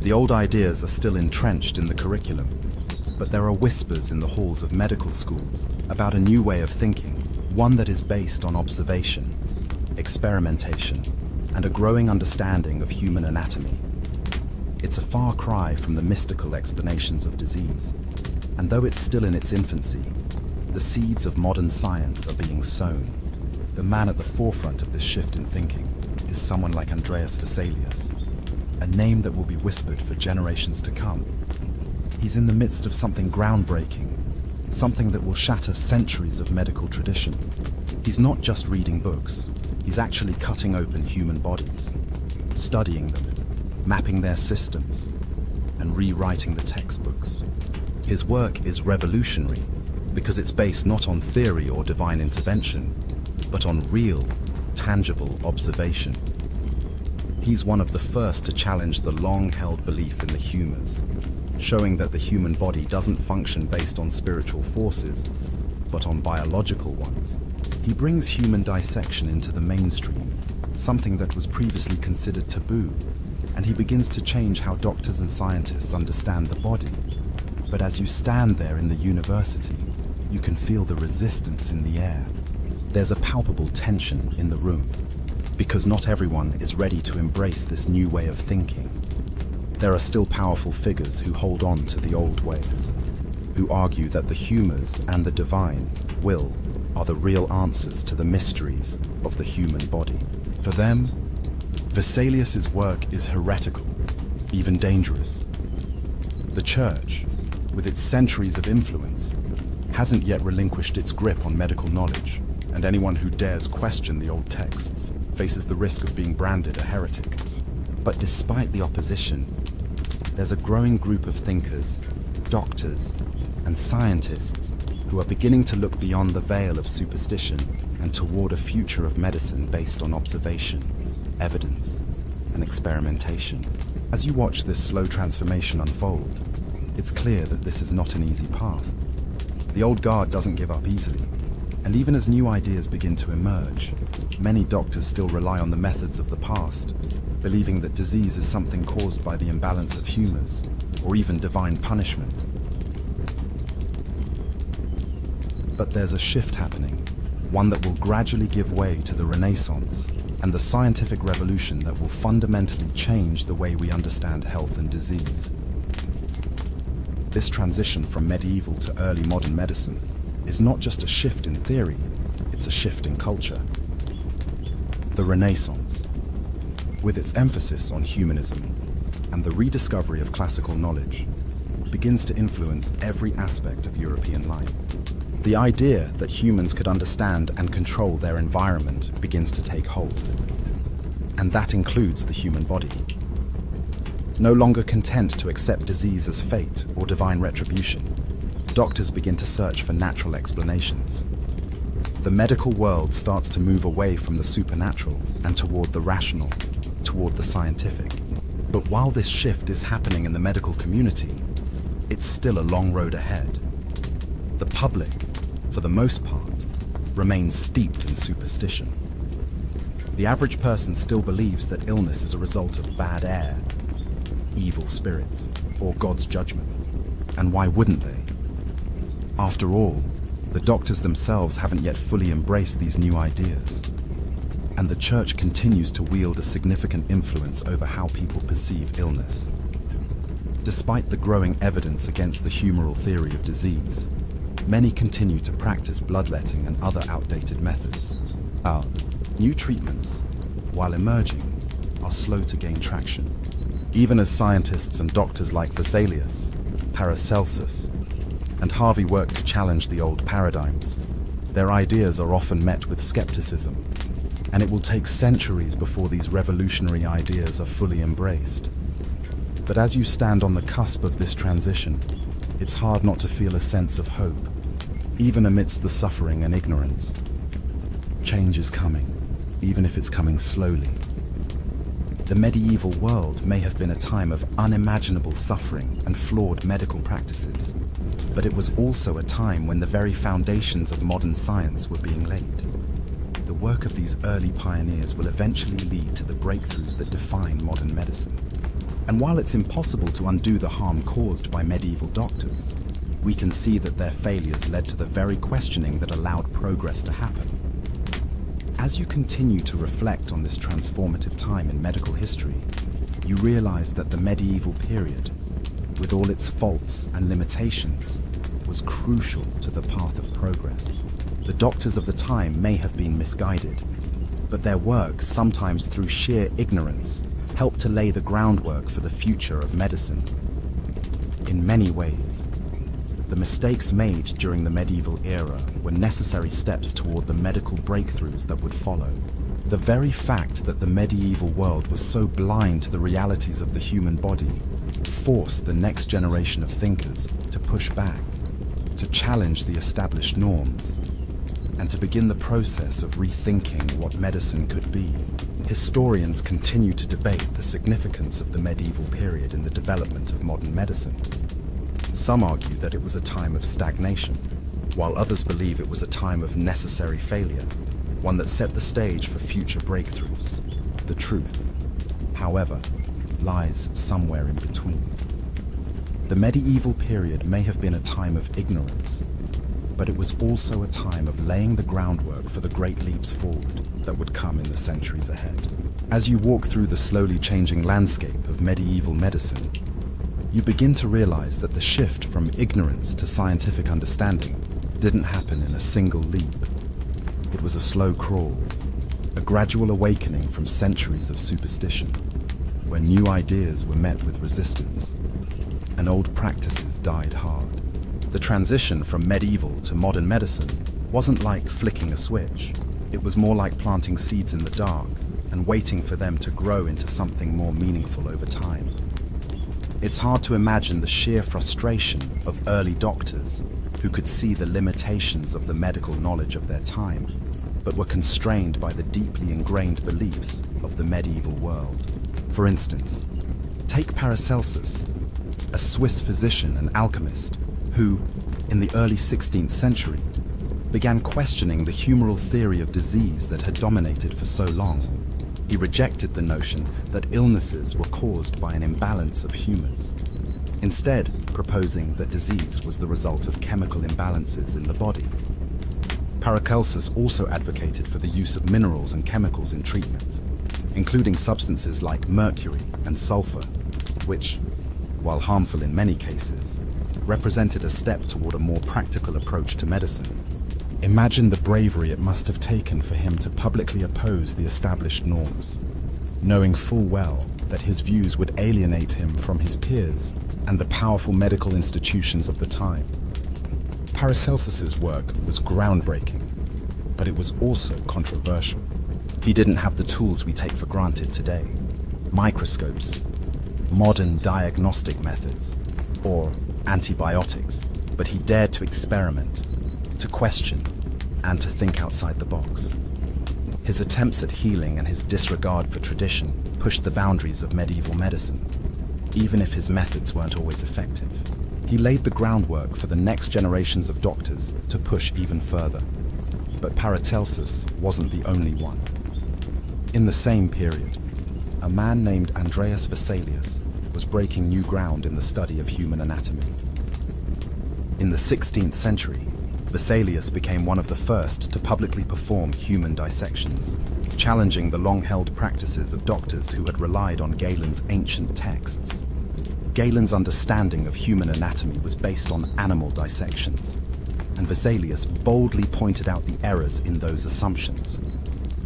The old ideas are still entrenched in the curriculum, but there are whispers in the halls of medical schools about a new way of thinking, one that is based on observation, experimentation, and a growing understanding of human anatomy. It's a far cry from the mystical explanations of disease, and though it's still in its infancy, the seeds of modern science are being sown. The man at the forefront of this shift in thinking is someone like Andreas Vesalius, a name that will be whispered for generations to come. He's in the midst of something groundbreaking, something that will shatter centuries of medical tradition. He's not just reading books, he's actually cutting open human bodies, studying them, mapping their systems, and rewriting the textbooks. His work is revolutionary because it's based not on theory or divine intervention, but on real, tangible observation. He's one of the first to challenge the long-held belief in the humors, showing that the human body doesn't function based on spiritual forces, but on biological ones. He brings human dissection into the mainstream, something that was previously considered taboo, and he begins to change how doctors and scientists understand the body. But as you stand there in the university, you can feel the resistance in the air. There's a palpable tension in the room, because not everyone is ready to embrace this new way of thinking. There are still powerful figures who hold on to the old ways, who argue that the humors and the divine will are the real answers to the mysteries of the human body. For them, Vesalius's work is heretical, even dangerous. The Church, with its centuries of influence, hasn't yet relinquished its grip on medical knowledge, and anyone who dares question the old texts faces the risk of being branded a heretic. But despite the opposition, there's a growing group of thinkers, doctors, and scientists who are beginning to look beyond the veil of superstition and toward a future of medicine based on observation, evidence, and experimentation. As you watch this slow transformation unfold, it's clear that this is not an easy path. The old guard doesn't give up easily, and even as new ideas begin to emerge, many doctors still rely on the methods of the past, believing that disease is something caused by the imbalance of humors, or even divine punishment. But there's a shift happening, one that will gradually give way to the Renaissance and the scientific revolution that will fundamentally change the way we understand health and disease. This transition from medieval to early modern medicine is not just a shift in theory, it's a shift in culture. The Renaissance, with its emphasis on humanism and the rediscovery of classical knowledge, begins to influence every aspect of European life. The idea that humans could understand and control their environment begins to take hold, and that includes the human body. No longer content to accept disease as fate or divine retribution, doctors begin to search for natural explanations. The medical world starts to move away from the supernatural and toward the rational, toward the scientific. But while this shift is happening in the medical community, it's still a long road ahead. The public, for the most part, remains steeped in superstition. The average person still believes that illness is a result of bad air, evil spirits, or God's judgment. And why wouldn't they? After all, the doctors themselves haven't yet fully embraced these new ideas. And the church continues to wield a significant influence over how people perceive illness. Despite the growing evidence against the humoral theory of disease, many continue to practice bloodletting and other outdated methods. New treatments, while emerging, are slow to gain traction. Even as scientists and doctors like Vesalius, Paracelsus, and Harvey work to challenge the old paradigms, their ideas are often met with skepticism, and it will take centuries before these revolutionary ideas are fully embraced. But as you stand on the cusp of this transition, it's hard not to feel a sense of hope, even amidst the suffering and ignorance. Change is coming, even if it's coming slowly. The medieval world may have been a time of unimaginable suffering and flawed medical practices, but it was also a time when the very foundations of modern science were being laid. The work of these early pioneers will eventually lead to the breakthroughs that define modern medicine. And while it's impossible to undo the harm caused by medieval doctors, we can see that their failures led to the very questioning that allowed progress to happen. As you continue to reflect on this transformative time in medical history, you realize that the medieval period, with all its faults and limitations, was crucial to the path of progress. The doctors of the time may have been misguided, but their work, sometimes through sheer ignorance, helped to lay the groundwork for the future of medicine. In many ways, the mistakes made during the medieval era were necessary steps toward the medical breakthroughs that would follow. The very fact that the medieval world was so blind to the realities of the human body forced the next generation of thinkers to push back, to challenge the established norms, and to begin the process of rethinking what medicine could be. Historians continue to debate the significance of the medieval period in the development of modern medicine. Some argue that it was a time of stagnation, while others believe it was a time of necessary failure, one that set the stage for future breakthroughs. The truth, however, lies somewhere in between. The medieval period may have been a time of ignorance, but it was also a time of laying the groundwork for the great leaps forward that would come in the centuries ahead. As you walk through the slowly changing landscape of medieval medicine, you begin to realize that the shift from ignorance to scientific understanding didn't happen in a single leap. It was a slow crawl, a gradual awakening from centuries of superstition, where new ideas were met with resistance, and old practices died hard. The transition from medieval to modern medicine wasn't like flicking a switch. It was more like planting seeds in the dark and waiting for them to grow into something more meaningful over time. It's hard to imagine the sheer frustration of early doctors who could see the limitations of the medical knowledge of their time, but were constrained by the deeply ingrained beliefs of the medieval world. For instance, take Paracelsus, a Swiss physician and alchemist who, in the early 16th century, began questioning the humoral theory of disease that had dominated for so long. He rejected the notion that illnesses were caused by an imbalance of humors, instead proposing that disease was the result of chemical imbalances in the body. Paracelsus also advocated for the use of minerals and chemicals in treatment, including substances like mercury and sulfur, which, while harmful in many cases, represented a step toward a more practical approach to medicine. Imagine the bravery it must have taken for him to publicly oppose the established norms, knowing full well that his views would alienate him from his peers and the powerful medical institutions of the time. Paracelsus's work was groundbreaking, but it was also controversial. He didn't have the tools we take for granted today: microscopes, modern diagnostic methods, or antibiotics, but he dared to experiment, to question, and to think outside the box. His attempts at healing and his disregard for tradition pushed the boundaries of medieval medicine, even if his methods weren't always effective. He laid the groundwork for the next generations of doctors to push even further. But Paracelsus wasn't the only one. In the same period, a man named Andreas Vesalius was breaking new ground in the study of human anatomy. In the 16th century, Vesalius became one of the first to publicly perform human dissections, challenging the long-held practices of doctors who had relied on Galen's ancient texts. Galen's understanding of human anatomy was based on animal dissections, and Vesalius boldly pointed out the errors in those assumptions.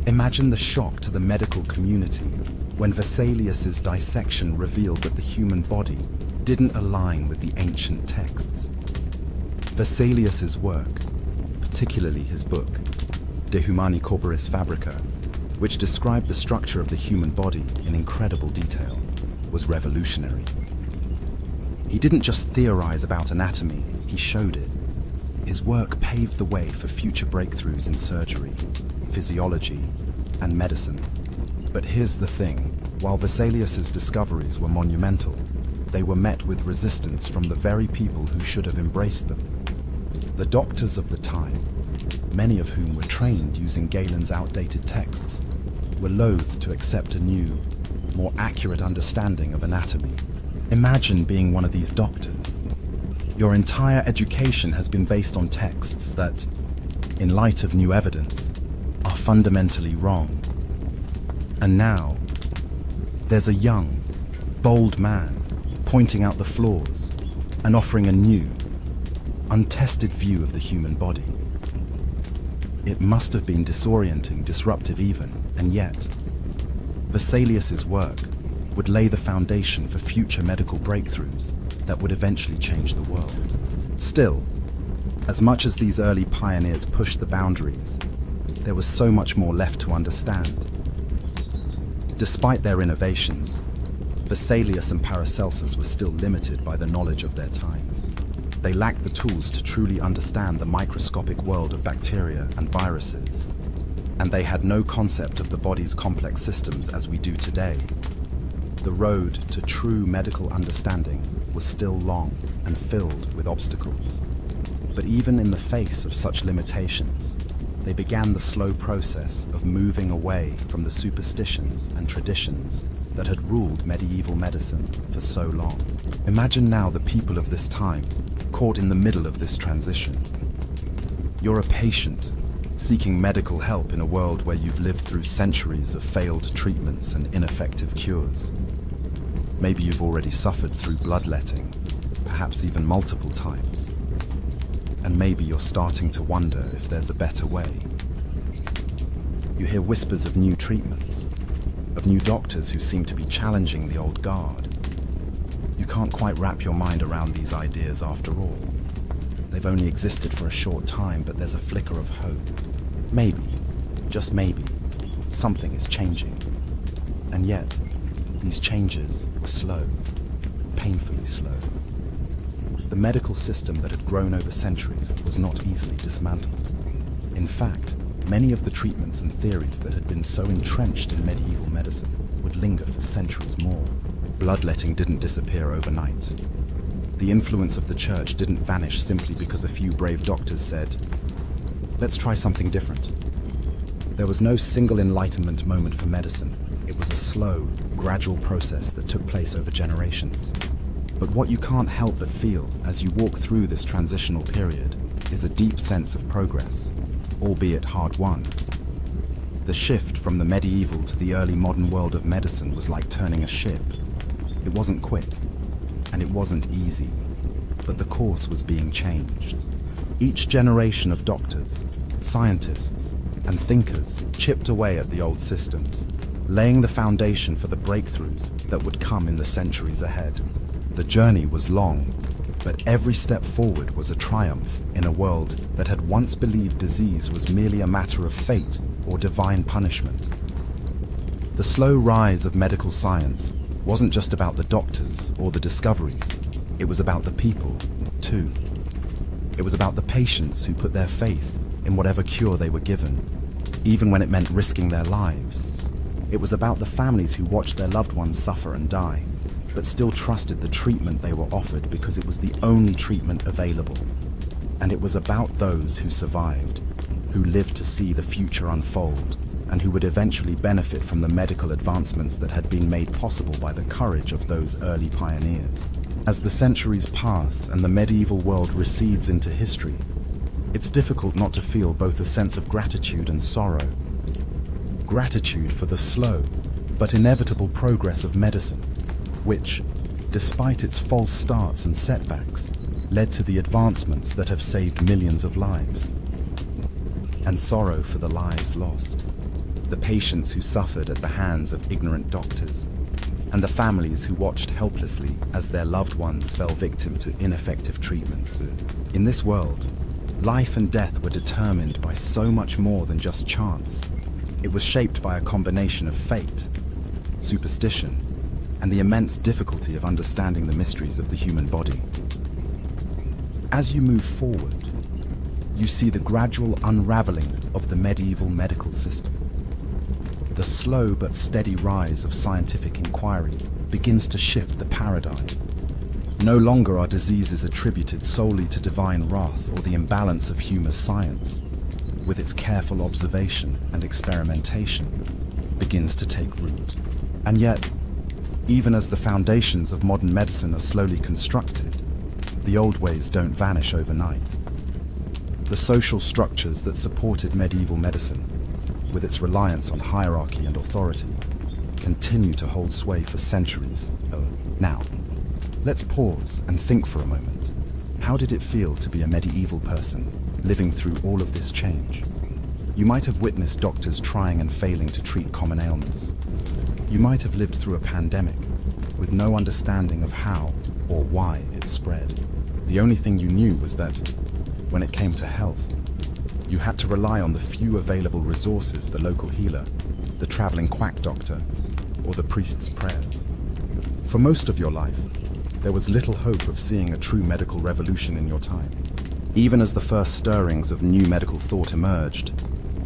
Imagine the shock to the medical community when Vesalius's dissection revealed that the human body didn't align with the ancient texts. Vesalius's work, particularly his book, De Humani Corporis Fabrica, which described the structure of the human body in incredible detail, was revolutionary. He didn't just theorize about anatomy, he showed it. His work paved the way for future breakthroughs in surgery, physiology, and medicine. But here's the thing, while Vesalius's discoveries were monumental, they were met with resistance from the very people who should have embraced them. The doctors of the time, many of whom were trained using Galen's outdated texts, were loath to accept a new, more accurate understanding of anatomy. Imagine being one of these doctors. Your entire education has been based on texts that, in light of new evidence, are fundamentally wrong. And now, there's a young, bold man pointing out the flaws and offering a new, untested view of the human body. It must have been disorienting, disruptive even, and yet, Vesalius's work would lay the foundation for future medical breakthroughs that would eventually change the world. Still, as much as these early pioneers pushed the boundaries, there was so much more left to understand. Despite their innovations, Vesalius and Paracelsus were still limited by the knowledge of their time. They lacked the tools to truly understand the microscopic world of bacteria and viruses, and they had no concept of the body's complex systems as we do today. The road to true medical understanding was still long and filled with obstacles. But even in the face of such limitations, they began the slow process of moving away from the superstitions and traditions that had ruled medieval medicine for so long. Imagine now the people of this time, caught in the middle of this transition. You're a patient, seeking medical help in a world where you've lived through centuries of failed treatments and ineffective cures. Maybe you've already suffered through bloodletting, perhaps even multiple times. And maybe you're starting to wonder if there's a better way. You hear whispers of new treatments, of new doctors who seem to be challenging the old guard. You can't quite wrap your mind around these ideas after all. They've only existed for a short time, but there's a flicker of hope. Maybe, just maybe, something is changing. And yet, these changes were slow, painfully slow. The medical system that had grown over centuries was not easily dismantled. In fact, many of the treatments and theories that had been so entrenched in medieval medicine would linger for centuries more. Bloodletting didn't disappear overnight. The influence of the church didn't vanish simply because a few brave doctors said, "Let's try something different." There was no single enlightenment moment for medicine. It was a slow, gradual process that took place over generations. But what you can't help but feel as you walk through this transitional period is a deep sense of progress, albeit hard-won. The shift from the medieval to the early modern world of medicine was like turning a ship. It wasn't quick, and it wasn't easy, but the course was being changed. Each generation of doctors, scientists, and thinkers chipped away at the old systems, laying the foundation for the breakthroughs that would come in the centuries ahead. The journey was long, but every step forward was a triumph in a world that had once believed disease was merely a matter of fate or divine punishment. The slow rise of medical science wasn't just about the doctors or the discoveries, it was about the people, too. It was about the patients who put their faith in whatever cure they were given, even when it meant risking their lives. It was about the families who watched their loved ones suffer and die, but still trusted the treatment they were offered because it was the only treatment available. And it was about those who survived, who lived to see the future unfold, and who would eventually benefit from the medical advancements that had been made possible by the courage of those early pioneers. As the centuries pass and the medieval world recedes into history, it's difficult not to feel both a sense of gratitude and sorrow. Gratitude for the slow but inevitable progress of medicine, which, despite its false starts and setbacks, led to the advancements that have saved millions of lives. And sorrow for the lives lost, the patients who suffered at the hands of ignorant doctors, and the families who watched helplessly as their loved ones fell victim to ineffective treatments. In this world, life and death were determined by so much more than just chance. It was shaped by a combination of fate, superstition, and the immense difficulty of understanding the mysteries of the human body. As you move forward, you see the gradual unraveling of the medieval medical system. The slow but steady rise of scientific inquiry begins to shift the paradigm. No longer are diseases attributed solely to divine wrath or the imbalance of human science. With its careful observation and experimentation, begins to take root. And yet, even as the foundations of modern medicine are slowly constructed, the old ways don't vanish overnight. The social structures that supported medieval medicine, with its reliance on hierarchy and authority, continue to hold sway for centuries. Now, let's pause and think for a moment. How did it feel to be a medieval person, living through all of this change? You might have witnessed doctors trying and failing to treat common ailments. You might have lived through a pandemic with no understanding of how or why it spread. The only thing you knew was that, when it came to health, you had to rely on the few available resources: the local healer, the traveling quack doctor, or the priest's prayers. For most of your life, there was little hope of seeing a true medical revolution in your time. Even as the first stirrings of new medical thought emerged,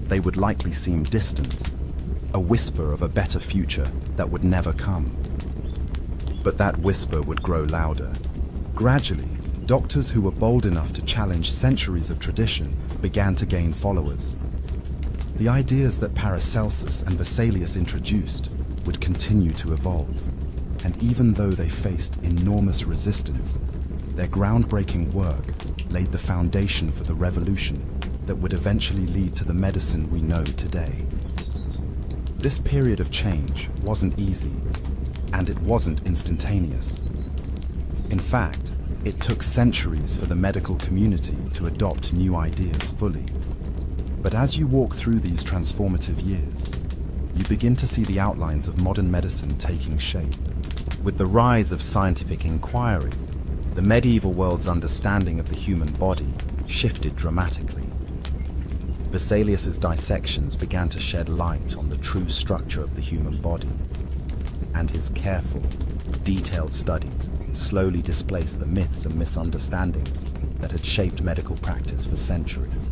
they would likely seem distant, a whisper of a better future that would never come. But that whisper would grow louder. Gradually, doctors who were bold enough to challenge centuries of tradition began to gain followers. The ideas that Paracelsus and Vesalius introduced would continue to evolve, and even though they faced enormous resistance, their groundbreaking work laid the foundation for the revolution that would eventually lead to the medicine we know today. This period of change wasn't easy, and it wasn't instantaneous. In fact, it took centuries for the medical community to adopt new ideas fully. But as you walk through these transformative years, you begin to see the outlines of modern medicine taking shape. With the rise of scientific inquiry, the medieval world's understanding of the human body shifted dramatically. Vesalius's dissections began to shed light on the true structure of the human body, and his careful, detailed studies slowly displaced the myths and misunderstandings that had shaped medical practice for centuries.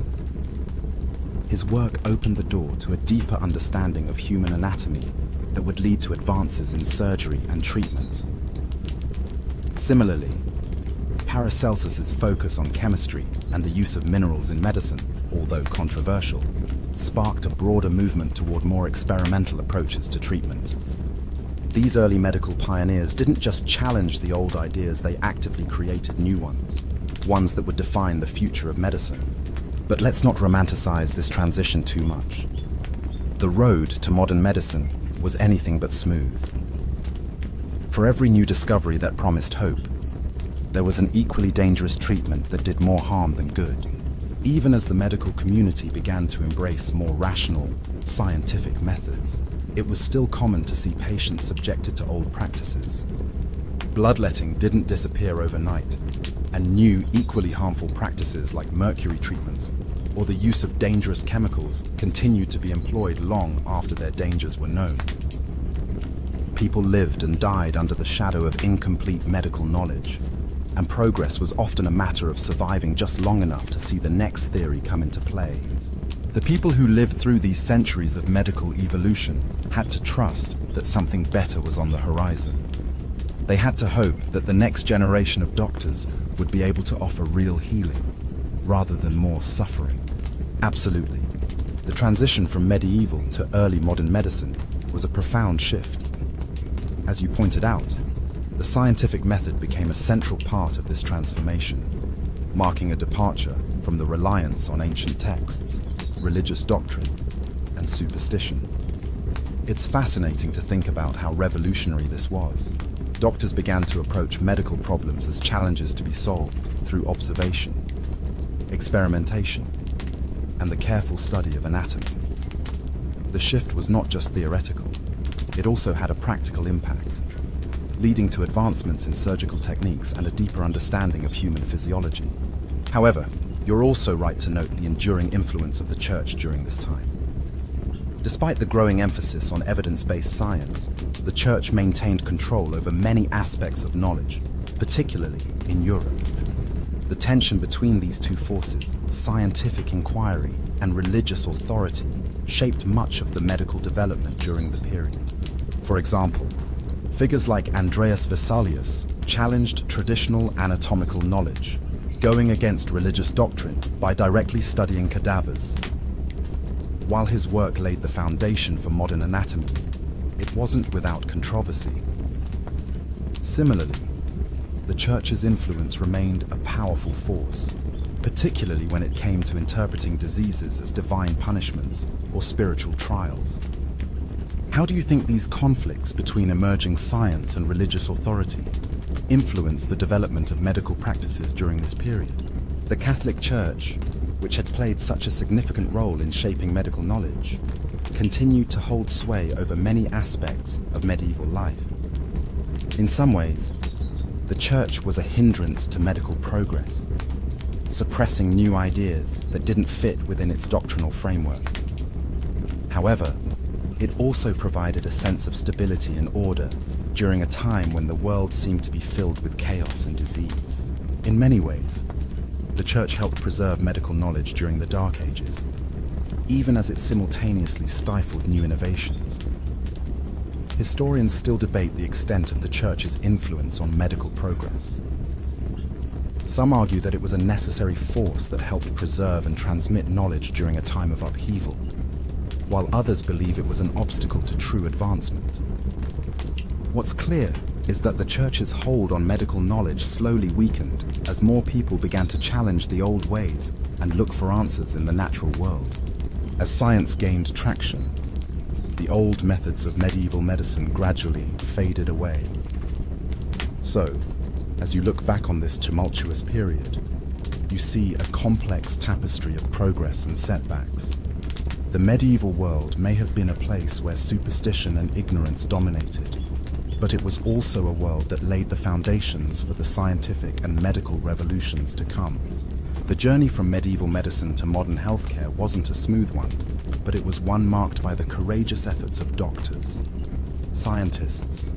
His work opened the door to a deeper understanding of human anatomy that would lead to advances in surgery and treatment. Similarly, Paracelsus's focus on chemistry and the use of minerals in medicine, although controversial, sparked a broader movement toward more experimental approaches to treatment. These early medical pioneers didn't just challenge the old ideas, they actively created new ones that would define the future of medicine. But let's not romanticize this transition too much. The road to modern medicine was anything but smooth. For every new discovery that promised hope, there was an equally dangerous treatment that did more harm than good. Even as the medical community began to embrace more rational, scientific methods, it was still common to see patients subjected to old practices. Bloodletting didn't disappear overnight, and new, equally harmful practices like mercury treatments or the use of dangerous chemicals continued to be employed long after their dangers were known. People lived and died under the shadow of incomplete medical knowledge, and progress was often a matter of surviving just long enough to see the next theory come into play. The people who lived through these centuries of medical evolution had to trust that something better was on the horizon. They had to hope that the next generation of doctors would be able to offer real healing, rather than more suffering. Absolutely. The transition from medieval to early modern medicine was a profound shift. As you pointed out, the scientific method became a central part of this transformation, marking a departure from the reliance on ancient texts, religious doctrine, and superstition. It's fascinating to think about how revolutionary this was. Doctors began to approach medical problems as challenges to be solved through observation, experimentation, and the careful study of anatomy. The shift was not just theoretical, it also had a practical impact, leading to advancements in surgical techniques and a deeper understanding of human physiology. However, you're also right to note the enduring influence of the Church during this time. Despite the growing emphasis on evidence-based science, the Church maintained control over many aspects of knowledge, particularly in Europe. The tension between these two forces, scientific inquiry and religious authority, shaped much of the medical development during the period. For example, figures like Andreas Vesalius challenged traditional anatomical knowledge, going against religious doctrine by directly studying cadavers. While his work laid the foundation for modern anatomy, it wasn't without controversy. Similarly, the Church's influence remained a powerful force, particularly when it came to interpreting diseases as divine punishments or spiritual trials. How do you think these conflicts between emerging science and religious authority influenced the development of medical practices during this period? The Catholic Church, which had played such a significant role in shaping medical knowledge, continued to hold sway over many aspects of medieval life. In some ways, the Church was a hindrance to medical progress, suppressing new ideas that didn't fit within its doctrinal framework. However, it also provided a sense of stability and order during a time when the world seemed to be filled with chaos and disease. In many ways, the Church helped preserve medical knowledge during the Dark Ages, even as it simultaneously stifled new innovations. Historians still debate the extent of the Church's influence on medical progress. Some argue that it was a necessary force that helped preserve and transmit knowledge during a time of upheaval, while others believe it was an obstacle to true advancement. What's clear is that the Church's hold on medical knowledge slowly weakened as more people began to challenge the old ways and look for answers in the natural world. As science gained traction, the old methods of medieval medicine gradually faded away. So, as you look back on this tumultuous period, you see a complex tapestry of progress and setbacks. The medieval world may have been a place where superstition and ignorance dominated, but it was also a world that laid the foundations for the scientific and medical revolutions to come. The journey from medieval medicine to modern healthcare wasn't a smooth one, but it was one marked by the courageous efforts of doctors, scientists,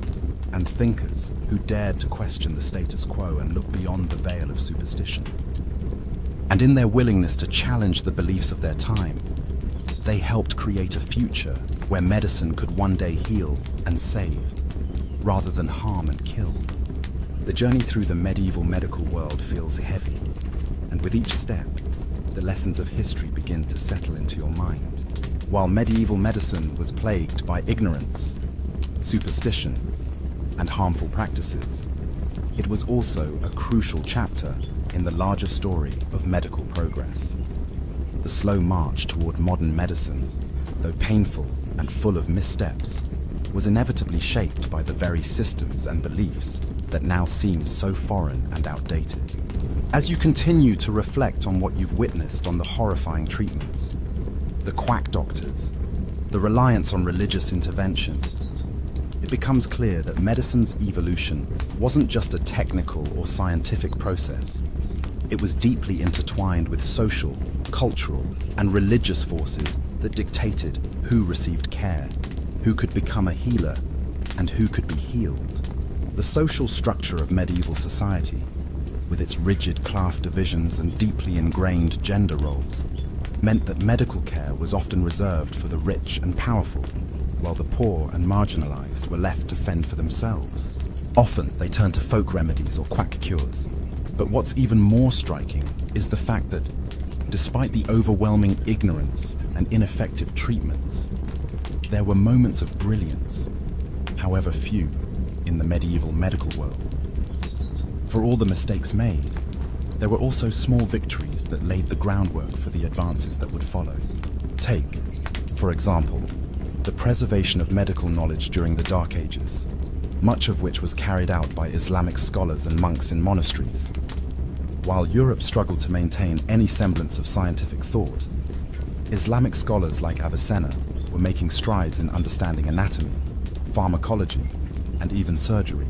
and thinkers who dared to question the status quo and look beyond the veil of superstition. And in their willingness to challenge the beliefs of their time, they helped create a future where medicine could one day heal and save, rather than harm and kill. The journey through the medieval medical world feels heavy, and with each step, the lessons of history begin to settle into your mind. While medieval medicine was plagued by ignorance, superstition, and harmful practices, it was also a crucial chapter in the larger story of medical progress. The slow march toward modern medicine, though painful and full of missteps, was inevitably shaped by the very systems and beliefs that now seem so foreign and outdated. As you continue to reflect on what you've witnessed on the horrifying treatments, the quack doctors, the reliance on religious intervention, it becomes clear that medicine's evolution wasn't just a technical or scientific process. It was deeply intertwined with social, cultural, and religious forces that dictated who received care, who could become a healer, and who could be healed. The social structure of medieval society, with its rigid class divisions and deeply ingrained gender roles, meant that medical care was often reserved for the rich and powerful, while the poor and marginalized were left to fend for themselves. Often they turned to folk remedies or quack cures. But what's even more striking is the fact that, despite the overwhelming ignorance and ineffective treatments, there were moments of brilliance, however few, in the medieval medical world. For all the mistakes made, there were also small victories that laid the groundwork for the advances that would follow. Take, for example, the preservation of medical knowledge during the Dark Ages, much of which was carried out by Islamic scholars and monks in monasteries. While Europe struggled to maintain any semblance of scientific thought, Islamic scholars like Avicenna were making strides in understanding anatomy, pharmacology, and even surgery.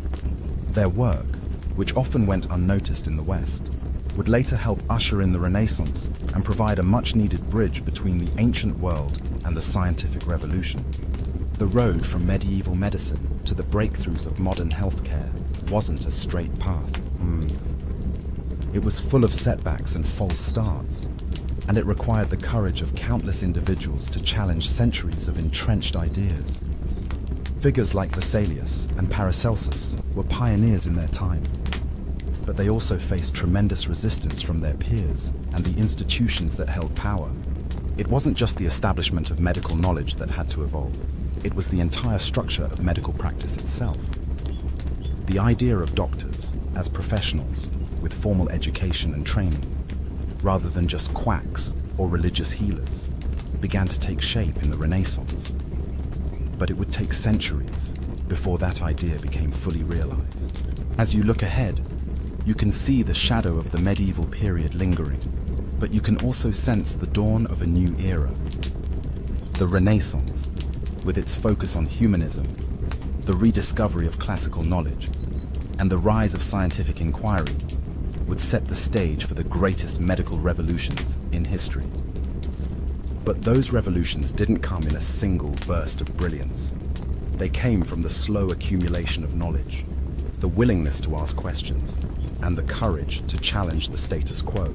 Their work, which often went unnoticed in the West, would later help usher in the Renaissance and provide a much-needed bridge between the ancient world and the scientific revolution. The road from medieval medicine to the breakthroughs of modern healthcare wasn't a straight path. It was full of setbacks and false starts, and it required the courage of countless individuals to challenge centuries of entrenched ideas. Figures like Vesalius and Paracelsus were pioneers in their time, but they also faced tremendous resistance from their peers and the institutions that held power. It wasn't just the establishment of medical knowledge that had to evolve. It was the entire structure of medical practice itself. The idea of doctors as professionals with formal education and training, rather than just quacks or religious healers, began to take shape in the Renaissance. But it would take centuries before that idea became fully realized. As you look ahead, you can see the shadow of the medieval period lingering, but you can also sense the dawn of a new era. The Renaissance, with its focus on humanism, the rediscovery of classical knowledge, and the rise of scientific inquiry, would set the stage for the greatest medical revolutions in history. But those revolutions didn't come in a single burst of brilliance. They came from the slow accumulation of knowledge, the willingness to ask questions, and the courage to challenge the status quo.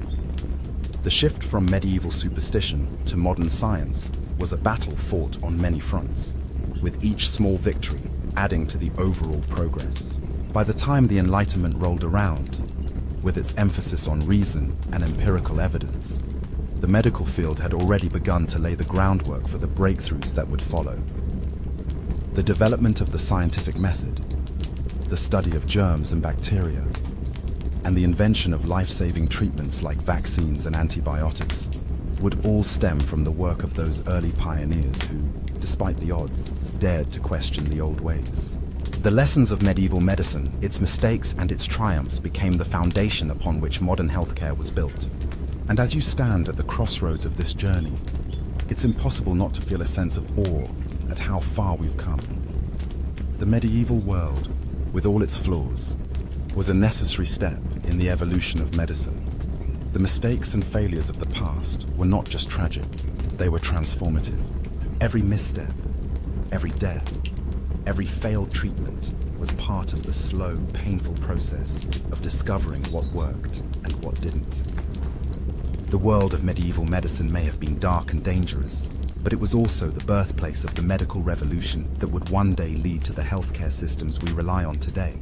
The shift from medieval superstition to modern science was a battle fought on many fronts, with each small victory adding to the overall progress. By the time the Enlightenment rolled around, with its emphasis on reason and empirical evidence, the medical field had already begun to lay the groundwork for the breakthroughs that would follow. The development of the scientific method, the study of germs and bacteria, and the invention of life-saving treatments like vaccines and antibiotics would all stem from the work of those early pioneers who, despite the odds, dared to question the old ways. The lessons of medieval medicine, its mistakes and its triumphs became the foundation upon which modern healthcare was built. And as you stand at the crossroads of this journey, it's impossible not to feel a sense of awe at how far we've come. The medieval world, with all its flaws, was a necessary step in the evolution of medicine. The mistakes and failures of the past were not just tragic, they were transformative. Every misstep, every death, every failed treatment was part of the slow, painful process of discovering what worked and what didn't. The world of medieval medicine may have been dark and dangerous, but it was also the birthplace of the medical revolution that would one day lead to the healthcare systems we rely on today.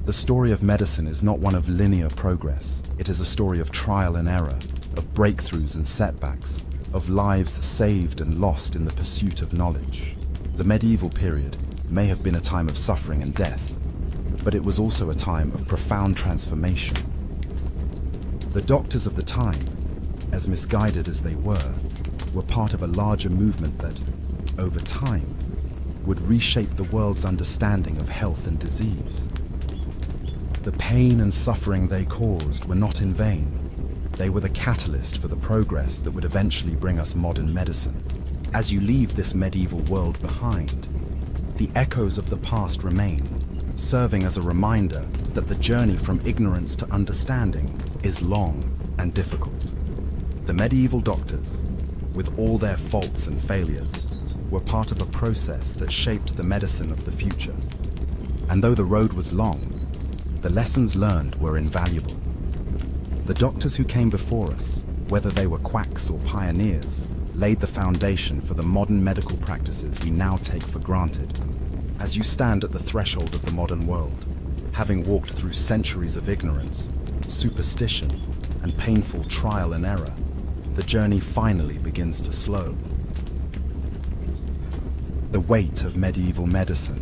The story of medicine is not one of linear progress. It is a story of trial and error, of breakthroughs and setbacks, of lives saved and lost in the pursuit of knowledge. The medieval period may have been a time of suffering and death, but it was also a time of profound transformation. The doctors of the time, as misguided as they were part of a larger movement that, over time, would reshape the world's understanding of health and disease. The pain and suffering they caused were not in vain. They were the catalyst for the progress that would eventually bring us modern medicine. As you leave this medieval world behind, the echoes of the past remain, serving as a reminder that the journey from ignorance to understanding is long and difficult. The medieval doctors, with all their faults and failures, were part of a process that shaped the medicine of the future. And though the road was long, the lessons learned were invaluable. The doctors who came before us, whether they were quacks or pioneers, laid the foundation for the modern medical practices we now take for granted. As you stand at the threshold of the modern world, having walked through centuries of ignorance, superstition, and painful trial and error, the journey finally begins to slow. The weight of medieval medicine,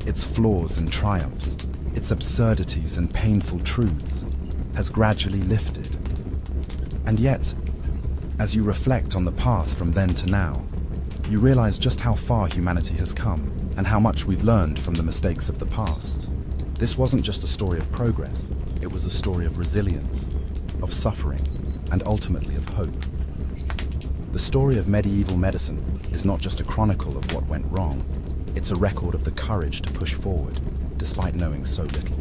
its flaws and triumphs, its absurdities and painful truths, has gradually lifted. And yet, as you reflect on the path from then to now, you realize just how far humanity has come and how much we've learned from the mistakes of the past. This wasn't just a story of progress, it was a story of resilience, of suffering, and ultimately of hope. The story of medieval medicine is not just a chronicle of what went wrong, it's a record of the courage to push forward, despite knowing so little.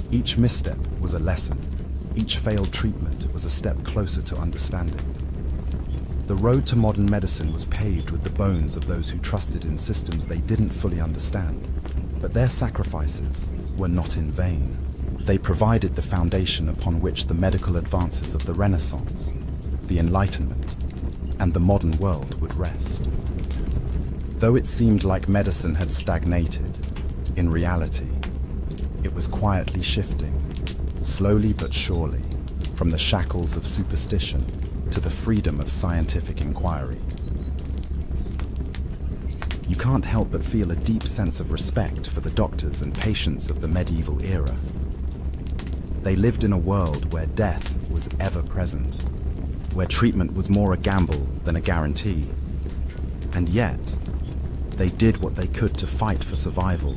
Each misstep was a lesson, each failed treatment was a step closer to understanding. The road to modern medicine was paved with the bones of those who trusted in systems they didn't fully understand, but their sacrifices were not in vain. They provided the foundation upon which the medical advances of the Renaissance, the Enlightenment, and the modern world would rest. Though it seemed like medicine had stagnated, in reality, it was quietly shifting, slowly but surely, from the shackles of superstition to the freedom of scientific inquiry. You can't help but feel a deep sense of respect for the doctors and patients of the medieval era. They lived in a world where death was ever present, where treatment was more a gamble than a guarantee. And yet, they did what they could to fight for survival,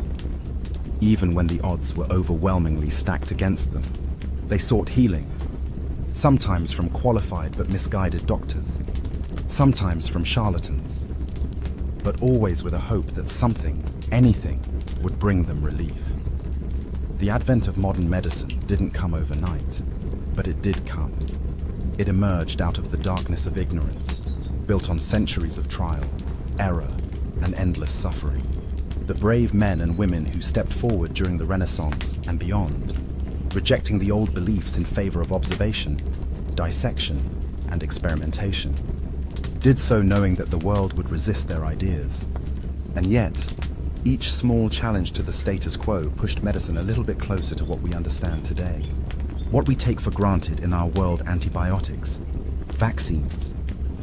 even when the odds were overwhelmingly stacked against them. They sought healing, sometimes from qualified but misguided doctors, sometimes from charlatans, but always with a hope that something, anything, would bring them relief. The advent of modern medicine didn't come overnight, but it did come. It emerged out of the darkness of ignorance, built on centuries of trial, error, and endless suffering. The brave men and women who stepped forward during the Renaissance and beyond, rejecting the old beliefs in favor of observation, dissection, and experimentation, did so knowing that the world would resist their ideas. And yet, each small challenge to the status quo pushed medicine a little bit closer to what we understand today. What we take for granted in our world: antibiotics, vaccines,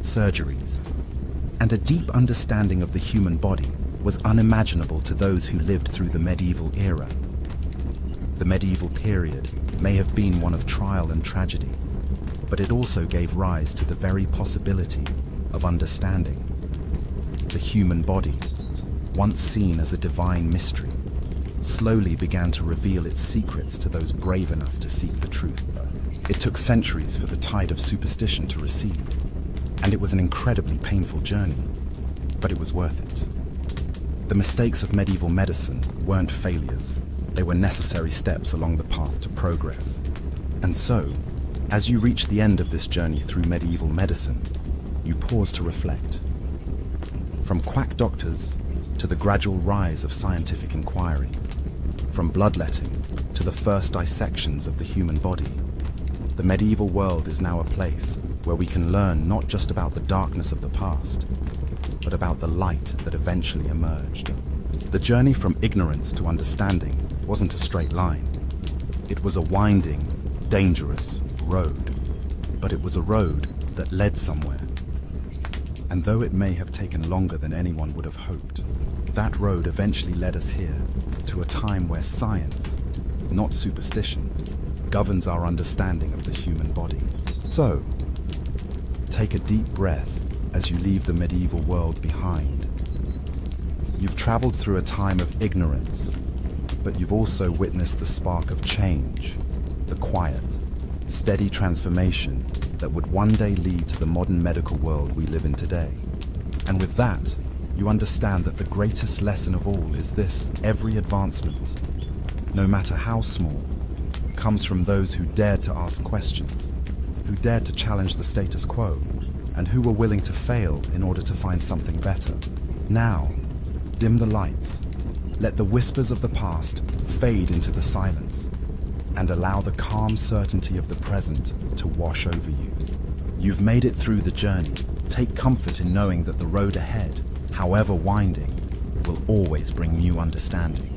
surgeries, and a deep understanding of the human body was unimaginable to those who lived through the medieval era. The medieval period may have been one of trial and tragedy, but it also gave rise to the very possibility of understanding. The human body, once seen as a divine mystery, slowly began to reveal its secrets to those brave enough to seek the truth. It took centuries for the tide of superstition to recede, and it was an incredibly painful journey, but it was worth it. The mistakes of medieval medicine weren't failures. They were necessary steps along the path to progress. And so, as you reach the end of this journey through medieval medicine, you pause to reflect. From quack doctors to the gradual rise of scientific inquiry, from bloodletting to the first dissections of the human body, the medieval world is now a place where we can learn not just about the darkness of the past, but about the light that eventually emerged. The journey from ignorance to understanding wasn't a straight line. It was a winding, dangerous road, but it was a road that led somewhere. And though it may have taken longer than anyone would have hoped, that road eventually led us here to a time where science, not superstition, governs our understanding of the human body. So, take a deep breath as you leave the medieval world behind. You've traveled through a time of ignorance, but you've also witnessed the spark of change, the quiet, steady transformation that would one day lead to the modern medical world we live in today. And with that, you understand that the greatest lesson of all is this: every advancement, no matter how small, comes from those who dared to ask questions, who dared to challenge the status quo, and who were willing to fail in order to find something better. Now, dim the lights, let the whispers of the past fade into the silence, and allow the calm certainty of the present to wash over you. You've made it through the journey. Take comfort in knowing that the road ahead, however winding, will always bring new understanding.